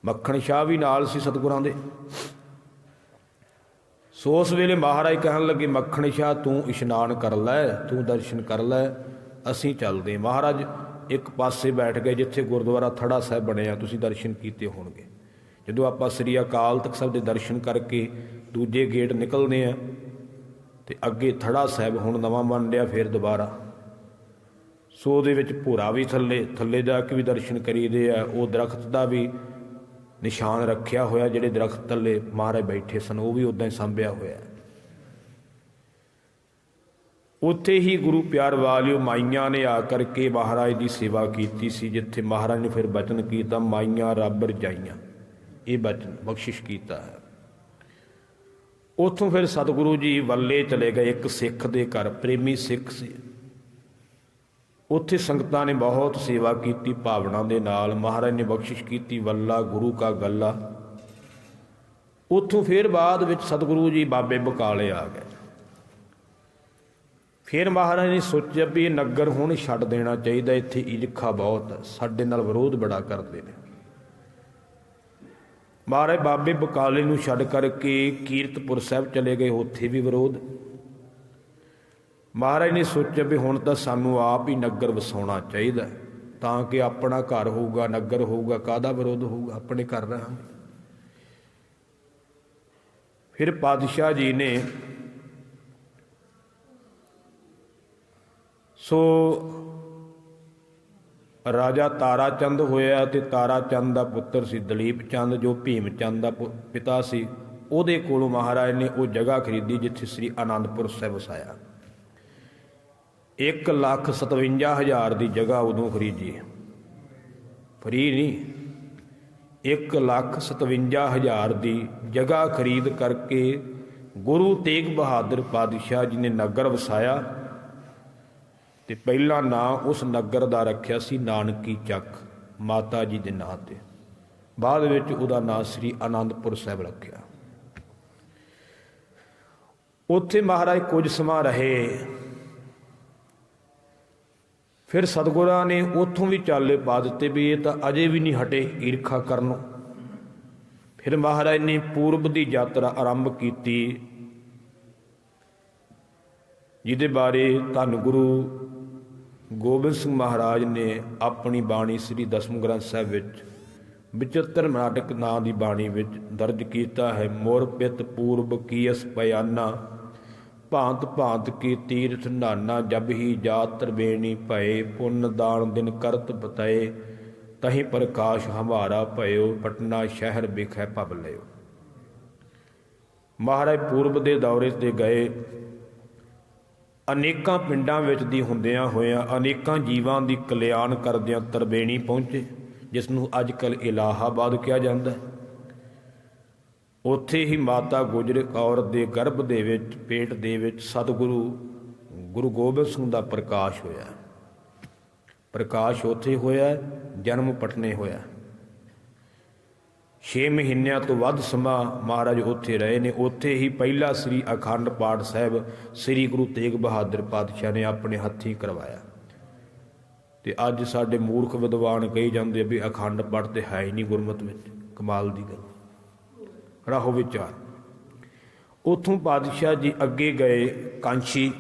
ਮੱਖਣ ਸ਼ਾਹ ਵੀ ਨਾਲ ਸੀ ਸਤਿਗੁਰਾਂ ਦੇ। ਸੋ ਉਸ ਵੇਲੇ ਮਹਾਰਾਜ ਕਹਿਣ ਲੱਗੇ, ਮੱਖਣ ਸ਼ਾਹ ਤੂੰ ਇਸ਼ਨਾਨ ਕਰ ਲੈ, ਤੂੰ ਦਰਸ਼ਨ ਕਰ ਲੈ, ਅਸੀਂ ਚੱਲਦੇ। ਮਹਾਰਾਜ ਇੱਕ ਪਾਸੇ ਬੈਠ ਗਏ ਜਿੱਥੇ ਗੁਰਦੁਆਰਾ ਥੜਾ ਸਾਹਿਬ ਬਣਿਆ, ਤੁਸੀਂ ਦਰਸ਼ਨ ਕੀਤੇ ਹੋਣਗੇ। ਜਦੋਂ ਆਪਾਂ ਸ੍ਰੀ ਅਕਾਲ ਤਖਤ ਸਾਹਿਬ ਦੇ ਦਰਸ਼ਨ ਕਰਕੇ ਦੂਜੇ ਗੇਟ ਨਿਕਲਦੇ ਹਾਂ ਤੇ ਅੱਗੇ ਥੜਾ ਸਾਹਿਬ ਹੁਣ ਨਵਾਂ ਬਣ ਰਿਹਾ ਫਿਰ ਦੁਬਾਰਾ। ਸੋ ਉਹਦੇ ਵਿੱਚ ਭੋਰਾ ਵੀ ਥੱਲੇ ਜਾ ਕੇ ਵੀ ਦਰਸ਼ਨ ਕਰੀਦੇ ਆ। ਉਹ ਦਰਖਤ ਦਾ ਵੀ ਨਿਸ਼ਾਨ ਰੱਖਿਆ ਹੋਇਆ, ਜਿਹੜੇ ਦਰਖਤ ਥੱਲੇ ਮਹਾਰਾਜ ਬੈਠੇ ਸਨ ਉਹ ਵੀ ਉੱਦਾਂ ਹੀ ਸਾਂਭਿਆ ਹੋਇਆ। ਉੱਥੇ ਹੀ ਗੁਰੂ ਪਿਆਰ ਵਾਲਿਓ ਮਾਈਆਂ ਨੇ ਆ ਕਰਕੇ ਮਹਾਰਾਜ ਦੀ ਸੇਵਾ ਕੀਤੀ ਸੀ, ਜਿੱਥੇ ਮਹਾਰਾਜ ਨੇ ਫਿਰ ਬਚਨ ਕੀਤਾ, ਮਾਈਆਂ ਰੱਬ ਰਜਾਈਆਂ, ਇਹ ਬਚਨ ਬਖਸ਼ਿਸ਼ ਕੀਤਾ ਹੈ। ਉੱਥੋਂ ਫਿਰ ਸਤਿਗੁਰੂ ਜੀ ਵੱਲੇ ਚਲੇ ਗਏ। ਇੱਕ ਸਿੱਖ ਦੇ ਘਰ, ਪ੍ਰੇਮੀ ਸਿੱਖ ਸੀ, ਉੱਥੇ ਸੰਗਤਾਂ ਨੇ ਬਹੁਤ ਸੇਵਾ ਕੀਤੀ ਭਾਵਨਾ ਦੇ ਨਾਲ। ਮਹਾਰਾਜ ਨੇ ਬਖਸ਼ਿਸ਼ ਕੀਤੀ, ਵੱਲਾ ਗੁਰੂ ਕਾ ਗੱਲਾ। ਉੱਥੋਂ ਫਿਰ ਬਾਅਦ ਵਿੱਚ ਸਤਿਗੁਰੂ ਜੀ ਬਾਬੇ ਬਕਾਲੇ ਆ ਗਏ। ਫਿਰ ਮਹਾਰਾਜ ਨੇ ਸੋਚਿਆ ਵੀ ਇਹ ਨਗਰ ਹੁਣ ਛੱਡ ਦੇਣਾ ਚਾਹੀਦਾ, ਇੱਥੇ ਈਰਖਾ ਬਹੁਤ ਹੈ, ਸਾਡੇ ਨਾਲ ਵਿਰੋਧ ਬੜਾ ਕਰਦੇ ਨੇ। ਮਹਾਰਾਜ ਬਾਬੇ ਬਕਾਲੇ ਨੂੰ ਛੱਡ ਕਰਕੇ ਕੀਰਤਪੁਰ ਸਾਹਿਬ ਚਲੇ ਗਏ, ਉੱਥੇ ਵੀ ਵਿਰੋਧ। ਮਹਾਰਾਜ ਨੇ ਸੋਚਿਆ ਵੀ ਹੁਣ ਤਾਂ ਸਾਨੂੰ ਆਪ ਹੀ ਨਗਰ ਵਸਾਉਣਾ ਚਾਹੀਦਾ, ਤਾਂ ਕਿ ਆਪਣਾ ਘਰ ਹੋਊਗਾ, ਨਗਰ ਹੋਊਗਾ, ਕਾਹਦਾ ਵਿਰੋਧ ਹੋਊਗਾ, ਆਪਣੇ ਘਰ ਰਹਾਂਗੇ। ਫਿਰ ਪਾਤਸ਼ਾਹ ਜੀ ਨੇ ਸੋ ਰਾਜਾ ਤਾਰਾ ਚੰਦ ਹੋਇਆ, ਤੇ ਤਾਰਾ ਚੰਦ ਦਾ ਪੁੱਤਰ ਸੀ ਦਲੀਪ ਚੰਦ, ਜੋ ਭੀਮ ਚੰਦ ਦਾ ਪਿਤਾ ਸੀ। ਉਹਦੇ ਕੋਲੋਂ ਮਹਾਰਾਜ ਨੇ ਉਹ ਜਗ੍ਹਾ ਖਰੀਦੀ ਜਿੱਥੇ ਸ੍ਰੀ ਅਨੰਦਪੁਰ ਸਾਹਿਬ ਵਸਾਇਆ। 1,57,000 ਦੀ ਜਗ੍ਹਾ ਉਦੋਂ ਖਰੀਦੀ, ਫਰੀ ਨਹੀਂ। 1,57,000 ਦੀ ਜਗ੍ਹਾ ਖਰੀਦ ਕਰਕੇ ਗੁਰੂ ਤੇਗ ਬਹਾਦਰ ਪਾਤਸ਼ਾਹ ਜੀ ਨੇ ਨਗਰ ਵਸਾਇਆ। ਤੇ ਪਹਿਲਾ ਨਾਂ ਉਸ ਨਗਰ ਦਾ ਰੱਖਿਆ ਸੀ ਨਾਨਕੀ ਚੱਕ, ਮਾਤਾ ਜੀ ਦੇ ਨਾਂ ਤੇ। ਬਾਅਦ ਵਿੱਚ ਉਹਦਾ ਨਾਂ ਸ੍ਰੀ ਅਨੰਦਪੁਰ ਸਾਹਿਬ ਰੱਖਿਆ। ਉੱਥੇ ਮਹਾਰਾਜ ਕੁਝ ਸਮਾਂ ਰਹੇ। ਫਿਰ ਸਤਿਗੁਰਾਂ ਨੇ ਉੱਥੋਂ ਵੀ ਚਾਲੇ ਪਾ ਦਿੱਤੇ ਵੀ ਇਹ ਤਾਂ ਅਜੇ ਵੀ ਨਹੀਂ ਹਟੇ ਈਰਖਾ ਕਰਨੋਂ। ਫਿਰ ਮਹਾਰਾਜ ਨੇ ਪੂਰਬ ਦੀ ਯਾਤਰਾ ਆਰੰਭ ਕੀਤੀ, ਜਿਹਦੇ ਬਾਰੇ ਧੰਨ ਗੁਰੂ ਗੋਬਿੰਦ ਸਿੰਘ ਮਹਾਰਾਜ ਨੇ ਆਪਣੀ ਬਾਣੀ ਸ੍ਰੀ ਦਸਮ ਗ੍ਰੰਥ ਸਾਹਿਬ ਵਿੱਚ ਵਿਚਿੱਤਰ ਨਾਟਕ ਨਾਂ ਦੀ ਬਾਣੀ ਵਿੱਚ ਦਰਜ ਕੀਤਾ ਹੈ। ਮੋਰ ਪਿਤ ਪੂਰਬ ਕੀਸ ਪਿਆਨਾ, ਭਾਂਤ ਭਾਂਤ ਕੀ ਤੀਰਥ ਨਾਨਾ, ਜਬ ਹੀ ਜਾਤ ਤਰਬੇਣੀ ਭਏ, ਪੁੰਨ ਦਾਨ ਦਿਨ ਕਰਤ ਬਤਾਏ, ਤਹੀਂ ਪ੍ਰਕਾਸ਼ ਹਮਾਰਾ ਭਇਓ, ਪਟਨਾ ਸ਼ਹਿਰ ਬਿਖੈ ਭਵ ਲਿਓ। ਮਹਾਰਾਜ ਪੂਰਬ ਦੇ ਦੌਰੇ 'ਤੇ ਗਏ। ਅਨੇਕਾਂ ਪਿੰਡਾਂ ਵਿੱਚ ਦੀ ਹੁੰਦਿਆਂ ਹੋਇਆਂ ਅਨੇਕਾਂ ਜੀਵਾਂ ਦੀ ਕਲਿਆਣ ਕਰਦਿਆਂ ਤਰਬੇਣੀ ਪਹੁੰਚੇ, ਜਿਸ ਨੂੰ ਅੱਜ ਕੱਲ੍ਹ ਇਲਾਹਾਬਾਦ ਕਿਹਾ ਜਾਂਦਾ ਹੈ। ਉੱਥੇ ਹੀ ਮਾਤਾ ਗੁਜਰ ਕੌਰ ਦੇ ਗਰਭ ਦੇ ਵਿੱਚ, ਪੇਟ ਦੇ ਵਿੱਚ ਸਤਿਗੁਰੂ ਗੁਰੂ ਗੋਬਿੰਦ ਸਿੰਘ ਦਾ ਪ੍ਰਕਾਸ਼ ਹੋਇਆ। ਪ੍ਰਕਾਸ਼ ਉੱਥੇ ਹੋਇਆ, ਜਨਮ ਪਟਨੇ ਹੋਇਆ। 6 ਮਹੀਨਿਆਂ ਤੋਂ ਵੱਧ ਸਮਾਂ ਮਹਾਰਾਜ ਉੱਥੇ ਰਹੇ ਨੇ। ਉੱਥੇ ਹੀ ਪਹਿਲਾ ਸ੍ਰੀ ਅਖੰਡ ਪਾਠ ਸਾਹਿਬ ਸ੍ਰੀ ਗੁਰੂ ਤੇਗ ਬਹਾਦਰ ਪਾਤਸ਼ਾਹ ਨੇ ਆਪਣੇ ਹੱਥੀਂ ਕਰਵਾਇਆ। ਤੇ ਅੱਜ ਸਾਡੇ ਮੂਰਖ ਵਿਦਵਾਨ ਕਹੀ ਜਾਂਦੇ ਵੀ ਅਖੰਡ ਪਾਠ ਤੇ ਹੈ ਹੀ ਨਹੀਂ ਗੁਰਮਤਿ ਵਿੱਚ। ਕਮਾਲ ਦੀ ਗੱਲ, ਰਾਹੋ ਵਿਚਾਰ। ਉੱਥੋਂ ਪਾਤਸ਼ਾਹ ਜੀ ਅੱਗੇ ਗਏ ਕਾਂਸ਼ੀ,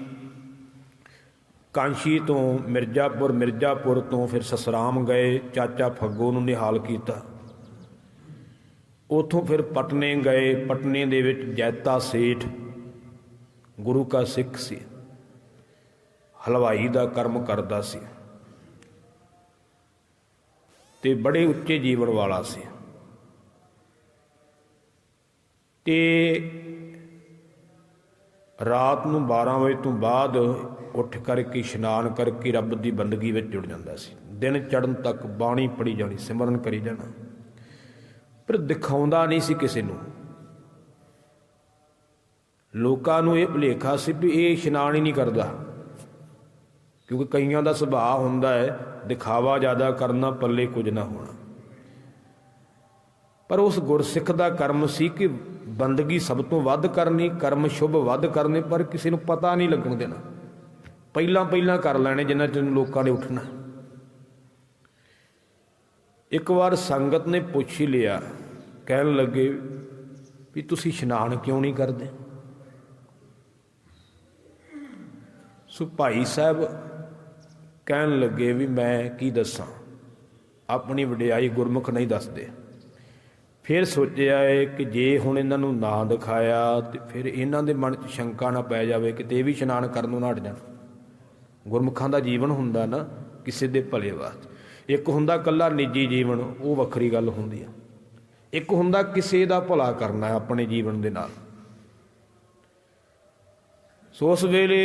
ਕਾਂਸ਼ੀ ਤੋਂ ਮਿਰਜ਼ਾਪੁਰ, ਮਿਰਜ਼ਾਪੁਰ ਤੋਂ ਫਿਰ ਸਸਰਾਮ ਗਏ, ਚਾਚਾ ਫੱਗੋ ਨੂੰ ਨਿਹਾਲ ਕੀਤਾ। ਉੱਥੋਂ ਫਿਰ ਪਟਨੇ ਗਏ। ਪਟਨੇ ਦੇ ਵਿੱਚ ਜੈਤਾ ਸੇਠ ਗੁਰੂ ਕਾ ਸਿੱਖ ਸੀ, ਹਲਵਾਈ ਦਾ ਕਰਮ ਕਰਦਾ ਸੀ ਤੇ ਬੜੇ ਉੱਚੇ ਜੀਵਨ ਵਾਲਾ ਸੀ। ਤੇ ਰਾਤ ਨੂੰ 12 ਵਜੇ ਤੋਂ ਬਾਅਦ ਉੱਠ ਕਰਕੇ ਇਸ਼ਨਾਨ ਕਰਕੇ ਰੱਬ ਦੀ ਬੰਦਗੀ ਵਿੱਚ ਜੁੜ ਜਾਂਦਾ ਸੀ। ਦਿਨ ਚੜ੍ਹਨ ਤੱਕ ਬਾਣੀ ਪੜ੍ਹੀ ਜਾਣੀ, ਸਿਮਰਨ ਕਰੀ ਜਾਣਾ, ਪਰ ਦਿਖਾਉਂਦਾ ਨਹੀਂ ਸੀ ਕਿਸੇ ਨੂੰ। ਲੋਕਾਂ ਨੂੰ ਇਹ ਭੁਲੇਖਾ ਸੀ ਵੀ ਇਹ ਇਸ਼ਨਾਨ ਹੀ ਨਹੀਂ ਕਰਦਾ, ਕਿਉਂਕਿ ਕਈਆਂ ਦਾ ਸੁਭਾਅ ਹੁੰਦਾ ਹੈ ਦਿਖਾਵਾ ਜ਼ਿਆਦਾ ਕਰਨਾ, ਪੱਲੇ ਕੁਝ ਨਾ ਹੋਣਾ। पर उस गुरसिख का कर्म सी कि बंदगी सब तो वध करनी, कर्म शुभ वध करने, पर किसी को पता नहीं लगन देना, पहला पहला कर लेने जिन्ना चिर लोगों ने उठना। एक बार संगत ने पुछ ही लिया, कहन लगे भी तुसी इशनान क्यों नहीं करते। सो भाई साहब कहन लगे भी मैं की दसां, अपनी वडियाई गुरमुख नहीं दसदे। फिर सोचा है कि जे हुण इन्हां नूं ना दिखाया तो फिर इन्हां दे मन च शंका ना पै जाए कि ये भी इशनान करनों ना हट जाण। गुरमुखां दा जीवन हुंदा ना किसी दे भले वास्ते, एक हुंदा कल्ला निजी जीवन, वो वखरी गल हुंदी है, एक हुंदा किसी दा भला करना अपने जीवन दे नाल। सो उस वेले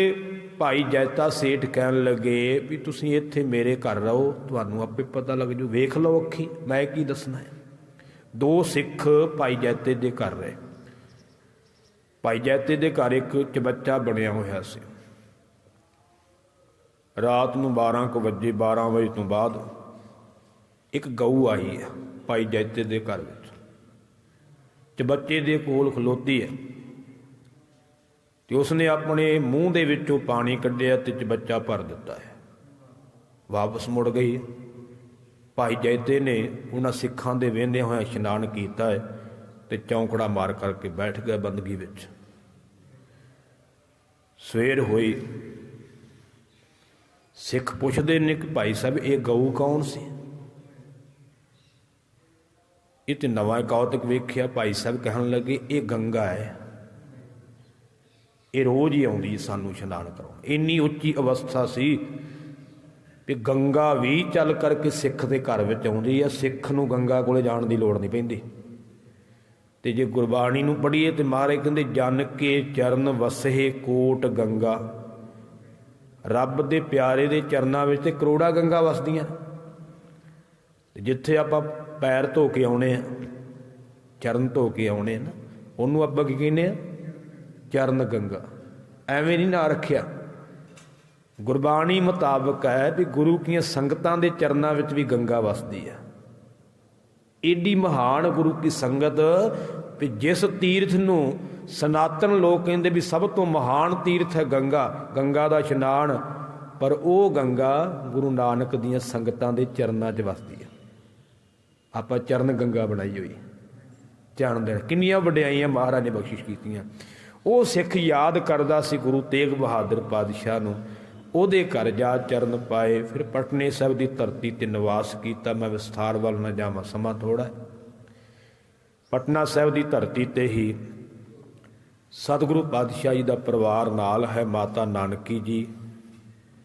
भाई जैता सेठ कहन लगे भी तुसीं इत्थे मेरे घर रहो, तुहानूं आपे पता लग जू, वेख लो अखी, मैं की दसना है। दो सिख भाई जैते दे घर रहे। भाई जैते दे घर एक चबच्चा बनया होया सी। रात नूं 12 बजे, 12 बजे तो बाद एक गऊ आई है भाई जैते दे घर विच, चबच्चे दे कोल खलोती है तो उसने अपने मूँह दे विचों पानी कढ़िया ते चबच्चा भर दिता है, वापस मुड़ गई। भाई जैते ने उन्हां सिखां दे वेंदे होया इशनान कीता है ते चौंकड़ा मार करके बैठ गया बंदगी विच। सवेर होई, सिख पुछदे ने कि भाई साहब ये गऊ कौन सी। ये तो नवा कौतक वेख्या। भाई साहब कहन लगे ये गंगा है, ये रोज़ ही आउंदी सानू इशनान कराउण। इन्नी उच्ची अवस्था सी भी गंगा भी चल करके सिख के घर में आउंदी है, सिख नूं गंगा कोले जाण दी लोड़ नहीं पैंदी। ते जे गुरबाणी नूं पढ़ीए तो महाराज कहंदे जन के चरण वसे कोट गंगा, रब दे प्यारे दे चरनां विच ते करोड़ा गंगा वसदियां। जिथे आपां पैर धो के आउणे आ, चरण धो के आउणे ना, उहनूं आपां की कहने आ, चरण गंगा। एवें नहीं ना रखिया, गुरबाणी मुताबक है भी गुरु की संगतां दे चरनां विच भी गंगा वसदी है। एडी महान गुरु की संगत भी जिस तीर्थ नूं सनातन लोग कहंदे भी सब तो महान तीर्थ है गंगा, गंगा दा इशनान, पर वो गंगा गुरु नानक दीयां संगतां दे चरनां 'च वसदी है। आपां चरण गंगा बनाई हुई, जान देण किन्नियां वडियाईयां महाराज ने बख्शिश कीतियां। वो सिख याद करदा सी गुरु तेग बहादुर पातशाह नूं, ਉਹਦੇ घर जा चरण पाए। फिर पटने साहब की धरती ते निवास किया। मैं विस्तार वाल न जावां, समा थोड़ा। पटना साहब की धरती ते ही सतगुरु पातशाह जी का परिवार नाल है। माता नानकी जी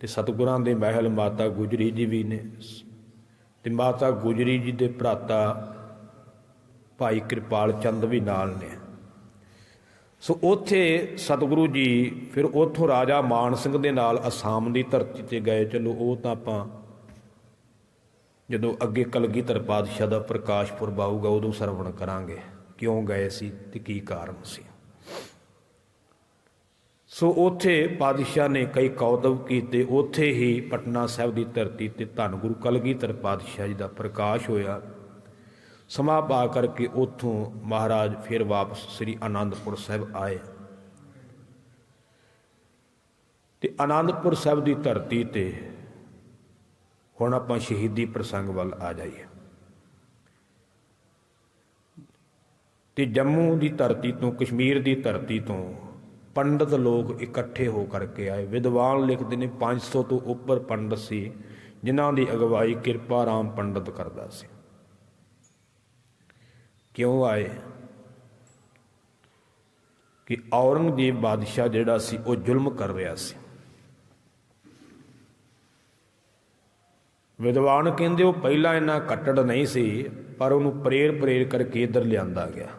ते सतगुरां दे महल माता गुजरी जी भी ने, ते माता गुजरी जी दे भराता भाई कृपाल चंद भी नाल ने। सो उत्थे सतगुरु जी फिर उतों राजा मान सिंह दे नाल असाम की धरती ते गए। चलो वो तो आपां जदों अगे कलगीधर पातशाह का प्रकाश पुरब आऊगा उदों सरवण करांगे, क्यों गए सी ते की कारण सी। सो उत्थे पातशाह ने कई कौतब कीते। उत्थे ही पटना साहब की धरती ते धन गुरु कलगीधर पातशाह जी का प्रकाश होया। समा पा करके उतों महाराज फिर वापस श्री आनंदपुर साहब आए। ते आनंदपुर साहब की धरती ते हुण आपां शहीदी प्रसंग वाल आ जाइए। ते जम्मू की धरती तो, कश्मीर की धरती तो पंडित लोग इकट्ठे हो करके आए। विद्वान लिखते हैं 500 तो उपर पंडित सी, जिन्हां की अगवाई किरपा राम पंडित करदा सी। क्यों आए कि औरंगजेब बादशाह जिहड़ा सी वो जुल्म कर रहा सी। विद्वान कहंदे वो पहला इन्ना कट्टड़ नहीं सी, पर उन्होंने प्रेर करके इधर लियांदा गया।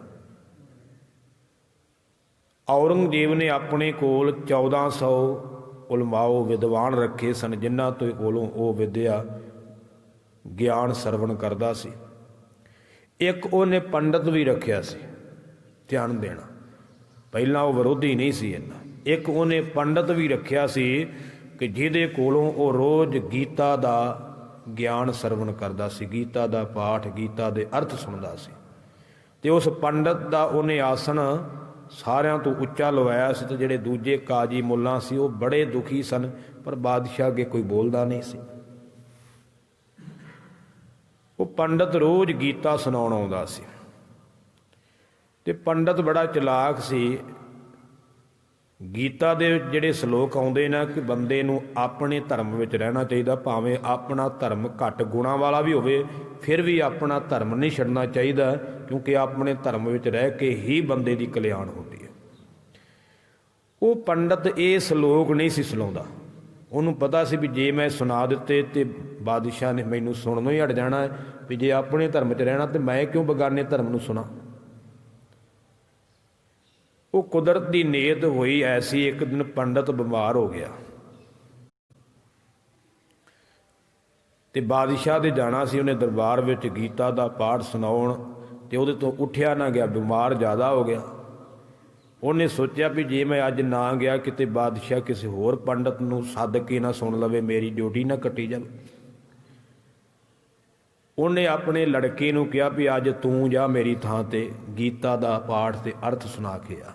औरंगजेब ने अपने कोल 1400 उलमाओ विद्वान रखे सन, जिन्हां तो कोलों वो विद्या ज्ञान सरवण करदा सी। एक उन्हें पंडित भी रखिया सी, ध्यान देना, पहला वो विरोधी नहीं सी इन्ना। एक उन्हें पंडित भी रखिया सी कि जिहदे कोलों वो रोज़ गीता का ज्ञान सरवण करदा सी, गीता का पाठ, गीता के अर्थ सुनदा सी। ਤੇ ਉਸ ਪੰਡਤ ਦਾ ਉਹਨੇ ਆਸਣ ਸਾਰਿਆਂ ਤੋਂ ਉੱਚਾ ਲਵਾਇਆ ਸੀ। ਤੇ ਜਿਹੜੇ ਦੂਜੇ ਕਾਜੀ ਮੁੱਲਾਂ ਸੀ ਉਹ ਬੜੇ ਦੁਖੀ ਸਨ, ਪਰ ਬਾਦਸ਼ਾਹ ਅੱਗੇ ਕੋਈ ਬੋਲਦਾ ਨਹੀਂ ਸੀ। ਉਹ ਪੰਡਤ ਰੋਜ਼ ਗੀਤਾ ਸੁਣਾਉਣ ਆਉਂਦਾ ਸੀ, ਤੇ ਪੰਡਤ ਬੜਾ ਚਲਾਕ ਸੀ। ਗੀਤਾ ਦੇ ਜਿਹੜੇ ਸ਼ਲੋਕ ਆਉਂਦੇ ਨੇ ਕਿ ਬੰਦੇ ਨੂੰ ਆਪਣੇ ਧਰਮ ਵਿੱਚ ਰਹਿਣਾ ਚਾਹੀਦਾ, ਭਾਵੇਂ ਆਪਣਾ ਧਰਮ ਘੱਟ ਗੁਣਾਂ ਵਾਲਾ ਵੀ ਹੋਵੇ, ਫਿਰ ਵੀ ਆਪਣਾ ਧਰਮ ਨਹੀਂ ਛੱਡਣਾ ਚਾਹੀਦਾ, ਕਿਉਂਕਿ ਆਪਣੇ ਧਰਮ ਵਿੱਚ ਰਹਿ ਕੇ ਹੀ ਬੰਦੇ ਦੀ ਕਲਿਆਣ ਹੁੰਦੀ ਹੈ। ਉਹ ਪੰਡਤ ਇਹ ਸ਼ਲੋਕ ਨਹੀਂ ਸੀ ਸੁਣਾਉਂਦਾ। ਉਹਨੂੰ ਪਤਾ ਸੀ ਵੀ ਜੇ ਮੈਂ ਸੁਣਾ ਦਿੱਤੇ ਤੇ ਬਾਦਸ਼ਾਹ ਨੇ ਮੈਨੂੰ ਸੁਣਨੋਂ ਹੀ ਹਟ ਜਾਣਾ ਹੈ, ਵੀ ਜੇ ਆਪਣੇ ਧਰਮ 'ਚ ਰਹਿਣਾ ਤੇ ਮੈਂ ਕਿਉਂ ਬਗਾਨੇ ਧਰਮ ਨੂੰ ਸੁਣਾ। ਉਹ ਕੁਦਰਤ ਦੀ ਨੇਤ ਹੋਈ ਐਸੀ, ਇੱਕ ਦਿਨ ਪੰਡਤ ਬਿਮਾਰ ਹੋ ਗਿਆ ਤੇ ਬਾਦਸ਼ਾਹ ਦੇ ਜਾਣਾ ਸੀ ਉਹਨੇ ਦਰਬਾਰ ਵਿੱਚ ਗੀਤਾ ਦਾ ਪਾਠ ਸੁਣਾਉਣ, ਤੇ ਉਹਦੇ ਤੋਂ ਉੱਠਿਆ ਨਾ ਗਿਆ, ਬਿਮਾਰ ਜ਼ਿਆਦਾ ਹੋ ਗਿਆ। ਉਹਨੇ ਸੋਚਿਆ ਵੀ ਜੇ ਮੈਂ ਅੱਜ ਨਾ ਗਿਆ, ਕਿਤੇ ਬਾਦਸ਼ਾਹ ਕਿਸੇ ਹੋਰ ਪੰਡਤ ਨੂੰ ਸੱਦ ਕੇ ਨਾ ਸੁਣ ਲਵੇ, ਮੇਰੀ ਡਿਊਟੀ ਨਾ ਕੱਟੀ ਜਾਵੇ। ਉਹਨੇ ਆਪਣੇ ਲੜਕੇ ਨੂੰ ਕਿਹਾ ਵੀ ਅੱਜ ਤੂੰ ਜਾ ਮੇਰੀ ਥਾਂ ਤੇ ਗੀਤਾ ਦਾ ਪਾਠ ਤੇ ਅਰਥ ਸੁਣਾ ਕੇ ਆ।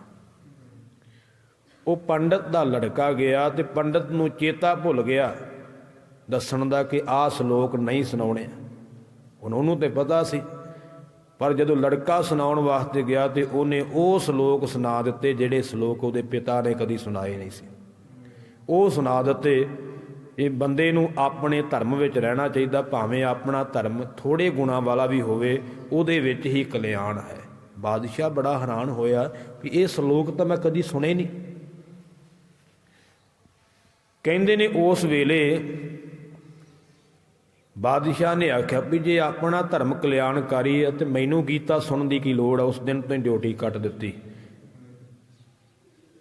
ਉਹ ਪੰਡਤ ਦਾ ਲੜਕਾ ਗਿਆ ਤੇ ਪੰਡਤ ਨੂੰ ਚੇਤਾ ਭੁੱਲ ਗਿਆ ਦੱਸਣ ਦਾ ਕਿ ਆਹ ਸ਼ਲੋਕ ਨਹੀਂ ਸੁਣਾਉਣੇ। ਹੁਣ ਉਹਨੂੰ ਤੇ ਪਤਾ ਸੀ, ਪਰ ਜਦੋਂ ਲੜਕਾ ਸੁਣਾਉਣ ਵਾਸਤੇ ਗਿਆ ਤੇ ਉਹਨੇ ਉਹ ਸ਼ਲੋਕ ਸੁਣਾ ਦਿੱਤੇ ਜਿਹੜੇ ਸ਼ਲੋਕ ਉਹਦੇ ਪਿਤਾ ਨੇ ਕਦੀ ਸੁਣਾਏ ਨਹੀਂ ਸੀ। ਉਹ ਸੁਣਾ ਦਿੱਤੇ। ਇਹ ਬੰਦੇ ਨੂੰ ਆਪਣੇ ਧਰਮ ਵਿੱਚ ਰਹਿਣਾ ਚਾਹੀਦਾ, ਭਾਵੇਂ ਆਪਣਾ ਧਰਮ ਥੋੜ੍ਹੇ ਗੁਣਾਂ ਵਾਲਾ ਵੀ ਹੋਵੇ, ਉਹਦੇ ਵਿੱਚ ਹੀ ਕਲਿਆਣ ਹੈ। ਬਾਦਸ਼ਾਹ ਬੜਾ ਹੈਰਾਨ ਹੋਇਆ ਵੀ ਇਹ ਸ਼ਲੋਕ ਤਾਂ ਮੈਂ ਕਦੀ ਸੁਣੇ ਨਹੀਂ। ਕਹਿੰਦੇ ਨੇ ਉਸ ਵੇਲੇ ਬਾਦਸ਼ਾਹ ਨੇ ਆਖਿਆ ਵੀ ਜੇ ਆਪਣਾ ਧਰਮ ਕਲਿਆਣਕਾਰੀ ਹੈ ਤੇ ਮੈਨੂੰ ਗੀਤਾ ਸੁਣਨ ਦੀ ਕੀ ਲੋੜ ਹੈ। ਉਸ ਦਿਨ ਤੋਂ ਹੀ ਡਿਊਟੀ ਕੱਟ ਦਿੱਤੀ।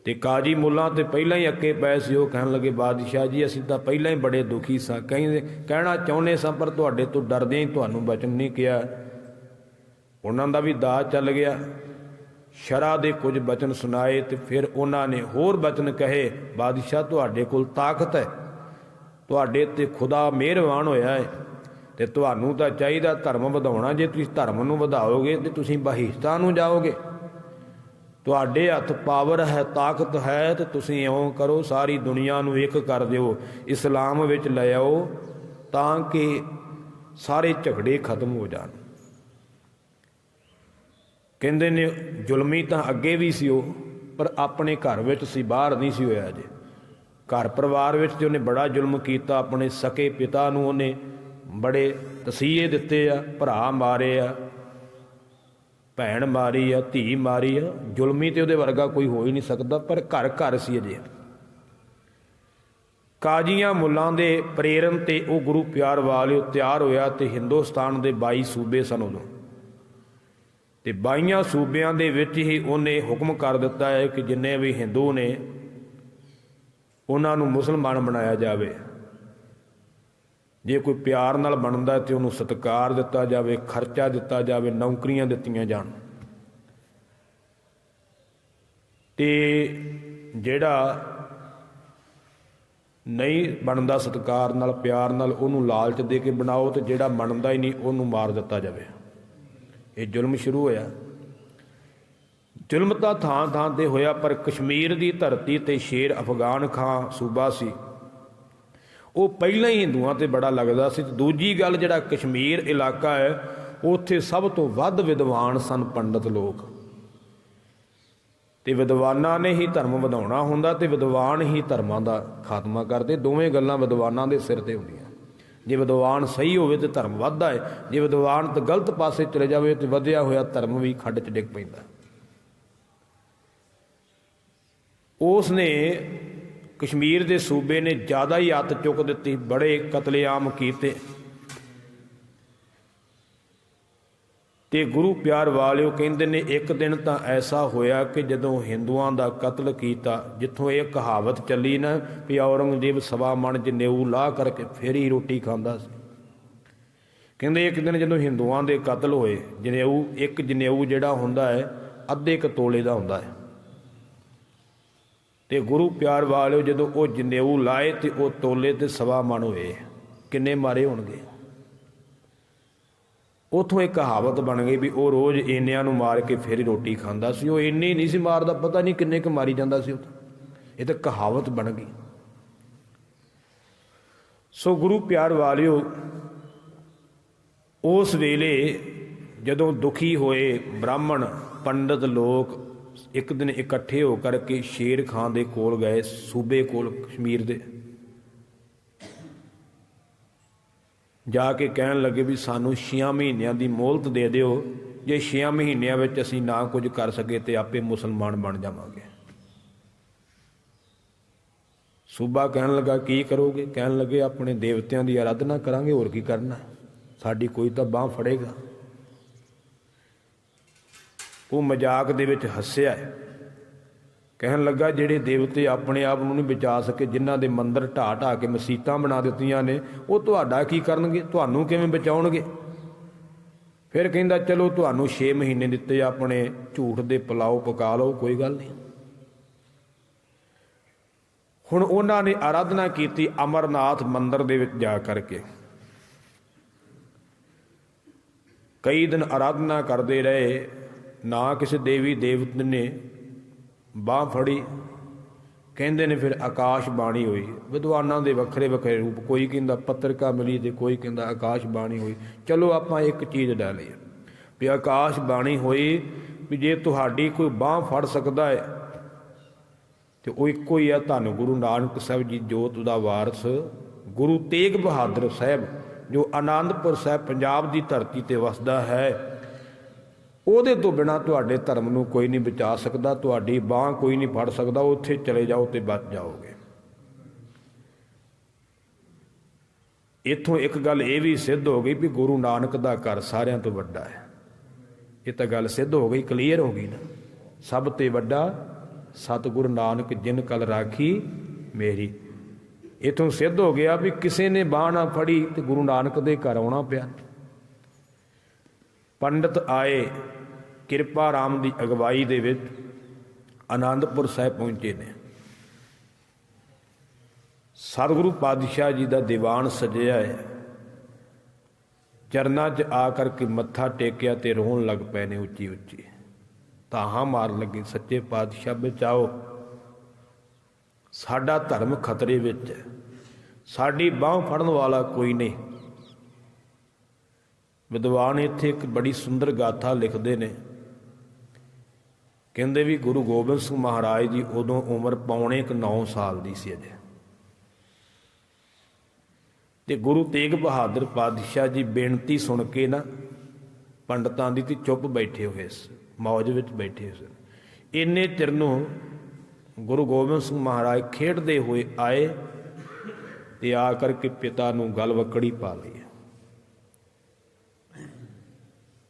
ਤੇ ਕਾਜੀ ਮੁੱਲਾਂ ਤੇ ਪਹਿਲਾਂ ਹੀ ਅੱਕੇ ਪਏ ਸੀ। ਉਹ ਕਹਿਣ ਲੱਗੇ ਬਾਦਸ਼ਾਹ ਜੀ ਅਸੀਂ ਤਾਂ ਪਹਿਲਾਂ ਹੀ ਬੜੇ ਦੁਖੀ ਸਾਂ, ਕਹਿਣਾ ਚਾਹੁੰਦੇ ਸਾਂ ਪਰ ਤੁਹਾਡੇ ਤੋਂ ਡਰਦੇ ਹੀ ਤੁਹਾਨੂੰ ਬਚਨ ਨਹੀਂ ਕਿਹਾ। ਉਹਨਾਂ ਦਾ ਵੀ ਦਾਅ ਚੱਲ ਗਿਆ। ਸ਼ਰ੍ਹਾ ਦੇ ਕੁਝ ਬਚਨ ਸੁਣਾਏ ਤੇ ਫਿਰ ਉਹਨਾਂ ਨੇ ਹੋਰ ਬਚਨ ਕਹੇ। ਬਾਦਸ਼ਾਹ ਤੁਹਾਡੇ ਕੋਲ ਤਾਕਤ ਹੈ, ਤੁਹਾਡੇ ਤੇ ਖੁਦਾ ਮਿਹਰਬਾਨ ਹੋਇਆ ਹੈ, ਤੇ ਤੁਹਾਨੂੰ ਤਾਂ ਚਾਹੀਦਾ ਧਰਮ ਵਧਾਉਣਾ। ਜੇ ਤੁਸੀਂ ਧਰਮ ਨੂੰ ਵਧਾਓਗੇ ਤੇ ਤੁਸੀਂ ਬਹਿਸ਼ਤਾਂ ਨੂੰ ਜਾਓਗੇ। ਤੁਹਾਡੇ ਹੱਥ ਪਾਵਰ ਹੈ, ਤਾਕਤ ਹੈ, ਤੇ ਤੁਸੀਂ ਇਉਂ ਕਰੋ ਸਾਰੀ ਦੁਨੀਆ ਨੂੰ ਇੱਕ ਕਰ ਦਿਓ, ਇਸਲਾਮ ਵਿੱਚ ਲੈ ਆਓ ਤਾਂ ਕਿ ਸਾਰੇ ਝਗੜੇ ਖਤਮ ਹੋ ਜਾਣ। ਕਹਿੰਦੇ ਨੇ ਜ਼ੁਲਮੀ ਤਾਂ ਅੱਗੇ ਵੀ ਸੀ ਉਹ, ਪਰ ਆਪਣੇ ਘਰ ਵਿੱਚ ਸੀ, ਬਾਹਰ ਨਹੀਂ ਸੀ ਹੋਇਆ ਜੇ। ਘਰ ਪਰਿਵਾਰ ਵਿੱਚ ਤੇ ਉਹਨੇ ਬੜਾ ਜ਼ੁਲਮ ਕੀਤਾ। ਆਪਣੇ ਸਕੇ ਪਿਤਾ ਨੂੰ ਉਹਨੇ ਬੜੇ ਤਸੀਹੇ ਦਿੱਤੇ ਆ, ਭਰਾ ਮਾਰੇ ਆ, ਭੈਣ ਮਾਰੀ ਆ, ਧੀ ਮਾਰੀ ਆ। ਜ਼ੁਲਮੀ ਤੇ ਉਹਦੇ ਵਰਗਾ ਕੋਈ ਹੋ ਹੀ ਨਹੀਂ ਸਕਦਾ, ਪਰ ਘਰ ਘਰ ਸੀ ਅਜੇ। ਕਾਜ਼ੀਆਂ ਮੁੱਲਾਂ ਦੇ ਪ੍ਰੇਰਨ ਤੇ ਉਹ ਗੁਰੂ ਪਿਆਰ ਵਾਲਿਓ ਤਿਆਰ ਹੋਇਆ ਤੇ ਹਿੰਦੁਸਤਾਨ ਦੇ 22 ਸੂਬੇ ਸਨ ਉਦੋਂ, ਤੇ 22 ਸੂਬਿਆਂ ਦੇ ਵਿੱਚ ਹੀ ਉਹਨੇ ਹੁਕਮ ਕਰ ਦਿੱਤਾ ਹੈ ਕਿ ਜਿੰਨੇ ਵੀ ਹਿੰਦੂ ਨੇ ਉਹਨਾਂ ਨੂੰ ਮੁਸਲਮਾਨ ਬਣਾਇਆ ਜਾਵੇ। ਜੇ ਕੋਈ ਪਿਆਰ ਨਾਲ ਬਣਦਾ ਤੇ ਉਹਨੂੰ ਸਤਿਕਾਰ ਦਿੱਤਾ ਜਾਵੇ, ਖਰਚਾ ਦਿੱਤਾ ਜਾਵੇ, ਨੌਕਰੀਆਂ ਦਿੱਤੀਆਂ ਜਾਣ। ਤੇ ਜਿਹੜਾ ਨਹੀਂ ਬਣਦਾ ਸਤਿਕਾਰ ਨਾਲ, ਪਿਆਰ ਨਾਲ, ਉਹਨੂੰ ਲਾਲਚ ਦੇ ਕੇ ਬਣਾਓ, ਤੇ ਜਿਹੜਾ ਬਣਦਾ ਹੀ ਨਹੀਂ ਉਹਨੂੰ ਮਾਰ ਦਿੱਤਾ ਜਾਵੇ। ਇਹ ਜ਼ੁਲਮ ਸ਼ੁਰੂ ਹੋਇਆ। ਜ਼ੁਲਮ ਤਾਂ ਥਾਂ ਥਾਂ ਤੇ ਹੋਇਆ, ਪਰ ਕਸ਼ਮੀਰ ਦੀ ਧਰਤੀ ਤੇ ਸ਼ੇਰ ਅਫਗਾਨ ਖਾਂ ਸੂਬਾ ਸੀ, ਉਹ ਪਹਿਲਾਂ ਹੀ ਹਿੰਦੂਆਂ ਤੇ ਬੜਾ ਲੱਗਦਾ ਸੀ। ਦੂਜੀ ਗੱਲ, ਜਿਹੜਾ ਕਸ਼ਮੀਰ ਇਲਾਕਾ ਹੈ ਉੱਥੇ ਸਭ ਤੋਂ ਵੱਧ ਵਿਦਵਾਨ ਸਨ ਪੰਡਤ ਲੋਕ, ਤੇ ਵਿਦਵਾਨਾਂ ਨੇ ਹੀ ਧਰਮ ਵਧਾਉਣਾ ਹੁੰਦਾ ਤੇ ਵਿਦਵਾਨ ਹੀ ਧਰਮਾਂ ਦਾ ਖਾਤਮਾ ਕਰਦੇ। ਦੋਵੇਂ ਗੱਲਾਂ ਵਿਦਵਾਨਾਂ ਦੇ ਸਿਰ ਤੇ ਹੁੰਦੀਆਂ। ਜੇ ਵਿਦਵਾਨ ਸਹੀ ਹੋਵੇ ਤੇ ਧਰਮ ਵੱਧਦਾ ਹੈ, ਜੇ ਵਿਦਵਾਨ ਤਾਂ ਗਲਤ ਪਾਸੇ ਚਲੇ ਜਾਵੇ ਤੇ ਵਧਿਆ ਹੋਇਆ ਧਰਮ ਵੀ ਖੱਡ 'ਚ ਡਿੱਗ ਪੈਂਦਾ। ਉਸ ਨੇ ਕਸ਼ਮੀਰ ਦੇ ਸੂਬੇ ਨੇ ਜ਼ਿਆਦਾ ਹੀ ਅੱਤ ਚੁੱਕ ਦਿੱਤੀ, ਬੜੇ ਕਤਲੇਆਮ ਕੀਤੇ। ਤੇ ਗੁਰੂ ਪਿਆਰ ਵਾਲਿਓ ਕਹਿੰਦੇ ਨੇ ਇੱਕ ਦਿਨ ਤਾਂ ਐਸਾ ਹੋਇਆ ਕਿ ਜਦੋਂ ਹਿੰਦੂਆਂ ਦਾ ਕਤਲ ਕੀਤਾ, ਜਿੱਥੋਂ ਇਹ ਕਹਾਵਤ ਚੱਲੀ ਨਾ ਵੀ ਔਰੰਗਜ਼ੇਬ 1.25 ਮਣ ਜਨੇਊ ਲਾਹ ਕਰਕੇ ਫਿਰ ਹੀ ਰੋਟੀ ਖਾਂਦਾ ਸੀ। ਕਹਿੰਦੇ ਇੱਕ ਦਿਨ ਜਦੋਂ ਹਿੰਦੂਆਂ ਦੇ ਕਤਲ ਹੋਏ, ਜਨੇਊ, ਇੱਕ ਜਨੇਊ ਜਿਹੜਾ ਹੁੰਦਾ ਹੈ ਅੱਧੇ ਕੁ ਤੋਲੇ ਦਾ ਹੁੰਦਾ ਹੈ, ਤੇ ਗੁਰੂ ਪਿਆਰ ਵਾਲਿਓ ਜਦੋਂ ਉਹ ਜਨੇਊ ਲਾਏ ਤੇ ਉਹ ਤੋਲੇ ਤੇ 1.25 ਮਣ ਹੋਏ। ਕਿੰਨੇ ਮਾਰੇ ਹੋਣਗੇ? ਉੱਥੋਂ ਇੱਕ ਕਹਾਵਤ ਬਣ ਗਈ ਵੀ ਉਹ ਰੋਜ਼ ਇੰਨਿਆਂ ਨੂੰ ਮਾਰ ਕੇ ਫਿਰ ਹੀ ਰੋਟੀ ਖਾਂਦਾ ਸੀ। ਉਹ ਇੰਨੇ ਨਹੀਂ ਸੀ ਮਾਰਦਾ, ਪਤਾ ਨਹੀਂ ਕਿੰਨੇ ਕੁ ਮਾਰੀ ਜਾਂਦਾ ਸੀ ਉਹ ਤਾਂ। ਇਹ ਤਾਂ ਕਹਾਵਤ ਬਣ ਗਈ। ਸੋ ਗੁਰੂ ਪਿਆਰ ਵਾਲਿਓ, ਉਸ ਵੇਲੇ ਜਦੋਂ ਦੁਖੀ ਹੋਏ ਬ੍ਰਾਹਮਣ ਪੰਡਤ ਲੋਕ ਇੱਕ ਦਿਨ ਇਕੱਠੇ ਹੋ ਕਰਕੇ ਸ਼ੇਰ ਖਾਂ ਦੇ ਕੋਲ ਗਏ, ਸੂਬੇ ਕੋਲ ਕਸ਼ਮੀਰ ਦੇ, ਜਾ ਕੇ ਕਹਿਣ ਲੱਗੇ ਵੀ ਸਾਨੂੰ 6 ਮਹੀਨਿਆਂ ਦੀ ਮੋਹਲਤ ਦੇ ਦਿਓ, ਜੇ 6 ਮਹੀਨਿਆਂ ਵਿੱਚ ਅਸੀਂ ਨਾ ਕੁਝ ਕਰ ਸਕੇ ਤੇ ਆਪੇ ਮੁਸਲਮਾਨ ਬਣ ਜਾਵਾਂਗੇ। ਸੂਬਾ ਕਹਿਣ ਲੱਗਾ ਕੀ ਕਰੋਗੇ? ਕਹਿਣ ਲੱਗੇ ਆਪਣੇ ਦੇਵਤਿਆਂ ਦੀ ਆਰਾਧਨਾ ਕਰਾਂਗੇ, ਹੋਰ ਕੀ ਕਰਨਾ, ਸਾਡੀ ਕੋਈ ਤਾਂ ਬਾਂਹ ਫੜੇਗਾ। ਉਹ ਮਜ਼ਾਕ ਦੇ ਵਿੱਚ ਹੱਸਿਆ, ਕਹਿਣ ਲੱਗਾ ਜਿਹੜੇ ਦੇਵਤੇ ਆਪਣੇ ਆਪ ਨੂੰ ਨਹੀਂ ਬਚਾ ਸਕੇ, ਜਿਨ੍ਹਾਂ ਦੇ ਮੰਦਰ ਢਾਹ ਢਾਹ ਕੇ ਮਸੀਤਾਂ ਬਣਾ ਦਿੱਤੀਆਂ ਨੇ, ਉਹ ਤੁਹਾਡਾ ਕੀ ਕਰਨਗੇ, ਤੁਹਾਨੂੰ ਕਿਵੇਂ ਬਚਾਉਣਗੇ? ਫਿਰ ਕਹਿੰਦਾ ਚਲੋ ਤੁਹਾਨੂੰ 6 ਮਹੀਨੇ ਦਿੱਤੇ, ਆਪਣੇ ਝੂਠ ਦੇ ਪੁਲਾਓ ਪਕਾ ਲਓ, ਕੋਈ ਗੱਲ ਨਹੀਂ। ਹੁਣ ਉਹਨਾਂ ਨੇ ਆਰਾਧਨਾ ਕੀਤੀ ਅਮਰਨਾਥ ਮੰਦਰ ਦੇ ਵਿੱਚ ਜਾ ਕਰਕੇ, ਕਈ ਦਿਨ ਆਰਾਧਨਾ ਕਰਦੇ ਰਹੇ, ਨਾ ਕਿਸੇ ਦੇਵੀ ਦੇਵਤ ਨੇ ਬਾਂਹ ਫੜੀ। ਕਹਿੰਦੇ ਨੇ ਫਿਰ ਆਕਾਸ਼ ਬਾਣੀ ਹੋਈ। ਵਿਦਵਾਨਾਂ ਦੇ ਵੱਖਰੇ ਵੱਖਰੇ ਰੂਪ, ਕੋਈ ਕਹਿੰਦਾ ਪੱਤਰਿਕਾ ਮਿਲੀ ਤੇ ਕੋਈ ਕਹਿੰਦਾ ਆਕਾਸ਼ ਬਾਣੀ ਹੋਈ। ਚਲੋ ਆਪਾਂ ਇੱਕ ਚੀਜ਼ ਲੈ ਲਈਏ ਵੀ ਆਕਾਸ਼ ਬਾਣੀ ਹੋਈ ਵੀ ਜੇ ਤੁਹਾਡੀ ਕੋਈ ਬਾਂਹ ਫੜ ਸਕਦਾ ਹੈ ਤੇ ਉਹ ਇੱਕੋ ਹੀ ਆ, ਧੰਨ ਗੁਰੂ ਨਾਨਕ ਸਾਹਿਬ ਜੀ, ਜੋਤ ਦਾ ਵਾਰਸ ਗੁਰੂ ਤੇਗ ਬਹਾਦਰ ਸਾਹਿਬ, ਜੋ ਆਨੰਦਪੁਰ ਸਾਹਿਬ ਪੰਜਾਬ ਦੀ ਧਰਤੀ ਤੇ ਵਸਦਾ ਹੈ। ਉਹਦੇ ਤੋਂ ਬਿਨਾਂ ਤੁਹਾਡੇ ਧਰਮ ਨੂੰ ਕੋਈ ਨਹੀਂ ਬਚਾ ਸਕਦਾ, ਤੁਹਾਡੀ ਬਾਂਹ ਕੋਈ ਨਹੀਂ ਫੜ ਸਕਦਾ। ਉੱਥੇ ਚਲੇ ਜਾਓ ਤੇ ਬਚ ਜਾਓਗੇ। ਇੱਥੋਂ ਇੱਕ ਗੱਲ ਇਹ ਵੀ ਸਿੱਧ ਹੋ ਗਈ ਵੀ ਗੁਰੂ ਨਾਨਕ ਦਾ ਘਰ ਸਾਰਿਆਂ ਤੋਂ ਵੱਡਾ ਹੈ। ਇਹ ਤਾਂ ਗੱਲ ਸਿੱਧ ਹੋ ਗਈ, ਕਲੀਅਰ ਹੋ ਗਈ ਨਾ। ਸਭ ਤੇ ਵੱਡਾ ਸਤਿਗੁਰੂ ਨਾਨਕ ਜਿਨ ਕਲ ਰਾਖੀ ਮੇਰੀ। ਇੱਥੋਂ ਸਿੱਧ ਹੋ ਗਿਆ ਵੀ ਕਿਸੇ ਨੇ ਬਾਂਹ ਨਾ ਫੜੀ ਤੇ ਗੁਰੂ ਨਾਨਕ ਦੇ ਘਰ ਆਉਣਾ ਪਿਆ। ਪੰਡਤ ਆਏ, ਕਿਰਪਾ ਰਾਮ ਦੀ ਅਗਵਾਈ ਦੇ ਵਿੱਚ ਆਨੰਦਪੁਰ ਸਾਹਿਬ ਪਹੁੰਚੇ ਨੇ। ਸਤਿਗੁਰੂ ਪਾਤਸ਼ਾਹ ਜੀ ਦਾ ਦੀਵਾਨ ਸਜਿਆ ਹੈ, ਚਰਨਾਂ 'ਚ ਆ ਕਰਕੇ ਮੱਥਾ ਟੇਕਿਆ ਤੇ ਰੋਣ ਲੱਗ ਪਏ ਨੇ ਉੱਚੀ ਉੱਚੀ, ਤਾਹਾਂ ਮਾਰਨ ਲੱਗੇ, ਸੱਚੇ ਪਾਤਸ਼ਾਹ ਬਚਾਓ, ਸਾਡਾ ਧਰਮ ਖਤਰੇ ਵਿੱਚ ਹੈ, ਸਾਡੀ ਬਾਂਹ ਫੜਨ ਵਾਲਾ ਕੋਈ ਨਹੀਂ। ਵਿਦਵਾਨ ਇੱਥੇ ਇੱਕ ਬੜੀ ਸੁੰਦਰ ਗਾਥਾ ਲਿਖਦੇ ਨੇ, ਕਹਿੰਦੇ ਵੀ ਗੁਰੂ ਗੋਬਿੰਦ ਸਿੰਘ ਮਹਾਰਾਜ ਦੀ ਉਦੋਂ ਉਮਰ ਪੌਣੇ 9 ਸਾਲ ਦੀ ਸੀ ਅਜੇ, ਤੇ ਗੁਰੂ ਤੇਗ ਬਹਾਦਰ ਪਾਤਸ਼ਾਹ ਜੀ ਬੇਨਤੀ ਸੁਣ ਕੇ ਨਾ ਪੰਡਤਾਂ ਦੀ ਤੇ ਚੁੱਪ ਬੈਠੇ ਹੋਏ ਸੀ, ਮੌਜ ਵਿੱਚ ਬੈਠੇ ਸਨ। ਇੰਨੇ ਚਿਰ ਨੂੰ ਗੁਰੂ ਗੋਬਿੰਦ ਸਿੰਘ ਮਹਾਰਾਜ ਖੇਡਦੇ ਹੋਏ ਆਏ ਤੇ ਆ ਕਰਕੇ ਪਿਤਾ ਨੂੰ ਗਲ ਵਕੜੀ ਪਾ ਲਈ।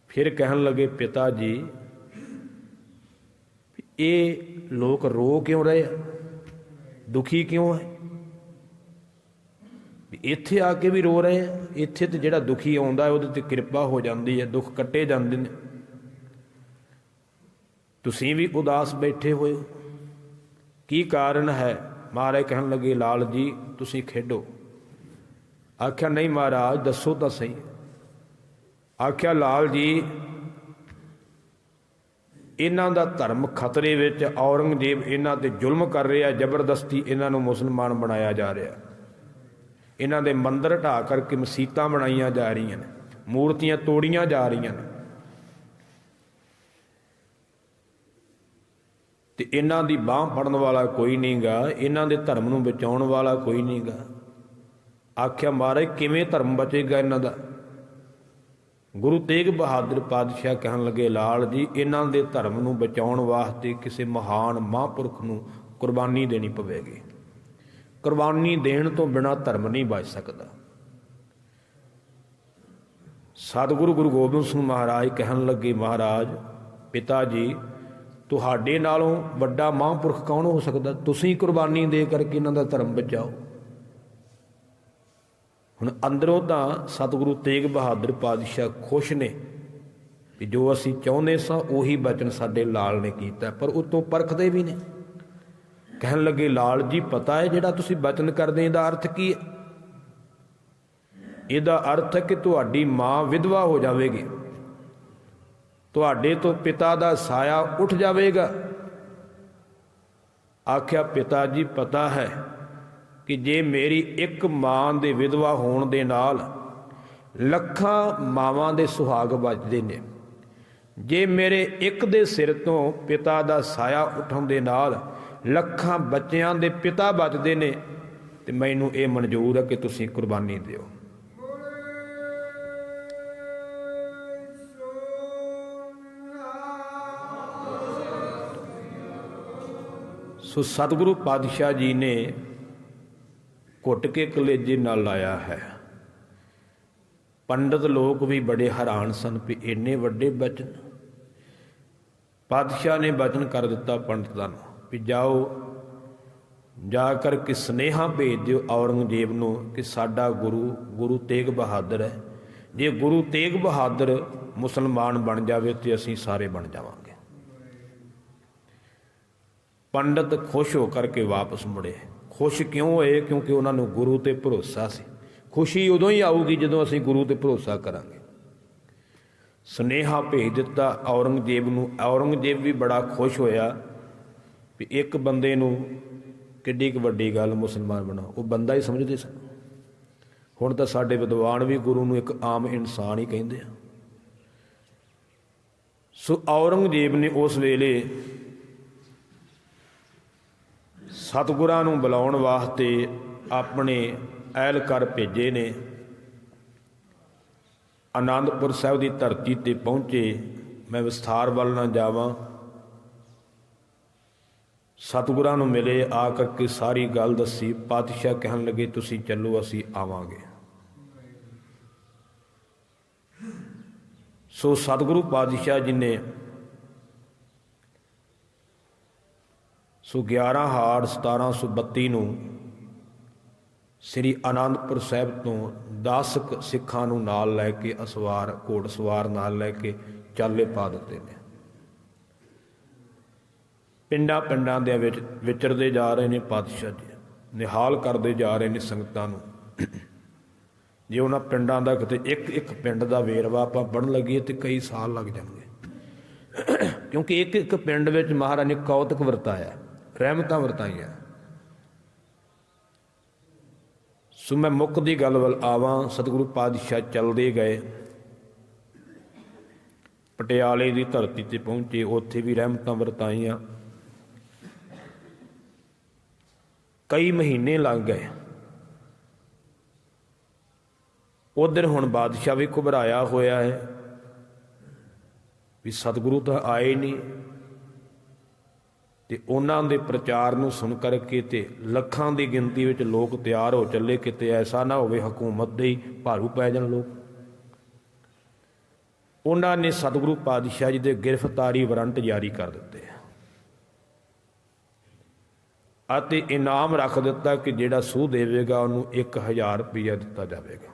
ਫਿਰ ਕਹਿਣ ਲੱਗੇ, ਪਿਤਾ ਜੀ ਇਹ ਲੋਕ ਰੋ ਕਿਉਂ ਰਹੇ ਆ, ਦੁਖੀ ਕਿਉਂ ਹੈ? ਇੱਥੇ ਆ ਕੇ ਵੀ ਰੋ ਰਹੇ ਆ। ਇੱਥੇ ਤੇ ਜਿਹੜਾ ਦੁਖੀ ਆਉਂਦਾ ਉਹਦੇ ਤੇ ਕਿਰਪਾ ਹੋ ਜਾਂਦੀ ਹੈ, ਦੁੱਖ ਕੱਟੇ ਜਾਂਦੇ ਨੇ। ਤੁਸੀਂ ਵੀ ਉਦਾਸ ਬੈਠੇ ਹੋਏ ਹੋ, ਕੀ ਕਾਰਨ ਹੈ? ਮਹਾਰਾਜ ਕਹਿਣ ਲੱਗੇ, ਲਾਲ ਜੀ ਤੁਸੀਂ ਖੇਡੋ। ਆਖਿਆ ਨਹੀਂ ਮਹਾਰਾਜ, ਦੱਸੋ ਤਾਂ ਸਹੀ। ਆਖਿਆ ਲਾਲ ਜੀ ਇਹਨਾਂ ਦਾ ਧਰਮ ਖਤਰੇ ਵਿੱਚ, ਔਰੰਗਜ਼ੇਬ ਇਹਨਾਂ ਤੇ ਜ਼ੁਲਮ ਕਰ ਰਿਹਾ, ਜ਼ਬਰਦਸਤੀ ਇਹਨਾਂ ਨੂੰ ਮੁਸਲਮਾਨ ਬਣਾਇਆ ਜਾ ਰਿਹਾ, ਇਹਨਾਂ ਦੇ ਮੰਦਰ ਢਾਹ ਕਰਕੇ ਮਸੀਤਾਂ ਬਣਾਈਆਂ ਜਾ ਰਹੀਆਂ ਨੇ, ਮੂਰਤੀਆਂ ਤੋੜੀਆਂ ਜਾ ਰਹੀਆਂ ਨੇ, ਤੇ ਇਹਨਾਂ ਦੀ ਬਾਂਹ ਫੜਨ ਵਾਲਾ ਕੋਈ ਨਹੀਂ ਗਾ, ਇਹਨਾਂ ਦੇ ਧਰਮ ਨੂੰ ਬਚਾਉਣ ਵਾਲਾ ਕੋਈ ਨਹੀਂ ਗਾ। ਆਖਿਆ ਮਹਾਰਾਜ ਕਿਵੇਂ ਧਰਮ ਬਚੇਗਾ ਇਹਨਾਂ ਦਾ? ਗੁਰੂ ਤੇਗ ਬਹਾਦਰ ਪਾਤਸ਼ਾਹ ਕਹਿਣ ਲੱਗੇ, ਲਾਲ ਜੀ ਇਹਨਾਂ ਦੇ ਧਰਮ ਨੂੰ ਬਚਾਉਣ ਵਾਸਤੇ ਕਿਸੇ ਮਹਾਨ ਮਹਾਂਪੁਰਖ ਨੂੰ ਕੁਰਬਾਨੀ ਦੇਣੀ ਪਵੇਗੀ। ਕੁਰਬਾਨੀ ਦੇਣ ਤੋਂ ਬਿਨਾਂ ਧਰਮ ਨਹੀਂ ਬਚ ਸਕਦਾ। ਸਤਿਗੁਰੂ ਗੁਰੂ ਗੋਬਿੰਦ ਸਿੰਘ ਮਹਾਰਾਜ ਕਹਿਣ ਲੱਗੇ, ਮਹਾਰਾਜ ਪਿਤਾ ਜੀ ਤੁਹਾਡੇ ਨਾਲੋਂ ਵੱਡਾ ਮਹਾਂਪੁਰਖ ਕੌਣ ਹੋ ਸਕਦਾ? ਤੁਸੀਂ ਕੁਰਬਾਨੀ ਦੇ ਕਰਕੇ ਇਹਨਾਂ ਦਾ ਧਰਮ ਬਚਾਓ। ਹੁਣ ਅੰਦਰੋਂ ਤਾਂ ਸਤਿਗੁਰੂ ਤੇਗ ਬਹਾਦਰ ਪਾਤਸ਼ਾਹ ਖੁਸ਼ ਨੇ ਵੀ ਜੋ ਅਸੀਂ ਚਾਹੁੰਦੇ ਸਾਂ ਉਹੀ ਬਚਨ ਸਾਡੇ ਲਾਲ ਨੇ ਕੀਤਾ, ਪਰ ਉਤੋਂ ਪਰਖਦੇ ਵੀ ਨੇ। ਕਹਿਣ ਲੱਗੇ, ਲਾਲ ਜੀ ਪਤਾ ਹੈ ਜਿਹੜਾ ਤੁਸੀਂ ਬਚਨ ਕਰਦੇ ਇਹਦਾ ਅਰਥ ਕੀ ਹੈ? ਇਹਦਾ ਅਰਥ ਹੈ ਕਿ ਤੁਹਾਡੀ ਮਾਂ ਵਿਧਵਾ ਹੋ ਜਾਵੇਗੀ, ਤੁਹਾਡੇ ਤੋਂ ਪਿਤਾ ਦਾ ਸਾਇਆ ਉੱਠ ਜਾਵੇਗਾ। ਆਖਿਆ ਪਿਤਾ ਜੀ ਪਤਾ ਹੈ ਕਿ ਜੇ ਮੇਰੀ ਇੱਕ ਮਾਂ ਦੇ ਵਿਧਵਾ ਹੋਣ ਦੇ ਨਾਲ ਲੱਖਾਂ ਮਾਵਾਂ ਦੇ ਸੁਹਾਗ ਵੱਜਦੇ ਨੇ, ਜੇ ਮੇਰੇ ਇੱਕ ਦੇ ਸਿਰ ਤੋਂ ਪਿਤਾ ਦਾ ਸਾਇਆ ਉੱਠਣ ਦੇ ਨਾਲ ਲੱਖਾਂ ਬੱਚਿਆਂ ਦੇ ਪਿਤਾ ਬਚਦੇ ਨੇ, ਤੇ ਮੈਨੂੰ ਇਹ ਮਨਜ਼ੂਰ ਹੈ ਕਿ ਤੁਸੀਂ ਕੁਰਬਾਨੀ ਦਿਓ। ਸੋ ਸਤਿਗੁਰੂ ਪਾਤਸ਼ਾਹ ਜੀ ਨੇ ਘੁੱਟ ਕੇ ਕਲੇਜੇ ਨਾਲ ਲਾਇਆ ਹੈ। ਪੰਡਤ ਲੋਕ ਵੀ ਬੜੇ ਹੈਰਾਨ ਸਨ ਵੀ ਇੰਨੇ ਵੱਡੇ ਬਚਨ। ਪਾਤਸ਼ਾਹ ਨੇ ਬਚਨ ਕਰ ਦਿੱਤਾ ਪੰਡਤਾਂ ਨੂੰ ਵੀ ਜਾਓ, ਜਾ ਕਰਕੇ ਸੁਨੇਹਾ ਭੇਜ ਦਿਓ ਔਰੰਗਜ਼ੇਬ ਨੂੰ ਕਿ ਸਾਡਾ ਗੁਰੂ ਤੇਗ ਬਹਾਦਰ ਹੈ, ਜੇ ਗੁਰੂ ਤੇਗ ਬਹਾਦਰ ਮੁਸਲਮਾਨ ਬਣ ਜਾਵੇ ਤੇ ਅਸੀਂ ਸਾਰੇ ਬਣ ਜਾਵਾਂਗੇ। ਪੰਡਤ ਖੁਸ਼ ਹੋ ਕਰਕੇ ਵਾਪਸ ਮੁੜੇ। ਖੁਸ਼ ਕਿਉਂ ਹੋਏ? ਕਿਉਂਕਿ ਉਹਨਾਂ ਨੂੰ ਗੁਰੂ ਤੇ ਭਰੋਸਾ ਸੀ। ਖੁਸ਼ੀ ਉਦੋਂ ਹੀ ਆਊਗੀ ਜਦੋਂ ਅਸੀਂ ਗੁਰੂ ਤੇ ਭਰੋਸਾ ਕਰਾਂਗੇ। ਸੁਨੇਹਾ ਭੇਜ ਦਿੱਤਾ ਔਰੰਗਜ਼ੇਬ ਨੂੰ। ਔਰੰਗਜ਼ੇਬ ਵੀ ਬੜਾ ਖੁਸ਼ ਹੋਇਆ ਵੀ ਇੱਕ ਬੰਦੇ ਨੂੰ ਕਿੱਡੀ ਕੁ ਵੱਡੀ ਗੱਲ ਮੁਸਲਮਾਨ ਬਣਾਓ। ਉਹ ਬੰਦਾ ਹੀ ਸਮਝਦੇ ਸਨ। ਹੁਣ ਤਾਂ ਸਾਡੇ ਵਿਦਵਾਨ ਵੀ ਗੁਰੂ ਨੂੰ ਇੱਕ ਆਮ ਇਨਸਾਨ ਹੀ ਕਹਿੰਦੇ ਆ। ਸੋ ਔਰੰਗਜ਼ੇਬ ਨੇ ਉਸ ਵੇਲੇ ਸਤਿਗੁਰਾਂ ਨੂੰ ਬੁਲਾਉਣ ਵਾਸਤੇ ਆਪਣੇ ਅਹਿਲਕਾਰ ਭੇਜੇ ਨੇ। ਆਨੰਦਪੁਰ ਸਾਹਿਬ ਦੀ ਧਰਤੀ ਤੇ ਪਹੁੰਚੇ। ਮੈਂ ਵਿਸਥਾਰ ਵੱਲ ਨਾ ਜਾਵਾਂ। ਸਤਿਗੁਰਾਂ ਨੂੰ ਮਿਲੇ, ਆ ਕਰਕੇ ਸਾਰੀ ਗੱਲ ਦੱਸੀ। ਪਾਤਸ਼ਾਹ ਕਹਿਣ ਲੱਗੇ ਤੁਸੀਂ ਚੱਲੋ, ਅਸੀਂ ਆਵਾਂਗੇ। ਸੋ ਸਤਿਗੁਰੂ ਪਾਤਸ਼ਾਹ ਜੀ ਨੇ 11 ਹਾੜ 1732 ਨੂੰ ਸ੍ਰੀ ਆਨੰਦਪੁਰ ਸਾਹਿਬ ਤੋਂ 10 ਸਿੱਖਾਂ ਨੂੰ ਨਾਲ ਲੈ ਕੇ ਘੋੜ ਸਵਾਰ ਨਾਲ ਲੈ ਕੇ ਚਾਲੇ ਪਾ ਦਿੱਤੇ ਨੇ। ਪਿੰਡਾਂ ਦੇ ਵਿੱਚ ਵਿਚਰਦੇ ਜਾ ਰਹੇ ਨੇ ਪਾਤਸ਼ਾਹ ਜੀ, ਨਿਹਾਲ ਕਰਦੇ ਜਾ ਰਹੇ ਨੇ ਸੰਗਤਾਂ ਨੂੰ। ਜੇ ਉਹਨਾਂ ਪਿੰਡਾਂ ਦਾ ਕਿਤੇ ਇੱਕ ਪਿੰਡ ਦਾ ਵੇਰਵਾ ਆਪਾਂ ਪੜ੍ਹਨ ਲੱਗੀਏ ਤੇ ਕਈ ਸਾਲ ਲੱਗ ਜਾਣਗੇ, ਕਿਉਂਕਿ ਇੱਕ ਪਿੰਡ ਵਿੱਚ ਮਹਾਰਾਜ ਨੇ ਕੌਤਕ ਵਰਤਾਇਆ, ਰਹਿਮਤਾਂ ਵਰਤਾਈਆਂ। ਸੋ ਮੈਂ ਮੁੱਖ ਦੀ ਗੱਲ ਵੱਲ ਆਵਾਂ। ਸਤਿਗੁਰੂ ਪਾਤਸ਼ਾਹ ਚੱਲਦੇ ਗਏ, ਪਟਿਆਲੇ ਦੀ ਧਰਤੀ ਤੇ ਪਹੁੰਚੇ। ਉੱਥੇ ਵੀ ਰਹਿਮਤਾਂ ਵਰਤਾਈਆਂ। ਕਈ ਮਹੀਨੇ ਲੱਗ ਗਏ। ਉਧਰ ਹੁਣ ਬਾਦਸ਼ਾਹ ਵੀ ਘਬਰਾਇਆ ਹੋਇਆ ਹੈ ਵੀ ਸਤਿਗੁਰੂ ਤਾਂ ਆਏ ਨਹੀਂ, ਤੇ ਉਹਨਾਂ ਦੇ ਪ੍ਰਚਾਰ ਨੂੰ ਸੁਣ ਕਰਕੇ ਤੇ ਲੱਖਾਂ ਦੀ ਗਿਣਤੀ ਵਿੱਚ ਲੋਕ ਤਿਆਰ ਹੋ ਚੱਲੇ। ਕਿਤੇ ਐਸਾ ਨਾ ਹੋਵੇ ਹਕੂਮਤ ਦੇ ਹੀ ਭਾਰੂ ਪੈ ਜਾਣ ਲੋਕ। ਉਹਨਾਂ ਨੇ ਸਤਿਗੁਰੂ ਪਾਤਸ਼ਾਹ ਜੀ ਦੇ ਗ੍ਰਿਫਤਾਰੀ ਵਾਰੰਟ ਜਾਰੀ ਕਰ ਦਿੱਤੇ ਅਤੇ ਇਨਾਮ ਰੱਖ ਦਿੱਤਾ ਕਿ ਜਿਹੜਾ ਸੂਹ ਦੇਵੇਗਾ ਉਹਨੂੰ 1000 ਰੁਪਈਆ ਦਿੱਤਾ ਜਾਵੇਗਾ।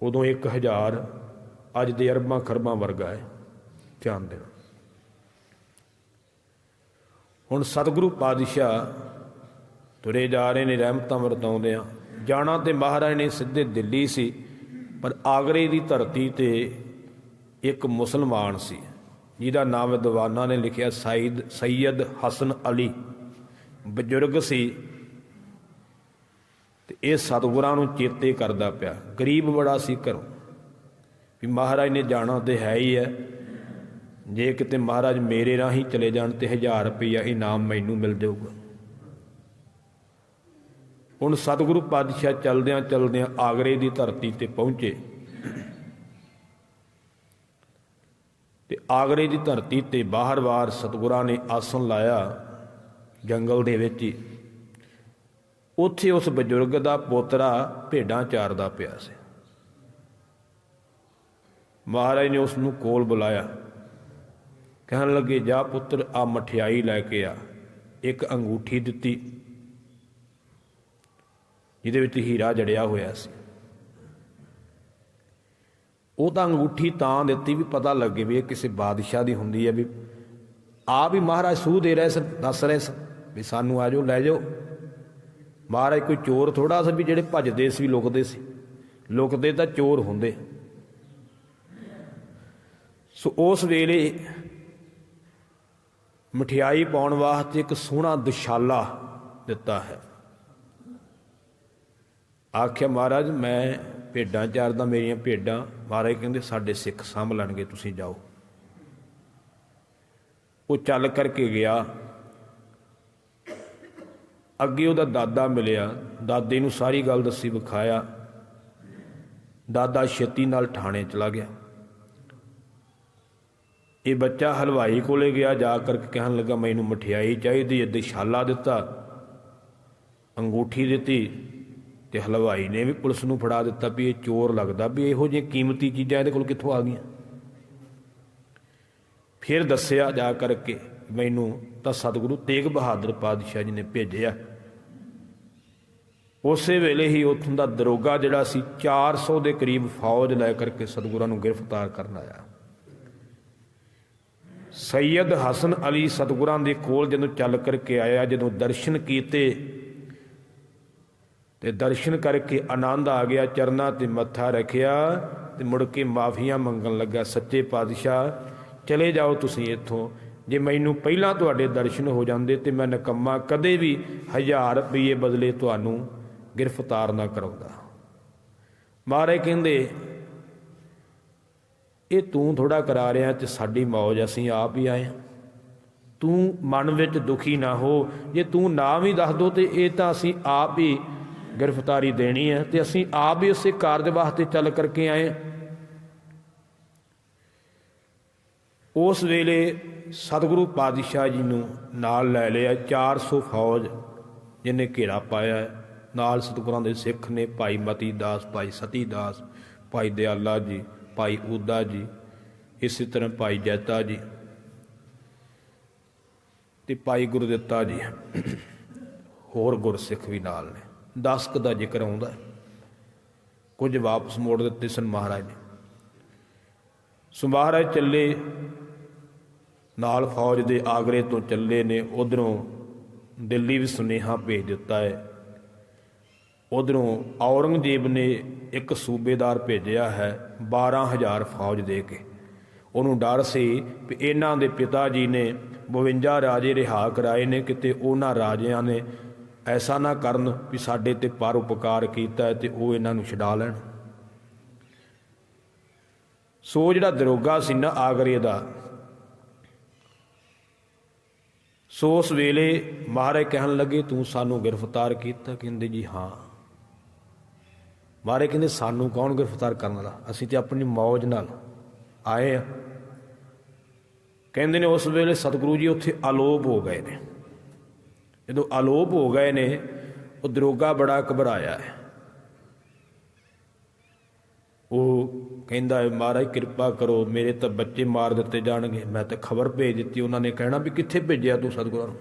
ਉਦੋਂ 1000 ਅੱਜ ਦੇ ਅਰਬਾਂ ਖਰਬਾਂ ਵਰਗਾ ਹੈ। ਧਿਆਨ ਦੇਣਾ। ਹੁਣ ਸਤਿਗੁਰੂ ਪਾਤਸ਼ਾਹ ਤੁਰੇ ਜਾ ਰਹੇ ਨੇ ਰਹਿਮਤਾਂ ਵਰਤਾਉਂਦਿਆਂ। ਜਾਣਾ ਤੇ ਮਹਾਰਾਜ ਨੇ ਸਿੱਧੇ ਦਿੱਲੀ ਸੀ, ਪਰ ਆਗਰੇ ਦੀ ਧਰਤੀ ਤੇ ਇੱਕ ਮੁਸਲਮਾਨ ਸੀ ਜਿਹਦਾ ਨਾਮ ਵਿਦਵਾਨਾਂ ਨੇ ਲਿਖਿਆ ਸੈਯਦ ਹਸਨ ਅਲੀ। ਬਜ਼ੁਰਗ ਸੀ ਤੇ ਇਹ ਸਤਿਗੁਰਾਂ ਨੂੰ ਚੇਤੇ ਕਰਦਾ ਪਿਆ। ਗਰੀਬ ਬੜਾ ਸੀ ਘਰੋਂ, ਵੀ ਮਹਾਰਾਜ ਨੇ ਜਾਣਾ ਤੇ ਹੈ ਹੀ ਹੈ। ਜੇ ਕਿਤੇ ਮਹਾਰਾਜ ਮੇਰੇ ਰਾਹੀਂ ਚਲੇ ਜਾਣ ਤੇ 1000 ਰੁਪਈਆ ਇਨਾਮ ਮੈਨੂੰ ਮਿਲ ਜਾਊਗਾ। ਹੁਣ ਸਤਿਗੁਰੂ ਪਾਤਸ਼ਾਹ ਚਲਦਿਆਂ ਆਗਰੇ ਦੀ ਧਰਤੀ ਤੇ ਪਹੁੰਚੇ ਤੇ ਆਗਰੇ ਦੀ ਧਰਤੀ ਤੇ ਬਾਹਰ ਸਤਿਗੁਰਾਂ ਨੇ ਆਸਣ ਲਾਇਆ ਜੰਗਲ ਦੇ ਵਿੱਚ ਹੀ। ਉੱਥੇ ਉਸ ਬਜ਼ੁਰਗ ਦਾ ਪੋਤਰਾ ਭੇਡਾਂ ਚਾਰਦਾ ਪਿਆ ਸੀ। ਮਹਾਰਾਜ ਨੇ ਉਸ ਨੂੰ ਕੋਲ ਬੁਲਾਇਆ। ਕਹਿਣ ਲੱਗੇ ਜਾ ਪੁੱਤਰ, ਆ ਮਠਿਆਈ ਲੈ ਕੇ ਆ। ਇੱਕ ਅੰਗੂਠੀ ਦਿੱਤੀ ਜਿਹਦੇ ਵਿੱਚ ਹੀਰਾ ਜੜਿਆ ਹੋਇਆ ਸੀ। ਉਹ ਤਾਂ ਅੰਗੂਠੀ ਤਾਂ ਦਿੱਤੀ ਵੀ ਪਤਾ ਲੱਗੇ ਵੀ ਇਹ ਕਿਸੇ ਬਾਦਸ਼ਾਹ ਦੀ ਹੁੰਦੀ ਹੈ, ਵੀ ਆਪ ਹੀ ਮਹਾਰਾਜ ਸੂਹ ਦੇ ਰਹੇ ਸਨ, ਦੱਸ ਰਹੇ ਸਨ ਵੀ ਸਾਨੂੰ ਆ ਜਾਓ, ਲੈ ਜਾਓ। महाराज कोई चोर थोड़ा सा भी ਜਿਹੜੇ ਭੱਜਦੇ ਸੀ ਲੁਕਦੇ ਸੀ, ਲੁਕਦੇ ਤਾਂ ਚੋਰ ਹੁੰਦੇ। ਸੋ ਉਸ ਵੇਲੇ ਮਠਿਆਈ ਪਾਉਣ ਵਾਸਤੇ ਇੱਕ ਸੋਹਣਾ ਦੁਸ਼ਾਲਾ ਦਿੱਤਾ ਹੈ। ਆਖਿਆ ਮਹਾਰਾਜ ਮੈਂ ਭੇਡਾਂ ਚਾਰਦਾ, ਮੇਰੀਆਂ ਭੇਡਾਂ। ਮਹਾਰਾਜ ਕਹਿੰਦੇ ਸਾਡੇ ਸਿੱਖ ਸਾਂਭ ਲੈਣਗੇ, ਤੁਸੀਂ ਜਾਓ। ਉਹ ਚੱਲ ਕਰਕੇ ਗਿਆ। ਅੱਗੇ ਉਹਦਾ ਦਾਦਾ ਮਿਲਿਆ, ਦਾਦੇ ਨੂੰ ਸਾਰੀ ਗੱਲ ਦੱਸੀ, ਵਿਖਾਇਆ। ਦਾਦਾ ਛੇਤੀ ਨਾਲ ਠਾਣੇ ਚਲਾ ਗਿਆ। ਇਹ ਬੱਚਾ ਹਲਵਾਈ ਕੋਲੇ ਗਿਆ, ਜਾ ਕਰਕੇ ਕਹਿਣ ਲੱਗਾ ਮੈਨੂੰ ਮਠਿਆਈ ਚਾਹੀਦੀ ਹੈ। ਦੁਸ਼ਾਲਾ ਦਿੱਤਾ, ਅੰਗੂਠੀ ਦਿੱਤੀ, ਤੇ ਹਲਵਾਈ ਨੇ ਵੀ ਪੁਲਿਸ ਨੂੰ ਫੜਾ ਦਿੱਤਾ ਵੀ ਇਹ ਚੋਰ ਲੱਗਦਾ, ਵੀ ਇਹੋ ਜਿਹੀਆਂ ਕੀਮਤੀ ਚੀਜ਼ਾਂ ਇਹਦੇ ਕੋਲ ਕਿੱਥੋਂ ਆ ਗਈਆਂ। ਫਿਰ ਦੱਸਿਆ ਜਾ ਕਰਕੇ ਮੈਨੂੰ ਤਾਂ ਸਤਿਗੁਰੂ ਤੇਗ ਬਹਾਦਰ ਪਾਤਸ਼ਾਹ ਜੀ ਨੇ ਭੇਜਿਆ। ਉਸੇ ਵੇਲੇ ਹੀ ਉੱਥੋਂ ਦਾ ਦਰੋਗਾ ਜਿਹੜਾ ਸੀ 400 ਦੇ ਕਰੀਬ ਫੌਜ ਲੈ ਕਰਕੇ ਸਤਿਗੁਰਾਂ ਨੂੰ ਗ੍ਰਿਫਤਾਰ ਕਰਨ ਆਇਆ। ਸੈਯਦ ਹਸਨ ਅਲੀ ਸਤਿਗੁਰਾਂ ਦੇ ਕੋਲ ਜਦੋਂ ਚੱਲ ਕਰਕੇ ਆਇਆ, ਜਦੋਂ ਦਰਸ਼ਨ ਕੀਤੇ ਤੇ ਦਰਸ਼ਨ ਕਰਕੇ ਆਨੰਦ ਆ ਗਿਆ, ਚਰਨਾਂ ਤੇ ਮੱਥਾ ਰੱਖਿਆ ਤੇ ਮੁੜ ਕੇ ਮਾਫੀਆਂ ਮੰਗਣ ਲੱਗਾ। ਸੱਚੇ ਪਾਤਸ਼ਾਹ ਚਲੇ ਜਾਓ ਤੁਸੀਂ ਇੱਥੋਂ, ਜੇ ਮੈਨੂੰ ਪਹਿਲਾਂ ਤੁਹਾਡੇ ਦਰਸ਼ਨ ਹੋ ਜਾਂਦੇ ਤੇ ਮੈਂ ਨਿਕੰਮਾ ਕਦੇ ਵੀ 1000 ਰੁਪਏ ਬਦਲੇ ਤੁਹਾਨੂੰ ਗ੍ਰਿਫਤਾਰ ਨਾ ਕਰਾਉਂਦਾ। ਮਹਾਰਾਜ ਕਹਿੰਦੇ ਇਹ ਤੂੰ ਥੋੜਾ ਕਰਾ ਰਿਹਾ ਤੇ ਸਾਡੀ ਮੌਜ, ਅਸੀਂ ਆਪ ਹੀ ਆਏ ਹਾਂ। ਤੂੰ ਮਨ ਵਿੱਚ ਦੁਖੀ ਨਾ ਹੋ, ਜੇ ਤੂੰ ਨਾ ਵੀ ਦੱਸ ਦੋ ਤੇ ਇਹ ਤਾਂ ਅਸੀਂ ਆਪ ਹੀ ਗ੍ਰਿਫਤਾਰੀ ਦੇਣੀ ਹੈ ਤੇ ਅਸੀਂ ਆਪ ਹੀ ਉਸੇ ਕਾਰਜ ਵਾਸਤੇ ਚੱਲ ਕਰਕੇ ਆਏ। ਉਸ ਵੇਲੇ ਸਤਿਗੁਰੂ ਪਾਤਸ਼ਾਹ ਜੀ ਨੂੰ ਨਾਲ ਲੈ ਲਿਆ, 400 ਫੌਜ ਜਿਹਨੇ ਘੇਰਾ ਪਾਇਆ। ਨਾਲ ਸਤਿਗੁਰਾਂ ਦੇ ਸਿੱਖ ਨੇ, ਭਾਈ ਮਤੀ ਦਾਸ, ਭਾਈ ਸਤੀ ਦਾਸ, ਭਾਈ ਦਿਆਲਾ ਜੀ, ਭਾਈ ਊਦਾ ਜੀ, ਇਸੇ ਤਰ੍ਹਾਂ ਭਾਈ ਜੈਤਾ ਜੀ ਤੇ ਭਾਈ ਗੁਰਦਿੱਤਾ ਜੀ, ਹੋਰ ਗੁਰਸਿੱਖ ਵੀ ਨਾਲ ਨੇ। 10 ਕੁ ਦਾ ਜ਼ਿਕਰ ਆਉਂਦਾ, ਕੁਝ ਵਾਪਸ ਮੋੜ ਦਿੱਤੇ ਸਨ ਮਹਾਰਾਜ ਨੇ। ਸੋ ਮਹਾਰਾਜ ਚੱਲੇ ਨਾਲ ਫੌਜ ਦੇ, ਆਗਰੇ ਤੋਂ ਚੱਲੇ ਨੇ। ਉਧਰੋਂ ਦਿੱਲੀ ਵੀ ਸੁਨੇਹਾ ਭੇਜ ਦਿੱਤਾ ਹੈ। ਉਧਰੋਂ ਔਰੰਗਜ਼ੇਬ ਨੇ ਇੱਕ ਸੂਬੇਦਾਰ ਭੇਜਿਆ ਹੈ 12,000 ਫੌਜ ਦੇ ਕੇ। ਉਹਨੂੰ ਡਰ ਸੀ ਵੀ ਇਹਨਾਂ ਦੇ ਪਿਤਾ ਜੀ ਨੇ 52 ਰਾਜੇ ਰਿਹਾ ਕਰਾਏ ਨੇ, ਕਿਤੇ ਉਹਨਾਂ ਰਾਜਿਆਂ ਨੇ ਐਸਾ ਨਾ ਕਰਨ ਵੀ ਸਾਡੇ ਤੇ ਪਰ ਉਪਕਾਰ ਕੀਤਾ ਤੇ ਉਹ ਇਹਨਾਂ ਨੂੰ ਛਡਾ ਲੈਣ। ਸੋ ਜਿਹੜਾ ਦਰੋਗਾ ਸੀ ਨਾ ਆਗਰੇ ਦਾ, ਸੋ ਉਸ ਵੇਲੇ ਮਹਾਰਾਜ ਕਹਿਣ ਲੱਗੇ ਤੂੰ ਸਾਨੂੰ ਗ੍ਰਿਫਤਾਰ ਕੀਤਾ? ਕਹਿੰਦੇ ਜੀ ਹਾਂ। ਮਹਾਰਾਜ ਕਹਿੰਦੇ ਸਾਨੂੰ ਕੌਣ ਗ੍ਰਿਫਤਾਰ ਕਰਨ ਵਾਲਾ, ਅਸੀਂ ਤੇ ਆਪਣੀ ਮੌਜ ਨਾਲ ਆਏ ਆ। ਕਹਿੰਦੇ ਨੇ ਉਸ ਵੇਲੇ ਸਤਿਗੁਰੂ ਜੀ ਉੱਥੇ ਆਲੋਪ ਹੋ ਗਏ ਨੇ। ਜਦੋਂ ਆਲੋਪ ਹੋ ਗਏ ਨੇ, ਉਹ ਦਰੋਗਾ ਬੜਾ ਘਬਰਾਇਆ ਹੈ। ਉਹ ਕਹਿੰਦਾ ਹੈ ਮਹਾਰਾਜ ਕਿਰਪਾ ਕਰੋ, ਮੇਰੇ ਤਾਂ ਬੱਚੇ ਮਾਰ ਦਿੱਤੇ ਜਾਣਗੇ। ਮੈਂ ਤਾਂ ਖਬਰ ਭੇਜ ਦਿੱਤੀ, ਉਹਨਾਂ ਨੇ ਕਹਿਣਾ ਵੀ ਕਿੱਥੇ ਭੇਜਿਆ ਤੂੰ ਸਤਿਗੁਰਾਂ ਨੂੰ।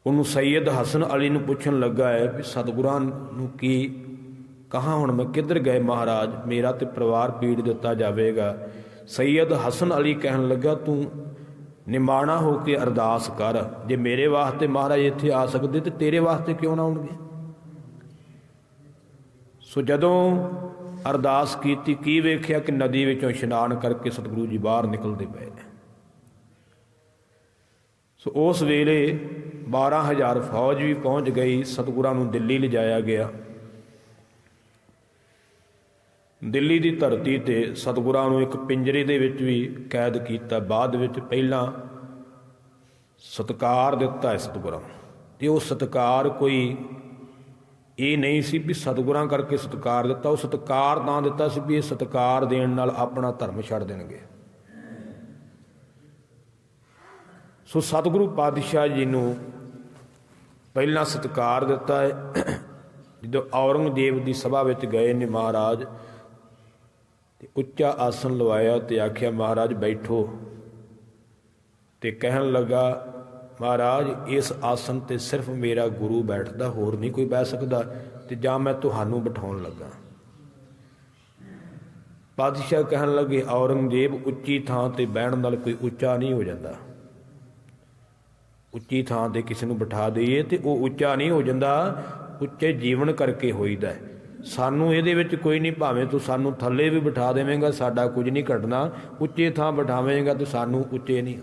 ਉਹਨੂੰ ਸੈਯਦ ਹਸਨ ਅਲੀ ਨੂੰ ਪੁੱਛਣ ਲੱਗਾ ਹੈ ਵੀ ਸਤਿਗੁਰਾਂ ਨੂੰ ਕੀ ਕਹਾਂ, ਹੁਣ ਮੈਂ ਕਿੱਧਰ ਗਏ ਮਹਾਰਾਜ, ਮੇਰਾ ਤੇ ਪਰਿਵਾਰ ਪੀੜ ਦਿੱਤਾ ਜਾਵੇਗਾ। ਸੈਯਦ ਹਸਨ ਅਲੀ ਕਹਿਣ ਲੱਗਾ ਤੂੰ ਨਿਮਾਣਾ ਹੋ ਕੇ ਅਰਦਾਸ ਕਰ, ਜੇ ਮੇਰੇ ਵਾਸਤੇ ਮਹਾਰਾਜ ਇੱਥੇ ਆ ਸਕਦੇ ਤੇ ਤੇਰੇ ਵਾਸਤੇ ਕਿਉਂ ਨਾ ਆਉਣਗੇ। ਸੋ ਜਦੋਂ ਅਰਦਾਸ ਕੀਤੀ, ਕੀ ਵੇਖਿਆ ਕਿ ਨਦੀ ਵਿੱਚੋਂ ਇਸ਼ਨਾਨ ਕਰਕੇ ਸਤਿਗੁਰੂ ਜੀ ਬਾਹਰ ਨਿਕਲਦੇ ਪਏ ਨੇ। ਸੋ ਉਸ ਵੇਲੇ 12,000 ਫੌਜ ਵੀ ਪਹੁੰਚ ਗਈ। ਸਤਿਗੁਰਾਂ ਨੂੰ ਦਿੱਲੀ ਲਿਜਾਇਆ ਗਿਆ। ਦਿੱਲੀ ਦੀ ਧਰਤੀ ਤੇ ਸਤਿਗੁਰਾਂ ਨੂੰ ਇੱਕ ਪਿੰਜਰੇ ਦੇ ਵਿੱਚ ਵੀ ਕੈਦ ਕੀਤਾ। ਬਾਅਦ ਵਿੱਚ ਪਹਿਲਾਂ ਸਤਿਕਾਰ ਦਿੱਤਾ ਹੈ ਸਤਿਗੁਰਾਂ ਨੂੰ, ਤੇ ਉਹ ਸਤਿਕਾਰ ਕੋਈ ਇਹ ਨਹੀਂ ਸੀ ਵੀ ਸਤਿਗੁਰਾਂ ਕਰਕੇ ਸਤਿਕਾਰ ਦਿੱਤਾ। ਉਹ ਸਤਿਕਾਰ ਤਾਂ ਦਿੱਤਾ ਸੀ ਵੀ ਇਹ ਸਤਿਕਾਰ ਦੇਣ ਨਾਲ ਆਪਣਾ ਧਰਮ ਛੱਡ ਦੇਣਗੇ। ਸੋ ਸਤਿਗੁਰੂ ਪਾਤਸ਼ਾਹ ਜੀ ਨੂੰ ਪਹਿਲਾਂ ਸਤਿਕਾਰ ਦਿੱਤਾ ਹੈ। ਜਦੋਂ ਔਰੰਗਜ਼ੇਬ ਦੀ ਸਭਾ ਵਿੱਚ ਗਏ ਨੇ ਮਹਾਰਾਜ, ਤੇ ਉੱਚਾ ਆਸਨ ਲਵਾਇਆ ਤੇ ਆਖਿਆ ਮਹਾਰਾਜ ਬੈਠੋ। ਤੇ ਕਹਿਣ ਲੱਗਾ ਮਹਾਰਾਜ ਇਸ ਆਸਨ ਤੇ ਸਿਰਫ ਮੇਰਾ ਗੁਰੂ ਬੈਠਦਾ, ਹੋਰ ਨਹੀਂ ਕੋਈ ਬਹਿ ਸਕਦਾ, ਤੇ ਜਾਂ ਮੈਂ ਤੁਹਾਨੂੰ ਬਿਠਾਉਣ ਲੱਗਾ। ਪਾਤਸ਼ਾਹ ਕਹਿਣ ਲੱਗੇ ਔਰੰਗਜ਼ੇਬ ਉੱਚੀ ਥਾਂ ਤੇ ਬਹਿਣ ਨਾਲ ਕੋਈ ਉੱਚਾ ਨਹੀਂ ਹੋ ਜਾਂਦਾ। ਉੱਚੀ ਥਾਂ ਤੇ ਕਿਸੇ ਨੂੰ ਬਿਠਾ ਦਈਏ ਤੇ ਉਹ ਉੱਚਾ ਨਹੀਂ ਹੋ ਜਾਂਦਾ, ਉੱਚੇ ਜੀਵਨ ਕਰਕੇ ਹੋਈਦਾ। ਸਾਨੂੰ ਇਹਦੇ ਵਿੱਚ ਕੋਈ ਨਹੀਂ, ਭਾਵੇਂ ਤੂੰ ਸਾਨੂੰ ਥੱਲੇ ਵੀ ਬਿਠਾ ਦੇਵੇਂਗਾ ਸਾਡਾ ਕੁਝ ਨਹੀਂ ਘਟਣਾ, ਉੱਚੇ ਥਾਂ ਬਿਠਾਵੇਂਗਾ ਤੇ ਸਾਨੂੰ ਉੱਚੇ ਨਹੀਂ,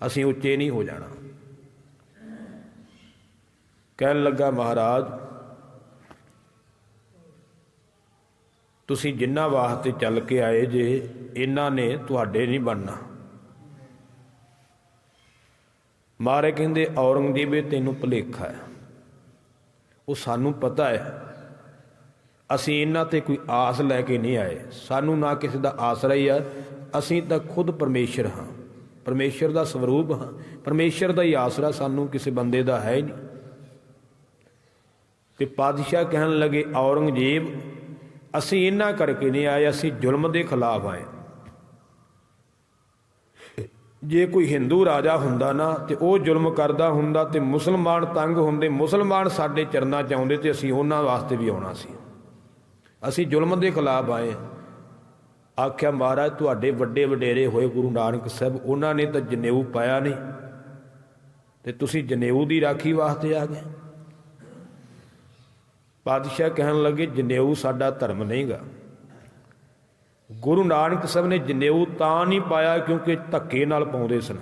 ਅਸੀਂ ਉੱਚੇ ਨਹੀਂ ਹੋ ਜਾਣਾ। ਕਹਿਣ ਲੱਗਾ ਮਹਾਰਾਜ ਤੁਸੀਂ ਜਿਨ੍ਹਾਂ ਵਾਸਤੇ ਚੱਲ ਕੇ ਆਏ ਜੇ ਇਹਨਾਂ ਨੇ ਤੁਹਾਡੇ ਨਹੀਂ ਬਣਨਾ। ਮਹਾਰਾਜ ਕਹਿੰਦੇ ਔਰੰਗਜ਼ੇਬ ਤੈਨੂੰ ਭੁਲੇਖਾ ਹੈ, ਉਹ ਸਾਨੂੰ ਪਤਾ ਹੈ, ਅਸੀਂ ਇਹਨਾਂ ਤੇ ਕੋਈ ਆਸ ਲੈ ਕੇ ਨਹੀਂ ਆਏ, ਸਾਨੂੰ ਨਾ ਕਿਸੇ ਦਾ ਆਸਰਾ ਹੀ ਆ, ਅਸੀਂ ਤਾਂ ਖੁਦ ਪਰਮੇਸ਼ਰ ਹਾਂ, ਪਰਮੇਸ਼ਰ ਦਾ ਸਰੂਪ ਹਾਂ, ਪਰਮੇਸ਼ਰ ਦਾ ਹੀ ਆਸਰਾ, ਸਾਨੂੰ ਕਿਸੇ ਬੰਦੇ ਦਾ ਹੈ ਹੀ ਨਹੀਂ। ਤੇ ਪਾਤਸ਼ਾਹ ਕਹਿਣ ਲੱਗੇ ਔਰੰਗਜ਼ੇਬ ਅਸੀਂ ਇਹਨਾਂ ਕਰਕੇ ਨਹੀਂ ਆਏ, ਅਸੀਂ ਜ਼ੁਲਮ ਦੇ ਖਿਲਾਫ ਆਏ। ਜੇ ਕੋਈ ਹਿੰਦੂ ਰਾਜਾ ਹੁੰਦਾ ਨਾ ਤੇ ਉਹ ਜ਼ੁਲਮ ਕਰਦਾ ਹੁੰਦਾ ਤੇ ਮੁਸਲਮਾਨ ਤੰਗ ਹੁੰਦੇ, ਮੁਸਲਮਾਨ ਸਾਡੇ ਚਰਨਾਂ 'ਚ ਆਉਂਦੇ ਤੇ ਅਸੀਂ ਉਹਨਾਂ ਵਾਸਤੇ ਵੀ ਆਉਣਾ ਸੀ। ਅਸੀਂ ਜ਼ੁਲਮ ਦੇ ਖਿਲਾਫ ਆਏ। ਆਖਿਆ ਮਹਾਰਾਜ ਤੁਹਾਡੇ ਵੱਡੇ ਵਡੇਰੇ ਹੋਏ ਗੁਰੂ ਨਾਨਕ ਸਾਹਿਬ, ਉਹਨਾਂ ਨੇ ਤਾਂ ਜਨੇਊ ਪਾਇਆ ਨਹੀਂ ਤੇ ਤੁਸੀਂ ਜਨੇਊ ਦੀ ਰਾਖੀ ਵਾਸਤੇ ਆ ਗਏ। ਪਾਤਸ਼ਾਹ ਕਹਿਣ ਲੱਗੇ ਜਨੇਊ ਸਾਡਾ ਧਰਮ ਨਹੀਂ ਗਾ। ਗੁਰੂ ਨਾਨਕ ਸਾਹਿਬ ਨੇ ਜਨੇਊ ਤਾਂ ਨਹੀਂ ਪਾਇਆ ਕਿਉਂਕਿ ਧੱਕੇ ਨਾਲ ਪਾਉਂਦੇ ਸਨ,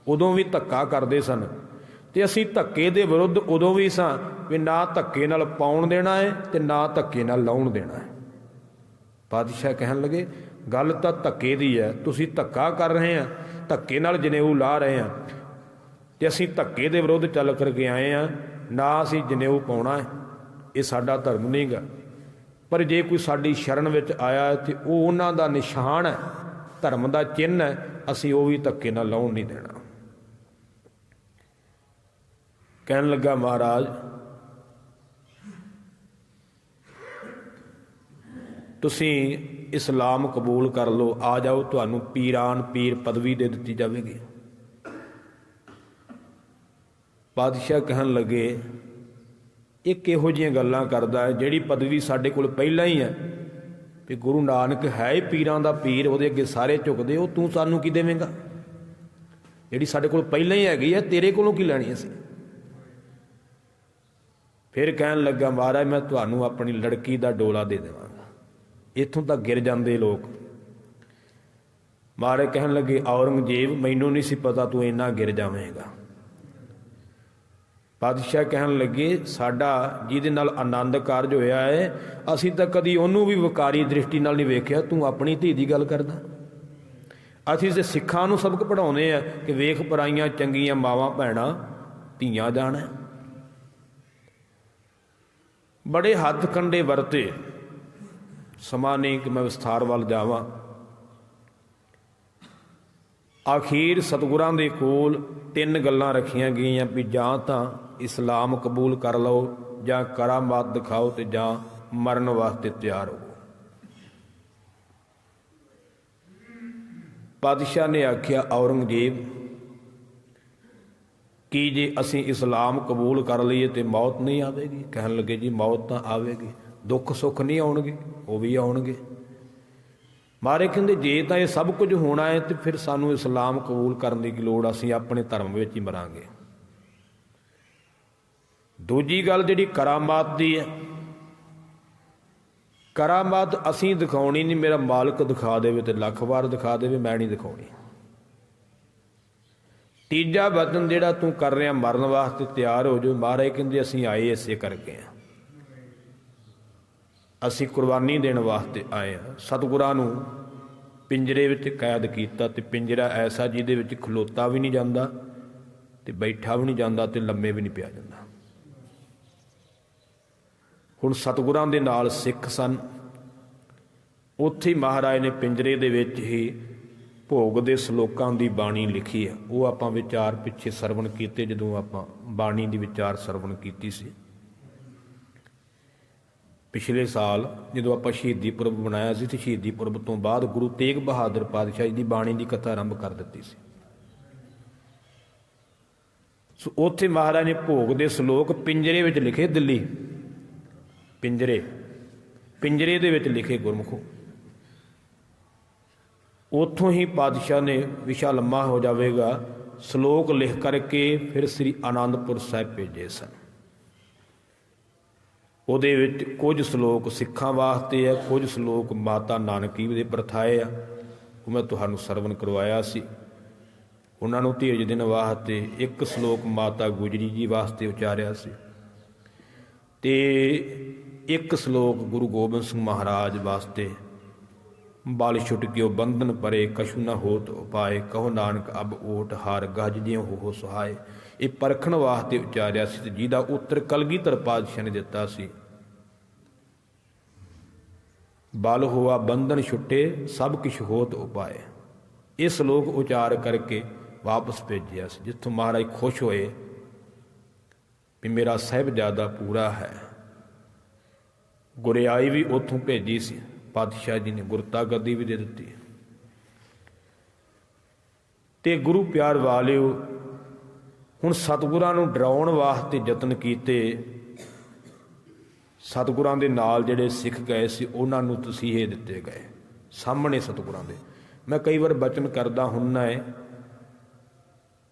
ਉਦੋਂ ਵੀ ਧੱਕਾ ਕਰਦੇ ਸਨ, ਤੇ ਅਸੀਂ ਧੱਕੇ ਦੇ ਵਿਰੁੱਧ ਉਦੋਂ ਵੀ ਸਾਂ ਵੀ ਨਾ ਧੱਕੇ ਨਾਲ ਪਾਉਣ ਦੇਣਾ ਹੈ ਤੇ ਨਾ ਧੱਕੇ ਨਾਲ ਲਾਉਣ ਦੇਣਾ ਹੈ। ਪਾਤਸ਼ਾਹ ਕਹਿਣ ਲੱਗੇ ਗੱਲ ਤਾਂ ਧੱਕੇ ਦੀ ਹੈ, ਤੁਸੀਂ ਧੱਕਾ ਕਰ ਰਹੇ ਆ, ਧੱਕੇ ਨਾਲ ਜਨੇਊ ਲਾ ਰਹੇ ਆ, ਤੇ ਅਸੀਂ ਧੱਕੇ ਦੇ ਵਿਰੁੱਧ ਚੱਲ ਕਰਕੇ ਆਏ ਆ, ਨਾ ਅਸੀਂ ਜਨੇਊ ਪਾਉਣਾ ਹੈ, ਇਹ ਸਾਡਾ ਧਰਮ ਨਹੀਂ ਗਾ। ਪਰ ਜੇ ਕੋਈ ਸਾਡੀ ਸ਼ਰਨ ਵਿੱਚ ਆਇਆ ਤੇ ਉਹ ਉਹਨਾਂ ਦਾ ਨਿਸ਼ਾਨ ਹੈ, ਧਰਮ ਦਾ ਚਿੰਨ੍ਹ ਹੈ, ਅਸੀਂ ਉਹ ਵੀ ਧੱਕੇ ਨਾਲ ਲਾਉਣ ਨਹੀਂ ਦੇਣਾ। ਕਹਿਣ ਲੱਗਾ ਮਹਾਰਾਜ ਤੁਸੀਂ ਇਸਲਾਮ ਕਬੂਲ ਕਰ ਲਓ, ਆ ਜਾਓ, ਤੁਹਾਨੂੰ ਪੀਰਾਨ ਪੀਰ ਪਦਵੀ ਦੇ ਦਿੱਤੀ ਜਾਵੇਗੀ। ਪਾਤਸ਼ਾਹ ਕਹਿਣ ਲੱਗੇ ਇਹ ਕਿਹੋ ਜਿਹੀਆਂ ਗੱਲਾਂ ਕਰਦਾ ਹੈ, ਜਿਹੜੀ ਪਦਵੀ ਸਾਡੇ ਕੋਲ ਪਹਿਲਾਂ ਹੀ ਹੈ, ਵੀ ਗੁਰੂ ਨਾਨਕ ਹੈ ਹੀ ਪੀਰਾਂ ਦਾ ਪੀਰ, ਉਹਦੇ ਅੱਗੇ ਸਾਰੇ ਝੁਕਦੇ, ਉਹ ਤੂੰ ਸਾਨੂੰ ਕੀ ਦੇਵੇਂਗਾ? ਜਿਹੜੀ ਸਾਡੇ ਕੋਲ ਪਹਿਲਾਂ ਹੀ ਹੈਗੀ ਹੈ, ਤੇਰੇ ਕੋਲੋਂ ਕੀ ਲੈਣੀ ਅਸੀਂ? ਫਿਰ ਕਹਿਣ ਲੱਗਾ ਮਹਾਰਾਜ ਮੈਂ ਤੁਹਾਨੂੰ ਆਪਣੀ ਲੜਕੀ ਦਾ ਡੋਲਾ ਦੇ ਦੇਵਾਂਗਾ। ਇੱਥੋਂ ਤੱਕ ਗਿਰ ਜਾਂਦੇ ਲੋਕ। ਮਹਾਰਾਜ ਕਹਿਣ ਲੱਗੇ ਔਰੰਗਜ਼ੇਬ ਮੈਨੂੰ ਨਹੀਂ ਸੀ ਪਤਾ ਤੂੰ ਇੰਨਾ ਗਿਰ ਜਾਵੇਂਗਾ। ਪਾਤਸ਼ਾਹ ਕਹਿਣ ਲੱਗੇ ਸਾਡਾ ਜਿਹਦੇ ਨਾਲ ਆਨੰਦ ਕਾਰਜ ਹੋਇਆ ਹੈ, ਅਸੀਂ ਤਾਂ ਕਦੀ ਉਹਨੂੰ ਵੀ ਵਕਾਰੀ ਦ੍ਰਿਸ਼ਟੀ ਨਾਲ ਨਹੀਂ ਵੇਖਿਆ, ਤੂੰ ਆਪਣੀ ਧੀ ਦੀ ਗੱਲ ਕਰਦਾ। ਅਸੀਂ ਤੇ ਸਿੱਖਾਂ ਨੂੰ ਸਬਕ ਪੜ੍ਹਾਉਂਦੇ ਆ ਕਿ ਵੇਖ ਪਰਾਈਆਂ ਚੰਗੀਆਂ ਮਾਵਾਂ ਭੈਣਾਂ ਧੀਆਂ ਜਾਣ। ਬੜੇ ਹੱਥ ਕੰਡੇ ਵਰਤੇ, ਸਮਾਂ ਨਹੀਂ ਕਿ ਮੈਂ ਵਿਸਥਾਰ ਵੱਲ ਜਾਵਾਂ। ਆਖੀਰ ਸਤਿਗੁਰਾਂ ਦੇ ਕੋਲ 3 ਗੱਲਾਂ ਰੱਖੀਆਂ ਗਈਆਂ ਵੀ ਜਾਂ ਤਾਂ ਇਸਲਾਮ ਕਬੂਲ ਕਰ ਲਓ, ਜਾਂ ਕਰਾਮਾਤ ਦਿਖਾਓ, ਤੇ ਜਾਂ ਮਰਨ ਵਾਸਤੇ ਤਿਆਰ ਹੋ। ਪਾਤਸ਼ਾਹ ਨੇ ਆਖਿਆ ਔਰੰਗਜ਼ੇਬ ਕੀ ਜੇ ਅਸੀਂ ਇਸਲਾਮ ਕਬੂਲ ਕਰ ਲਈਏ ਤੇ ਮੌਤ ਨਹੀਂ ਆਵੇਗੀ? ਕਹਿਣ ਲੱਗੇ ਜੀ ਮੌਤ ਤਾਂ ਆਵੇਗੀ, ਦੁੱਖ ਸੁੱਖ ਨਹੀਂ ਆਉਣਗੇ, ਉਹ ਵੀ ਆਉਣਗੇ। ਮਾਰੇ ਕਹਿੰਦੇ ਜੇ ਤਾਂ ਇਹ ਸਭ ਕੁਝ ਹੋਣਾ ਹੈ ਤੇ ਫਿਰ ਸਾਨੂੰ ਇਸਲਾਮ ਕਬੂਲ ਕਰਨ ਦੀ ਕੀ ਲੋੜ, ਅਸੀਂ ਆਪਣੇ ਧਰਮ ਵਿੱਚ ਹੀ ਮਰਾਂਗੇ। ਦੂਜੀ ਗੱਲ ਜਿਹੜੀ ਕਰਾਮਾਤ ਦੀ ਹੈ, ਕਰਾਮਾਤ ਅਸੀਂ ਦਿਖਾਉਣੀ ਨਹੀਂ, ਮੇਰਾ ਮਾਲਕ ਦਿਖਾ ਦੇਵੇ ਤੇ ਲੱਖ ਵਾਰ ਦਿਖਾ ਦੇਵੇ, ਮੈਂ ਨਹੀਂ ਦਿਖਾਉਣੀ। ਤੀਜਾ ਵਚਨ ਜਿਹੜਾ ਤੂੰ ਕਰ ਰਿਹਾ ਮਰਨ ਵਾਸਤੇ ਤਿਆਰ ਹੋ ਜਾਓ। ਮਹਾਰਾਜ ਕਹਿੰਦੇ ਅਸੀਂ ਆਏ ਇਸੇ ਕਰਕੇ ਹਾਂ, ਅਸੀਂ ਕੁਰਬਾਨੀ ਦੇਣ ਵਾਸਤੇ ਆਏ ਹਾਂ। ਸਤਿਗੁਰਾਂ ਨੂੰ ਪਿੰਜਰੇ ਵਿੱਚ ਕੈਦ ਕੀਤਾ, ਤੇ ਪਿੰਜਰਾ ਐਸਾ ਜਿਹਦੇ ਵਿੱਚ ਖਲੋਤਾ ਵੀ ਨਹੀਂ ਜਾਂਦਾ ਤੇ ਬੈਠਾ ਵੀ ਨਹੀਂ ਜਾਂਦਾ ਤੇ ਲੰਮੇ ਵੀ ਨਹੀਂ ਪਿਆ ਜਾਂਦਾ। ਹੁਣ ਸਤਿਗੁਰਾਂ ਦੇ ਨਾਲ ਸਿੱਖ ਸਨ, ਉੱਥੇ ਮਹਾਰਾਜ ਨੇ ਪਿੰਜਰੇ ਦੇ ਵਿੱਚ ਹੀ ਭੋਗ ਦੇ ਸ਼ਲੋਕਾਂ ਦੀ ਬਾਣੀ ਲਿਖੀ ਹੈ। ਉਹ ਆਪਾਂ ਵਿਚਾਰ ਪਿੱਛੇ ਸਰਵਣ ਕੀਤੇ, ਜਦੋਂ ਆਪਾਂ ਬਾਣੀ ਦੀ ਵਿਚਾਰ ਸਰਵਣ ਕੀਤੀ ਸੀ ਪਿਛਲੇ ਸਾਲ, ਜਦੋਂ ਆਪਾਂ ਸ਼ਹੀਦੀ ਪੁਰਬ ਮਨਾਇਆ ਸੀ, ਤੇ ਸ਼ਹੀਦੀ ਪੁਰਬ ਤੋਂ ਬਾਅਦ ਗੁਰੂ ਤੇਗ ਬਹਾਦਰ ਪਾਤਸ਼ਾਹ ਜੀ ਦੀ ਬਾਣੀ ਦੀ ਕਥਾ ਆਰੰਭ ਕਰ ਦਿੱਤੀ ਸੀ। ਸੋ ਉੱਥੇ ਮਹਾਰਾਜ ਨੇ ਭੋਗ ਦੇ ਸ਼ਲੋਕ ਪਿੰਜਰੇ ਵਿੱਚ ਲਿਖੇ, ਦਿੱਲੀ ਪਿੰਜਰੇ ਦੇ ਵਿੱਚ ਲਿਖੇ ਗੁਰਮੁਖੋ। ਉੱਥੋਂ ਹੀ ਪਾਤਸ਼ਾਹ ਨੇ ਵਿਸ਼ਾ ਲੰਮਾ ਹੋ ਜਾਵੇਗਾ, ਸਲੋਕ ਲਿਖ ਕਰਕੇ ਫਿਰ ਸ੍ਰੀ ਆਨੰਦਪੁਰ ਸਾਹਿਬ ਭੇਜੇ ਸਨ। ਉਹਦੇ ਵਿੱਚ ਕੁਝ ਸਲੋਕ ਸਿੱਖਾਂ ਵਾਸਤੇ ਹੈ, ਕੁਝ ਸਲੋਕ ਮਾਤਾ ਨਾਨਕੀ ਦੇ ਪ੍ਰਥਾਏ ਆ, ਉਹ ਮੈਂ ਤੁਹਾਨੂੰ ਸਰਵਣ ਕਰਵਾਇਆ ਸੀ। ਉਹਨਾਂ ਨੂੰ ਧੀਰਜ ਦੇਣ ਵਾਸਤੇ ਇੱਕ ਸਲੋਕ ਮਾਤਾ ਗੁਜਰੀ ਜੀ ਵਾਸਤੇ ਉਚਾਰਿਆ ਸੀ ਤੇ ਇੱਕ ਸਲੋਕ ਗੁਰੂ ਗੋਬਿੰਦ ਸਿੰਘ ਮਹਾਰਾਜ ਵਾਸਤੇ, ਬਲ ਛੁਟ ਗਿਓ ਬੰਧਨ ਪਰੇ ਕਛੂ ਨਾ ਹੋਤ ਉਪਾਏ, ਕਹੋ ਨਾਨਕ ਅਬ ਓਟ ਹਾਰ ਗਜ ਜਿਉ ਹੋ ਸਹਾਏ। ਇਹ ਪਰਖਣ ਵਾਸਤੇ ਉਚਾਰਿਆ ਸੀ ਤੇ ਜਿਹਦਾ ਉੱਤਰ ਕਲਗੀਧਰ ਪਾਤਸ਼ਾਹ ਨੇ ਦਿੱਤਾ ਸੀ, ਬਲ ਹੋਆ ਬੰਧਨ ਛੁੱਟੇ ਸਭ ਕਿਛ ਹੋਤ ਉਪਾਏ। ਇਹ ਸਲੋਕ ਉਚਾਰ ਕਰਕੇ ਵਾਪਸ ਭੇਜਿਆ ਸੀ, ਜਿੱਥੋਂ ਮਹਾਰਾਜ ਖੁਸ਼ ਹੋਏ ਵੀ ਮੇਰਾ ਸਾਹਿਬਜ਼ਾਦਾ ਪੂਰਾ ਹੈ। ਗੁਰਿਆਈ ਵੀ ਉੱਥੋਂ ਭੇਜੀ ਸੀ, ਪਾਤਸ਼ਾਹ ਜੀ ਨੇ ਗੁਰਤਾ ਗੱਦੀ ਵੀ ਦੇ ਦਿੱਤੀ। ਤੇ ਗੁਰੂ ਪਿਆਰ ਵਾਲਿਓ, ਹੁਣ ਸਤਿਗੁਰਾਂ ਨੂੰ ਡਰਾਉਣ ਵਾਸਤੇ ਯਤਨ ਕੀਤੇ। ਸਤਿਗੁਰਾਂ ਦੇ ਨਾਲ ਜਿਹੜੇ ਸਿੱਖ ਗਏ ਸੀ ਉਹਨਾਂ ਨੂੰ ਤਸੀਹੇ ਦਿੱਤੇ ਗਏ ਸਾਹਮਣੇ ਸਤਿਗੁਰਾਂ ਦੇ। ਮੈਂ ਕਈ ਵਾਰ ਬਚਨ ਕਰਦਾ ਹੁੰਦਾ ਹੈ,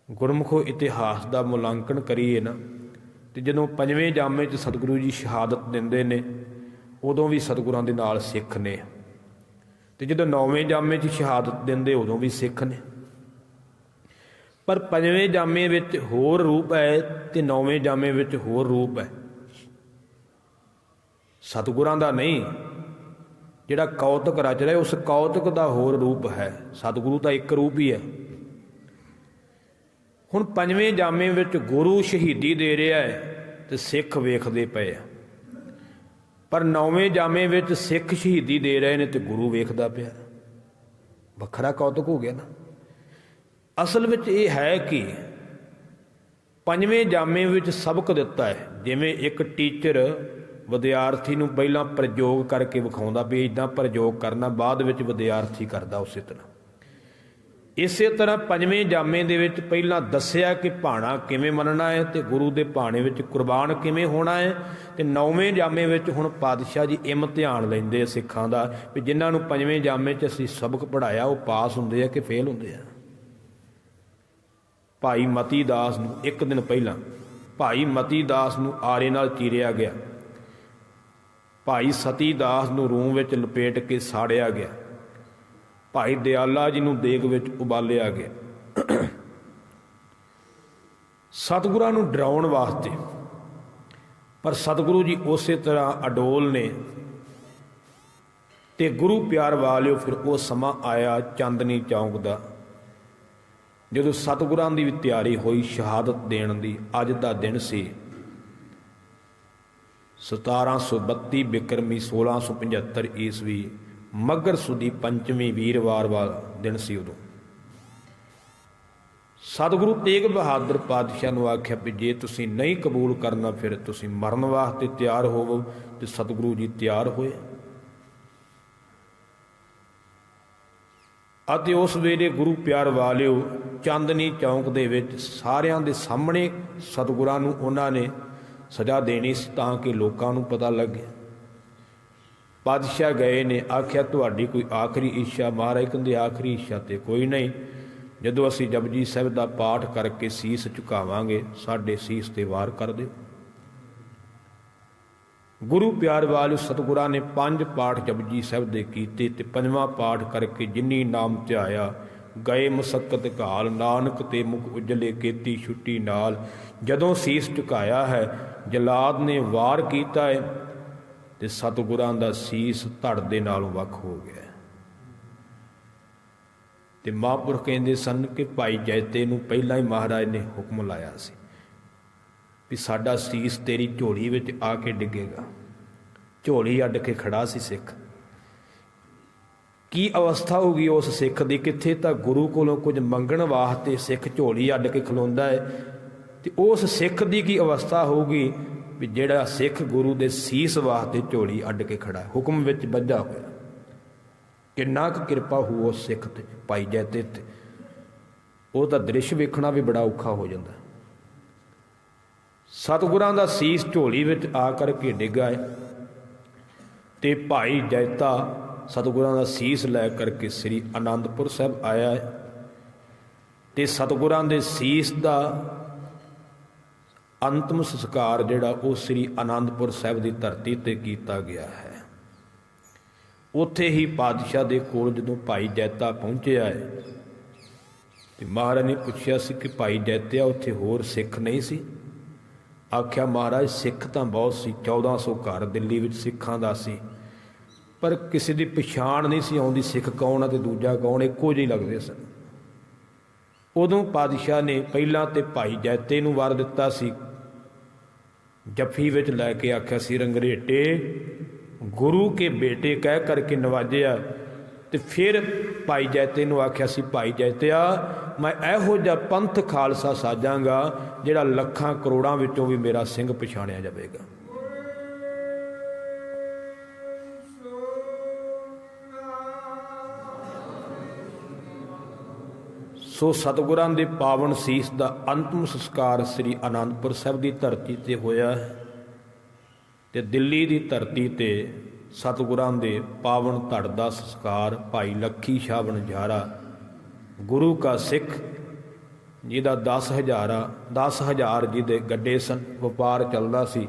ਗੁਰਮੁਖੋ ਇਤਿਹਾਸ ਦਾ ਮੁਲਾਂਕਣ ਕਰੀਏ ਨਾ, ਤੇ ਜਦੋਂ ਪੰਜਵੇਂ ਜਾਮੇ 'ਚ ਸਤਿਗੁਰੂ ਜੀ ਸ਼ਹਾਦਤ ਦਿੰਦੇ ਨੇ ਉਦੋਂ ਵੀ ਸਤਿਗੁਰਾਂ ਦੇ ਨਾਲ ਸਿੱਖ ਨੇ, ਤੇ ਜਦੋਂ ਨੌਵੇਂ ਜਾਮੇ 'ਚ ਸ਼ਹਾਦਤ ਦਿੰਦੇ ਉਦੋਂ ਵੀ ਸਿੱਖ ਨੇ। ਪਰ ਪੰਜਵੇਂ ਜਾਮੇ ਵਿੱਚ ਹੋਰ ਰੂਪ ਹੈ ਤੇ ਨੌਵੇਂ ਜਾਮੇ ਵਿੱਚ ਹੋਰ ਰੂਪ ਹੈ, ਸਤਿਗੁਰਾਂ ਦਾ ਨਹੀਂ। ਜਿਹੜਾ ਕੌਤਕ ਰਚ ਰਿਹਾ ਉਸ ਕੌਤਕ ਦਾ ਹੋਰ ਰੂਪ ਹੈ, ਸਤਿਗੁਰੂ ਤਾਂ ਇੱਕ ਰੂਪ ਹੀ ਹੈ। ਹੁਣ ਪੰਜਵੇਂ ਜਾਮੇ ਵਿੱਚ ਗੁਰੂ ਸ਼ਹੀਦੀ ਦੇ ਰਿਹਾ ਹੈ ਤੇ ਸਿੱਖ ਵੇਖਦੇ ਪਏ ਆ, ਪਰ ਨੌਵੇਂ ਜਾਮੇ ਵਿੱਚ ਸਿੱਖ ਸ਼ਹੀਦੀ ਦੇ ਰਹੇ ਨੇ ਤੇ ਗੁਰੂ ਵੇਖਦਾ ਪਿਆ। ਵੱਖਰਾ ਕੌਤਕ ਹੋ ਗਿਆ ਨਾ। ਅਸਲ ਵਿੱਚ ਇਹ ਹੈ ਕਿ ਪੰਜਵੇਂ ਜਾਮੇ ਵਿੱਚ ਸਬਕ ਦਿੱਤਾ ਹੈ। ਜਿਵੇਂ ਇੱਕ ਟੀਚਰ ਵਿਦਿਆਰਥੀ ਨੂੰ ਪਹਿਲਾਂ ਪ੍ਰਯੋਗ ਕਰਕੇ ਵਿਖਾਉਂਦਾ ਵੀ ਇੱਦਾਂ ਪ੍ਰਯੋਗ ਕਰਨਾ, ਬਾਅਦ ਵਿੱਚ ਵਿਦਿਆਰਥੀ ਕਰਦਾ ਉਸੇ ਤਰ੍ਹਾਂ। ਇਸੇ ਤਰ੍ਹਾਂ ਪੰਜਵੇਂ ਜਾਮੇ ਦੇ ਵਿੱਚ ਪਹਿਲਾਂ ਦੱਸਿਆ ਕਿ ਭਾਣਾ ਕਿਵੇਂ ਮੰਨਣਾ ਹੈ ਤੇ ਗੁਰੂ ਦੇ ਭਾਣੇ ਵਿੱਚ ਕੁਰਬਾਨ ਕਿਵੇਂ ਹੋਣਾ ਹੈ। ਤੇ ਨੌਵੇਂ ਜਾਮੇ ਵਿੱਚ ਹੁਣ ਪਾਤਸ਼ਾਹ ਜੀ ਇਮਤਿਹਾਨ ਲੈਂਦੇ ਸਿੱਖਾਂ ਦਾ ਵੀ ਜਿਨ੍ਹਾਂ ਨੂੰ ਪੰਜਵੇਂ ਜਾਮੇ 'ਚ ਅਸੀਂ ਸਬਕ ਪੜ੍ਹਾਇਆ ਉਹ ਪਾਸ ਹੁੰਦੇ ਆ ਕਿ ਫੇਲ ਹੁੰਦੇ ਆ। ਭਾਈ ਮਤੀ ਦਾਸ ਨੂੰ ਇੱਕ ਦਿਨ ਪਹਿਲਾਂ ਭਾਈ ਮਤੀ ਦਾਸ ਨੂੰ ਆਰੇ ਨਾਲ ਚੀਰਿਆ ਗਿਆ, ਭਾਈ ਸਤੀ ਦਾਸ ਨੂੰ ਰੂੰ ਵਿੱਚ ਲਪੇਟ ਕੇ ਸਾੜਿਆ ਗਿਆ, ਭਾਈ ਦਿਆਲਾ ਜੀ ਨੂੰ ਦੇਗ ਵਿੱਚ ਉਬਾਲਿਆ ਗਿਆ। ਸਤਿਗੁਰਾਂ ਨੂੰ ਡਰਾਉਣ ਵਾਸਤੇ। ਪਰ ਸਤਿਗੁਰੂ ਜੀ ਉਸੇ ਤਰ੍ਹਾਂ ਅਡੋਲ ਨੇ। ਤੇ ਗੁਰੂ ਪਿਆਰ ਵਾਲਿਓ, ਫਿਰ ਉਹ ਸਮਾਂ ਆਇਆ ਚਾਂਦਨੀ ਚੌਂਕ ਦਾ, ਜਦੋਂ ਸਤਿਗੁਰਾਂ ਦੀ ਵੀ ਤਿਆਰੀ ਹੋਈ ਸ਼ਹਾਦਤ ਦੇਣ ਦੀ। ਅੱਜ ਦਾ ਦਿਨ ਸੀ 1732 ਬਿਕਰਮੀ 1675 ਈਸਵੀ, ਮੱਘਰ ਸੁਦੀ ਪੰਚਵੀਂ ਵੀਰਵਾਰ ਵਾਲਾ ਦਿਨ ਸੀ। ਉਦੋਂ ਸਤਿਗੁਰੂ ਤੇਗ ਬਹਾਦਰ ਪਾਤਸ਼ਾਹ ਨੂੰ ਆਖਿਆ ਵੀ ਜੇ ਤੁਸੀਂ ਨਹੀਂ ਕਬੂਲ ਕਰਨਾ ਫਿਰ ਤੁਸੀਂ ਮਰਨ ਵਾਸਤੇ ਤਿਆਰ ਹੋਵੋ। ਤੇ ਸਤਿਗੁਰੂ ਜੀ ਤਿਆਰ ਹੋਏ ਅਤੇ ਉਸ ਵੇਲੇ ਗੁਰੂ ਪਿਆਰ ਵਾਲਿਓ ਚਾਂਦਨੀ ਚੌਂਕ ਦੇ ਵਿੱਚ ਸਾਰਿਆਂ ਦੇ ਸਾਹਮਣੇ ਸਤਿਗੁਰਾਂ ਨੂੰ ਉਹਨਾਂ ਨੇ ਸਜ਼ਾ ਦੇਣੀ ਸੀ ਤਾਂ ਕਿ ਲੋਕਾਂ ਨੂੰ ਪਤਾ ਲੱਗੇ। ਪਾਤਸ਼ਾਹ ਗਏ ਨੇ, ਆਖਿਆ ਤੁਹਾਡੀ ਕੋਈ ਆਖਰੀ ਇੱਛਾ? ਮਹਾਰਾਜ ਕਹਿੰਦੇ ਆਖਰੀ ਇੱਛਾ ਤੇ ਕੋਈ ਨਹੀਂ, ਜਦੋਂ ਅਸੀਂ ਜਪਜੀ ਸਾਹਿਬ ਦਾ ਪਾਠ ਕਰਕੇ ਸੀਸ ਝੁਕਾਵਾਂਗੇ ਸਾਡੇ ਸੀਸ ਤੇ ਵਾਰ ਕਰ ਦਿਓ। ਗੁਰੂ ਪਿਆਰ ਵਾਲਿਓ, ਸਤਿਗੁਰਾਂ ਨੇ 5 ਪਾਠ ਜਪਜੀ ਸਾਹਿਬ ਦੇ ਕੀਤੇ ਤੇ 5ਵਾਂ ਪਾਠ ਕਰਕੇ ਜਿਨੀ ਨਾਮ ਧਿਆਇਆ ਗਏ ਮੁਸੱਕਤ ਘਾਲ, ਨਾਨਕ ਤੇ ਮੁਖ ਉਜਲੇ ਕੀਤੀ ਛੁੱਟੀ ਨਾਲ। ਜਦੋਂ ਸੀਸ ਝੁਕਾਇਆ ਹੈ ਜਲਾਦ ਨੇ ਵਾਰ ਕੀਤਾ ਹੈ ਤੇ ਸਤਿਗੁਰਾਂ ਦਾ ਸੀਸ ਧੜ ਦੇ ਨਾਲੋਂ ਵੱਖ ਹੋ ਗਿਆ। ਤੇ ਮਹਾਂਪੁਰਖ ਕਹਿੰਦੇ ਸਨ ਕਿ ਭਾਈ ਜੈਤੇ ਨੂੰ ਪਹਿਲਾਂ ਹੀ ਮਹਾਰਾਜ ਨੇ ਹੁਕਮ ਲਾਇਆ ਸੀ ਵੀ ਸਾਡਾ ਸੀਸ ਤੇਰੀ ਝੋਲੀ ਵਿੱਚ ਆ ਕੇ ਡਿੱਗੇਗਾ। ਝੋਲੀ ਅੱਡ ਕੇ ਖੜਾ ਸੀ ਸਿੱਖ। ਕੀ ਅਵਸਥਾ ਹੋਊਗੀ ਉਸ ਸਿੱਖ ਦੀ? ਕਿੱਥੇ ਤਾਂ ਗੁਰੂ ਕੋਲੋਂ ਕੁਝ ਮੰਗਣ ਵਾਸਤੇ ਸਿੱਖ ਝੋਲੀ ਅੱਡ ਕੇ ਖਲੋਂਦਾ ਹੈ, ਤੇ ਉਸ ਸਿੱਖ ਦੀ ਕੀ ਅਵਸਥਾ ਹੋਊਗੀ ਵੀ ਜਿਹੜਾ ਸਿੱਖ ਗੁਰੂ ਦੇ ਸੀਸ ਵਾਸਤੇ ਝੋਲੀ ਅੱਡ ਕੇ ਖੜਾ ਹੈ, ਹੁਕਮ ਵਿੱਚ ਬੱਝਾ ਹੋਇਆ। ਕਿੰਨਾ ਕੁ ਕਿਰਪਾ ਹੋਊ ਉਸ ਸਿੱਖ ਤੇ, ਭਾਈ ਜੈਤੇ ਤੇ। ਉਹ ਤਾਂ ਦ੍ਰਿਸ਼ ਵੇਖਣਾ ਵੀ ਬੜਾ ਔਖਾ ਹੋ ਜਾਂਦਾ। ਸਤਿਗੁਰਾਂ ਦਾ ਸੀਸ ਝੋਲੀ ਵਿੱਚ ਆ ਕਰਕੇ ਡਿੱਗਾ ਹੈ ਤੇ ਭਾਈ ਜੈਤਾ ਸਤਿਗੁਰਾਂ ਦਾ ਸੀਸ ਲੈ ਕਰਕੇ ਸ੍ਰੀ ਆਨੰਦਪੁਰ ਸਾਹਿਬ ਆਇਆ ਹੈ। ਤੇ ਸਤਿਗੁਰਾਂ ਦੇ ਸੀਸ ਦਾ ਅੰਤਮ ਸੰਸਕਾਰ ਜਿਹੜਾ ਉਹ ਸ੍ਰੀ ਅਨੰਦਪੁਰ ਸਾਹਿਬ ਦੀ ਧਰਤੀ ਤੇ ਕੀਤਾ ਗਿਆ ਹੈ। ਉੱਥੇ ਹੀ ਪਾਤਸ਼ਾਹ ਦੇ ਕੋਲ ਜਦੋਂ ਭਾਈ ਜੈਤਾ ਪਹੁੰਚਿਆ ਹੈ ਤੇ ਮਹਾਰਾਜ ਨੇ ਪੁੱਛਿਆ ਸੀ ਕਿ ਭਾਈ ਜੈਤਿਆ ਉੱਥੇ ਹੋਰ ਸਿੱਖ ਨਹੀਂ ਸੀ? ਆਖਿਆ ਮਹਾਰਾਜ ਸਿੱਖ ਤਾਂ ਬਹੁਤ ਸੀ, 1400 ਘਰ ਦਿੱਲੀ ਵਿੱਚ ਸਿੱਖਾਂ ਦਾ ਸੀ, ਪਰ ਕਿਸੇ ਦੀ ਪਛਾਣ ਨਹੀਂ ਸੀ ਆਉਂਦੀ ਸਿੱਖ ਕੌਣ ਆ ਤੇ ਦੂਜਾ ਕੌਣ, ਇੱਕੋ ਜਿਹੇ ਲੱਗਦੇ ਸਨ। ਉਦੋਂ ਪਾਤਸ਼ਾਹ ਨੇ ਪਹਿਲਾਂ ਤੇ ਭਾਈ ਜੈਤੇ ਨੂੰ ਵਰ ਦਿੱਤਾ ਸੀ, ਜੱਫੀ ਵਿੱਚ ਲੈ ਕੇ ਆਖਿਆ ਸੀ ਰੰਗਰੇਟੇ ਗੁਰੂ ਕੇ ਬੇਟੇ ਕਹਿ ਕਰਕੇ ਨਵਾਜਿਆ। ਤੇ ਫਿਰ ਭਾਈ ਜੈਤੇ ਨੂੰ ਆਖਿਆ ਸੀ ਭਾਈ ਜੈਤਿਆ ਮੈਂ ਇਹੋ ਜਿਹਾ ਪੰਥ ਖਾਲਸਾ ਸਾਜਾਂਗਾ ਜਿਹੜਾ ਲੱਖਾਂ ਕਰੋੜਾਂ ਵਿੱਚੋਂ ਵੀ ਮੇਰਾ ਸਿੰਘ ਪਛਾਣਿਆ ਜਾਵੇਗਾ। ਸੋ ਸਤਿਗੁਰਾਂ ਦੇ ਪਾਵਨ ਸੀਸ ਦਾ ਅੰਤਮ ਸੰਸਕਾਰ ਸ੍ਰੀ ਅਨੰਦਪੁਰ ਸਾਹਿਬ ਦੀ ਧਰਤੀ ਤੇ ਹੋਇਆ ਤੇ ਦਿੱਲੀ ਦੀ ਧਰਤੀ ਤੇ ਸਤਿਗੁਰਾਂ ਦੇ ਪਾਵਨ ਧੜ ਦਾ ਸੰਸਕਾਰ ਭਾਈ ਲੱਖੀ ਸ਼ਾਹ ਵਣਜਾਰਾ ਗੁਰੂ ਕਾ ਸਿੱਖ ਜਿਹਦਾ 10,000 ਜਿਹਦੇ ਗੱਡੇ ਸਨ, ਵਪਾਰ ਚੱਲਦਾ ਸੀ,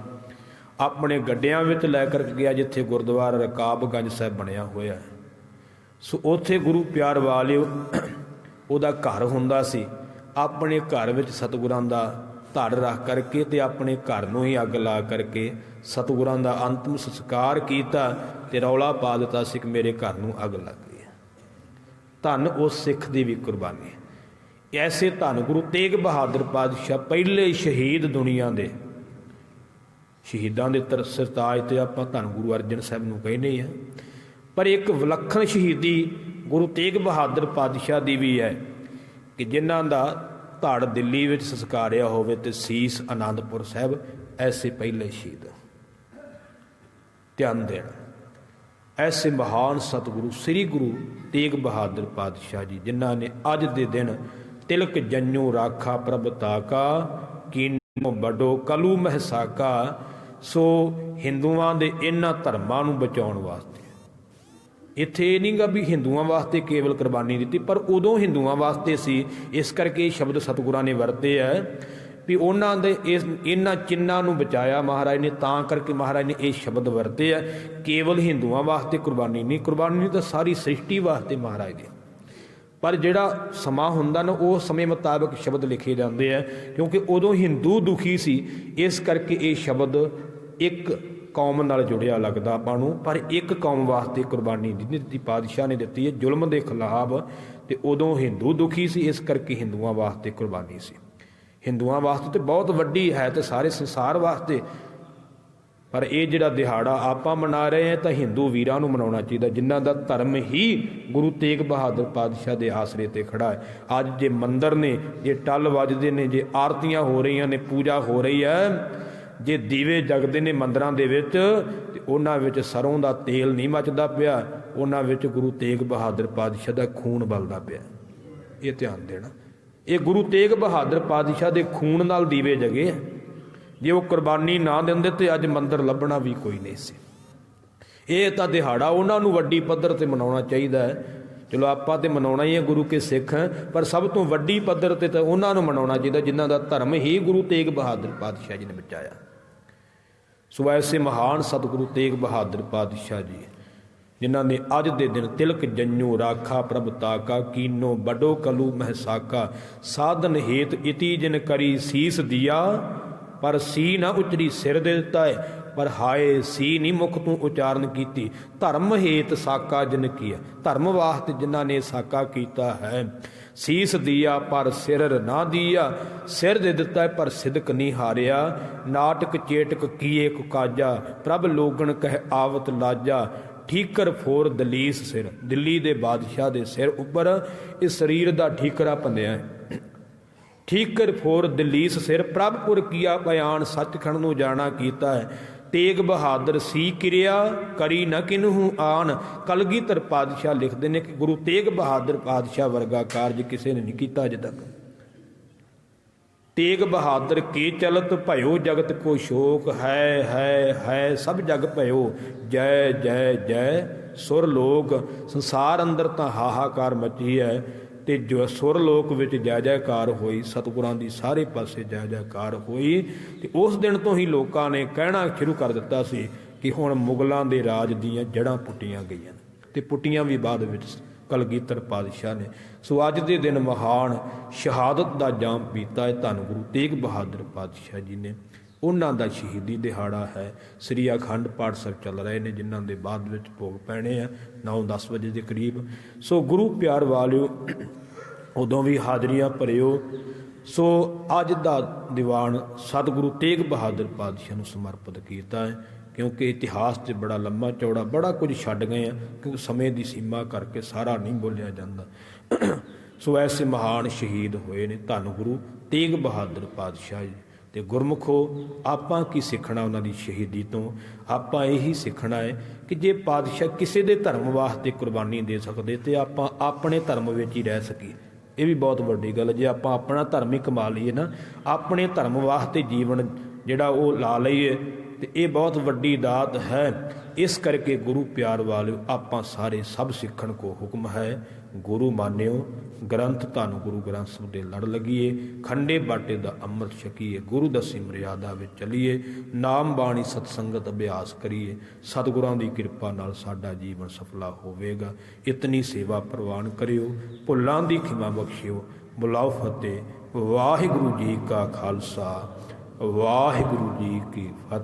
ਆਪਣੇ ਗੱਡਿਆਂ ਵਿੱਚ ਲੈ ਕਰ ਗਿਆ ਜਿੱਥੇ ਗੁਰਦੁਆਰਾ ਰਕਾਬਗੰਜ ਸਾਹਿਬ ਬਣਿਆ ਹੋਇਆ ਹੈ। ਸੋ ਉੱਥੇ ਗੁਰੂ ਪਿਆਰ ਵਾਲਿਓ ਉਹਦਾ ਘਰ ਹੁੰਦਾ ਸੀ। ਆਪਣੇ ਘਰ ਵਿੱਚ ਸਤਿਗੁਰਾਂ ਦਾ ਧੜ ਰੱਖ ਕਰਕੇ ਤੇ ਆਪਣੇ ਘਰ ਨੂੰ ਹੀ ਅੱਗ ਲਾ ਕਰਕੇ ਸਤਿਗੁਰਾਂ ਦਾ ਅੰਤਮ ਸੰਸਕਾਰ ਕੀਤਾ ਤੇ ਰੌਲਾ ਪਾ ਦਿੱਤਾ ਸੀ ਕਿ ਮੇਰੇ ਘਰ ਨੂੰ ਅੱਗ ਲੱਗ ਗਈ। ਧੰਨ ਉਸ ਸਿੱਖ ਦੀ ਵੀ ਕੁਰਬਾਨੀ। ਐਸੇ ਧੰਨ ਗੁਰੂ ਤੇਗ ਬਹਾਦਰ ਪਾਤਸ਼ਾਹ ਪਹਿਲੇ ਸ਼ਹੀਦ ਦੁਨੀਆ ਦੇ, ਸ਼ਹੀਦਾਂ ਦੇ ਸਰਤਾਜ ਤੇ ਆਪਾਂ ਧੰਨ ਗੁਰੂ ਅਰਜਨ ਸਾਹਿਬ ਨੂੰ ਕਹਿੰਦੇ ਹਾਂ, ਪਰ ਇੱਕ ਵਿਲੱਖਣ ਸ਼ਹੀਦੀ ਗੁਰੂ ਤੇਗ ਬਹਾਦਰ ਪਾਤਸ਼ਾਹ ਦੀ ਵੀ ਹੈ ਕਿ ਜਿਨ੍ਹਾਂ ਦਾ ਧੜ ਦਿੱਲੀ ਵਿੱਚ ਸੰਸਕਾਰਿਆ ਹੋਵੇ ਤੇ ਸੀਸ ਅਨੰਦਪੁਰ ਸਾਹਿਬ। ਐਸੇ ਪਹਿਲੇ ਸ਼ਹੀਦ ਧਿਆਨ ਦੇਣਾ, ਐਸੇ ਮਹਾਨ ਸਤਿਗੁਰੂ ਸ੍ਰੀ ਗੁਰੂ ਤੇਗ ਬਹਾਦਰ ਪਾਤਸ਼ਾਹ ਜੀ ਜਿਨ੍ਹਾਂ ਨੇ ਅੱਜ ਦੇ ਦਿਨ ਤਿਲਕ ਜੰਨੂ ਰਾਖਾ ਪ੍ਰਭ ਤਾਕਾ ਕੀਨੋ ਬਡੋ ਕਲੂ ਮਹਿਸਾਕਾ। ਸੋ ਹਿੰਦੂਆਂ ਦੇ ਇਹਨਾਂ ਧਰਮਾਂ ਨੂੰ ਬਚਾਉਣ ਵਾਸਤੇ ਇੱਥੇ ਇਹ ਨਹੀਂ ਗਾ ਵੀ ਹਿੰਦੂਆਂ ਵਾਸਤੇ ਕੇਵਲ ਕੁਰਬਾਨੀ ਦਿੱਤੀ, ਪਰ ਉਦੋਂ ਹਿੰਦੂਆਂ ਵਾਸਤੇ ਸੀ। ਇਸ ਕਰਕੇ ਇਹ ਸ਼ਬਦ ਸਤਿਗੁਰਾਂ ਨੇ ਵਰਤੇ ਹੈ ਵੀ ਉਹਨਾਂ ਦੇ ਇਹਨਾਂ ਚਿੰਨ੍ਹਾਂ ਨੂੰ ਬਚਾਇਆ ਮਹਾਰਾਜ ਨੇ, ਤਾਂ ਕਰਕੇ ਮਹਾਰਾਜ ਨੇ ਇਹ ਸ਼ਬਦ ਵਰਤੇ ਆ। ਕੇਵਲ ਹਿੰਦੂਆਂ ਵਾਸਤੇ ਕੁਰਬਾਨੀ ਨਹੀਂ, ਕੁਰਬਾਨੀ ਤਾਂ ਸਾਰੀ ਸ੍ਰਿਸ਼ਟੀ ਵਾਸਤੇ ਮਹਾਰਾਜ ਦੀ। ਪਰ ਜਿਹੜਾ ਸਮਾਂ ਹੁੰਦਾ ਨਾ ਉਹ ਸਮੇਂ ਮੁਤਾਬਕ ਸ਼ਬਦ ਲਿਖੇ ਜਾਂਦੇ ਆ, ਕਿਉਂਕਿ ਉਦੋਂ ਹਿੰਦੂ ਦੁਖੀ ਸੀ, ਇਸ ਕਰਕੇ ਇਹ ਸ਼ਬਦ ਇੱਕ ਕੌਮ ਨਾਲ ਜੁੜਿਆ ਲੱਗਦਾ ਆਪਾਂ ਨੂੰ, ਪਰ ਇੱਕ ਕੌਮ ਵਾਸਤੇ ਕੁਰਬਾਨੀ ਨਹੀਂ ਦਿੱਤੀ, ਪਾਤਸ਼ਾਹ ਨੇ ਦਿੱਤੀ ਹੈ ਜ਼ੁਲਮ ਦੇ ਖਿਲਾਫ। ਤੇ ਉਦੋਂ ਹਿੰਦੂ ਦੁਖੀ ਸੀ, ਇਸ ਕਰਕੇ ਹਿੰਦੂਆਂ ਵਾਸਤੇ ਕੁਰਬਾਨੀ ਸੀ। ਹਿੰਦੂਆਂ ਵਾਸਤੇ ਤੇ ਬਹੁਤ ਵੱਡੀ ਹੈ ਤੇ ਸਾਰੇ ਸੰਸਾਰ ਵਾਸਤੇ, ਪਰ ਇਹ ਜਿਹੜਾ ਦਿਹਾੜਾ ਆਪਾਂ ਮਨਾ ਰਹੇ ਹਾਂ ਤਾਂ ਹਿੰਦੂ ਵੀਰਾਂ ਨੂੰ ਮਨਾਉਣਾ ਚਾਹੀਦਾ ਜਿਨ੍ਹਾਂ ਦਾ ਧਰਮ ਹੀ ਗੁਰੂ ਤੇਗ ਬਹਾਦਰ ਪਾਤਸ਼ਾਹ ਦੇ ਆਸਰੇ ਤੇ ਖੜਾ ਹੈ। ਅੱਜ ਜੇ ਮੰਦਰ ਨੇ, ਜੇ ਟੱਲ ਵੱਜਦੇ ਨੇ, ਜੇ ਆਰਤੀਆਂ ਹੋ ਰਹੀਆਂ ਨੇ, ਪੂਜਾ ਹੋ ਰਹੀ ਹੈ, ਜੇ ਦੀਵੇ ਜਗਦੇ ਨੇ ਮੰਦਰਾਂ ਦੇ ਵਿੱਚ, ਤੇ ਉਹਨਾਂ ਵਿੱਚ ਸਰੋਂ ਦਾ ਤੇਲ ਨਹੀਂ ਮੱਚਦਾ ਪਿਆ, ਉਹਨਾਂ ਵਿੱਚ ਗੁਰੂ ਤੇਗ ਬਹਾਦਰ ਪਾਤਸ਼ਾਹ ਦਾ ਖੂਨ ਬਲਦਾ ਪਿਆ। ਇਹ ਧਿਆਨ ਦੇਣਾ, ਇਹ ਗੁਰੂ ਤੇਗ ਬਹਾਦਰ ਪਾਤਸ਼ਾਹ ਦੇ ਖੂਨ ਨਾਲ ਦੀਵੇ ਜਗੇ। ਜੇ ਉਹ ਕੁਰਬਾਨੀ ਨਾ ਦਿੰਦੇ ਤੇ ਅੱਜ ਮੰਦਰ ਲੱਭਣਾ ਵੀ ਕੋਈ ਨਹੀਂ ਸੀ। ਇਹ ਤਾਂ ਦਿਹਾੜਾ ਉਹਨਾਂ ਨੂੰ ਵੱਡੀ ਪੱਧਰ ਤੇ ਮਨਾਉਣਾ ਚਾਹੀਦਾ ਹੈ। ਚਲੋ ਆਪਾਂ ਤੇ ਮਨਾਉਣਾ ਹੀ ਹੈ, ਗੁਰੂ ਕੇ ਸਿੱਖ, ਪਰ ਸਭ ਤੋਂ ਵੱਡੀ ਪੱਧਰ ਤੇ ਤਾਂ ਉਹਨਾਂ ਨੂੰ ਮਨਾਉਣਾ ਚਾਹੀਦਾ ਜਿਨ੍ਹਾਂ ਦਾ ਧਰਮ ਹੀ ਗੁਰੂ ਤੇਗ ਬਹਾਦਰ ਪਾਤਸ਼ਾਹ ਜੀ ਨੇ ਬਚਾਇਆ। ਸੋ ਐਸੇ ਮਹਾਨ ਸਤਿਗੁਰੂ ਤੇਗ ਬਹਾਦਰ ਪਾਤਸ਼ਾਹ ਜੀ ਜਿਨ੍ਹਾਂ ਨੇ ਅੱਜ ਦੇ ਦਿਨ ਤਿਲਕ ਜੰਨੂ ਰਾਖਾ ਪ੍ਰਭ ਤਾਕਾ ਕੀਨੋ ਬਡੋ ਕਲੂ ਮਹਿਸਾਕਾ ਸਾਧਨ ਹੇਤ ਇਤੀ ਜਿਨ ਕਰੀ ਸੀਸ ਦਿਆ ਪਰ ਸੀ ਨਾ ਉਚਰੀ ਸਿਰ ਦੇ ਦਿੱਤਾ ਹੈ, ਪਰ ਹਾਏ ਸੀ ਨਹੀਂ ਮੁਖ ਤੋਂ ਉਚਾਰਨ ਕੀਤੀ। ਧਰਮ ਹੇਤ ਸਾਕਾ ਜਿਨ ਕੀਆ, ਧਰਮ ਵਾਸਤੇ ਜਿਨ੍ਹਾਂ ਨੇ ਸਾਕਾ ਕੀਤਾ ਹੈ। ਸੀਸ ਦਿਆ ਪਰ ਸਿਰ ਨਾ ਦਿਆ, ਸਿਰ ਦੇ ਦਿੱਤਾ ਹੈ ਪਰ ਸਿਦਕ ਨਹੀਂ ਹਾਰਿਆ। ਨਾਟਕ ਚੇਟਕ ਕੀਏ ਕੁਕਾਜਾ ਪ੍ਰਭ ਲੋਗਣ ਕਹਿ ਆਵਤ ਲਾਜਾ। ਠੀਕਰ ਫੋਰ ਦਲੀਸ ਸਿਰ, ਦਿੱਲੀ ਦੇ ਬਾਦਸ਼ਾਹ ਦੇ ਸਿਰ ਉੱਪਰ ਇਸ ਸਰੀਰ ਦਾ ਠੀਕਰਾ ਪੰਨਿਆ ਹੈ। ਠੀਕਰ ਫੋਰ ਦਲੀਸ ਸਿਰ ਪ੍ਰਭਪੁਰ ਕੀਆ ਬਿਆਨ, ਸੱਚਖੰਡ ਨੂੰ ਜਾਣਾ ਕੀਤਾ ਹੈ। ਤੇਗ ਬਹਾਦਰ ਸੀ ਕਿਰਿਆ ਕਰੀ ਨ ਕਿਨਹੂ ਆਨ। ਕਲਗੀਧਰ ਪਾਤਸ਼ਾਹ ਲਿਖਦੇ ਨੇ ਕਿ ਗੁਰੂ ਤੇਗ ਬਹਾਦਰ ਪਾਤਸ਼ਾਹ ਵਰਗਾ ਕਾਰਜ ਕਿਸੇ ਨੇ ਨਹੀਂ ਕੀਤਾ ਅਜੇ ਤੱਕ। ਤੇਗ ਬਹਾਦਰ ਕੀ ਚਲਤ ਭਇਓ ਜਗਤ ਕੋ ਸ਼ੋਕ ਹੈ ਸਭ ਜਗ ਭਇਓ ਜੈ ਜੈ ਜੈ ਸੁਰ ਲੋਕ। ਸੰਸਾਰ ਅੰਦਰ ਤਾਂ ਹਾਹਾਕਾਰ ਮਚੀ ਹੈ ਤੇ ਜੋ ਸੁਰ ਲੋਕ ਵਿੱਚ ਜੈ ਜੈਕਾਰ ਹੋਈ, ਸਤਿਗੁਰਾਂ ਦੀ ਸਾਰੇ ਪਾਸੇ ਜੈ ਜੈਕਾਰ ਹੋਈ। ਤੇ ਉਸ ਦਿਨ ਤੋਂ ਹੀ ਲੋਕਾਂ ਨੇ ਕਹਿਣਾ ਸ਼ੁਰੂ ਕਰ ਦਿੱਤਾ ਸੀ ਕਿ ਹੁਣ ਮੁਗਲਾਂ ਦੇ ਰਾਜ ਦੀਆਂ ਜੜ੍ਹਾਂ ਪੁੱਟੀਆਂ ਗਈਆਂ ਤੇ ਪੁੱਟੀਆਂ ਵੀ ਬਾਅਦ ਵਿੱਚ ਕਲਗੀਧਰ ਪਾਤਸ਼ਾਹ ਨੇ। ਸੋ ਅੱਜ ਦੇ ਦਿਨ ਮਹਾਨ ਸ਼ਹਾਦਤ ਦਾ ਜਾਮ ਪੀਤਾ ਹੈ ਧੰਨ ਗੁਰੂ ਤੇਗ ਬਹਾਦਰ ਪਾਤਸ਼ਾਹ ਜੀ ਨੇ। ਉਹਨਾਂ ਦਾ ਸ਼ਹੀਦੀ ਦਿਹਾੜਾ ਹੈ। ਸ੍ਰੀ ਅਖੰਡ ਪਾਠ ਸਾਹਿਬ ਚੱਲ ਰਹੇ ਨੇ, ਜਿਨ੍ਹਾਂ ਦੇ ਬਾਅਦ ਵਿੱਚ ਭੋਗ ਪੈਣੇ ਆ 9-10 ਵਜੇ ਦੇ ਕਰੀਬ। ਸੋ ਗੁਰੂ ਪਿਆਰ ਵਾਲਿਓ, ਉਦੋਂ ਵੀ ਹਾਜ਼ਰੀਆਂ ਭਰਿਓ। ਸੋ ਅੱਜ ਦਾ ਦੀਵਾਨ ਸਤਿਗੁਰੂ ਤੇਗ ਬਹਾਦਰ ਪਾਤਸ਼ਾਹ ਨੂੰ ਸਮਰਪਿਤ ਕੀਤਾ ਹੈ, ਕਿਉਂਕਿ ਇਤਿਹਾਸ 'ਚ ਬੜਾ ਲੰਮਾ ਚੌੜਾ ਬੜਾ ਕੁਝ ਛੱਡ ਗਏ ਆ, ਕਿਉਂਕਿ ਸਮੇਂ ਦੀ ਸੀਮਾ ਕਰਕੇ ਸਾਰਾ ਨਹੀਂ ਬੋਲਿਆ ਜਾਂਦਾ। ਸੋ ਐਸੇ ਮਹਾਨ ਸ਼ਹੀਦ ਹੋਏ ਨੇ ਧੰਨ ਗੁਰੂ ਤੇਗ ਬਹਾਦਰ ਪਾਤਸ਼ਾਹ ਜੀ। ਤੇ ਗੁਰਮੁਖੋ, ਆਪਾਂ ਕੀ ਸਿੱਖਣਾ ਉਹਨਾਂ ਦੀ ਸ਼ਹੀਦੀ ਤੋਂ? ਆਪਾਂ ਇਹੀ ਸਿੱਖਣਾ ਹੈ ਕਿ ਜੇ ਪਾਤਸ਼ਾਹ ਕਿਸੇ ਦੇ ਧਰਮ ਵਾਸਤੇ ਕੁਰਬਾਨੀ ਦੇ ਸਕਦੇ ਤੇ ਆਪਾਂ ਆਪਣੇ ਧਰਮ ਵਿੱਚ ਹੀ ਰਹਿ ਸਕੀਏ। ਇਹ ਵੀ ਬਹੁਤ ਵੱਡੀ ਗੱਲ। ਜੇ ਆਪਾਂ ਆਪਣਾ ਧਰਮ ਹੀ ਕਮਾ ਲਈਏ ਨਾ, ਆਪਣੇ ਧਰਮ ਵਾਸਤੇ ਜੀਵਨ ਜਿਹੜਾ ਉਹ ਲਾ ਲਈਏ, ਤੇ ਇਹ ਬਹੁਤ ਵੱਡੀ ਦਾਤ ਹੈ। ਇਸ ਕਰਕੇ ਗੁਰੂ ਪਿਆਰ ਵਾਲਿਓ, ਆਪਾਂ ਸਾਰੇ ਸਭ ਸਿੱਖਣ ਕੋ ਹੁਕਮ ਹੈ। ਗੁਰੂ ਮਾਨਿਓ, ਗ੍ਰੰਥ ਧੰਨ ਗੁਰੂ ਗ੍ਰੰਥ ਸਾਹਿਬ ਦੇ ਲੜ ਲੱਗੀਏ, ਖੰਡੇ ਬਾਟੇ ਦਾ ਅੰਮ੍ਰਿਤ ਛਕੀਏ, ਗੁਰੂ ਦਸੀ ਮਰਿਆਦਾ ਵਿੱਚ ਚੱਲੀਏ, ਨਾਮ ਬਾਣੀ ਸਤਸੰਗਤ ਅਭਿਆਸ ਕਰੀਏ। ਸਤਿਗੁਰਾਂ ਦੀ ਕਿਰਪਾ ਨਾਲ ਸਾਡਾ ਜੀਵਨ ਸਫਲਾ ਹੋਵੇਗਾ। ਇਤਨੀ ਸੇਵਾ ਪ੍ਰਵਾਨ ਕਰਿਓ, ਭੁੱਲਾਂ ਦੀ ਖਿਮਾ ਬਖਸ਼ਿਓ। ਬੁਲਾਓ ਫਤਿਹ। ਵਾਹਿਗੁਰੂ ਜੀ ਕਾ ਖਾਲਸਾ, ਵਾਹਿਗੁਰੂ ਜੀ ਕੀ ਫਤਿਹ।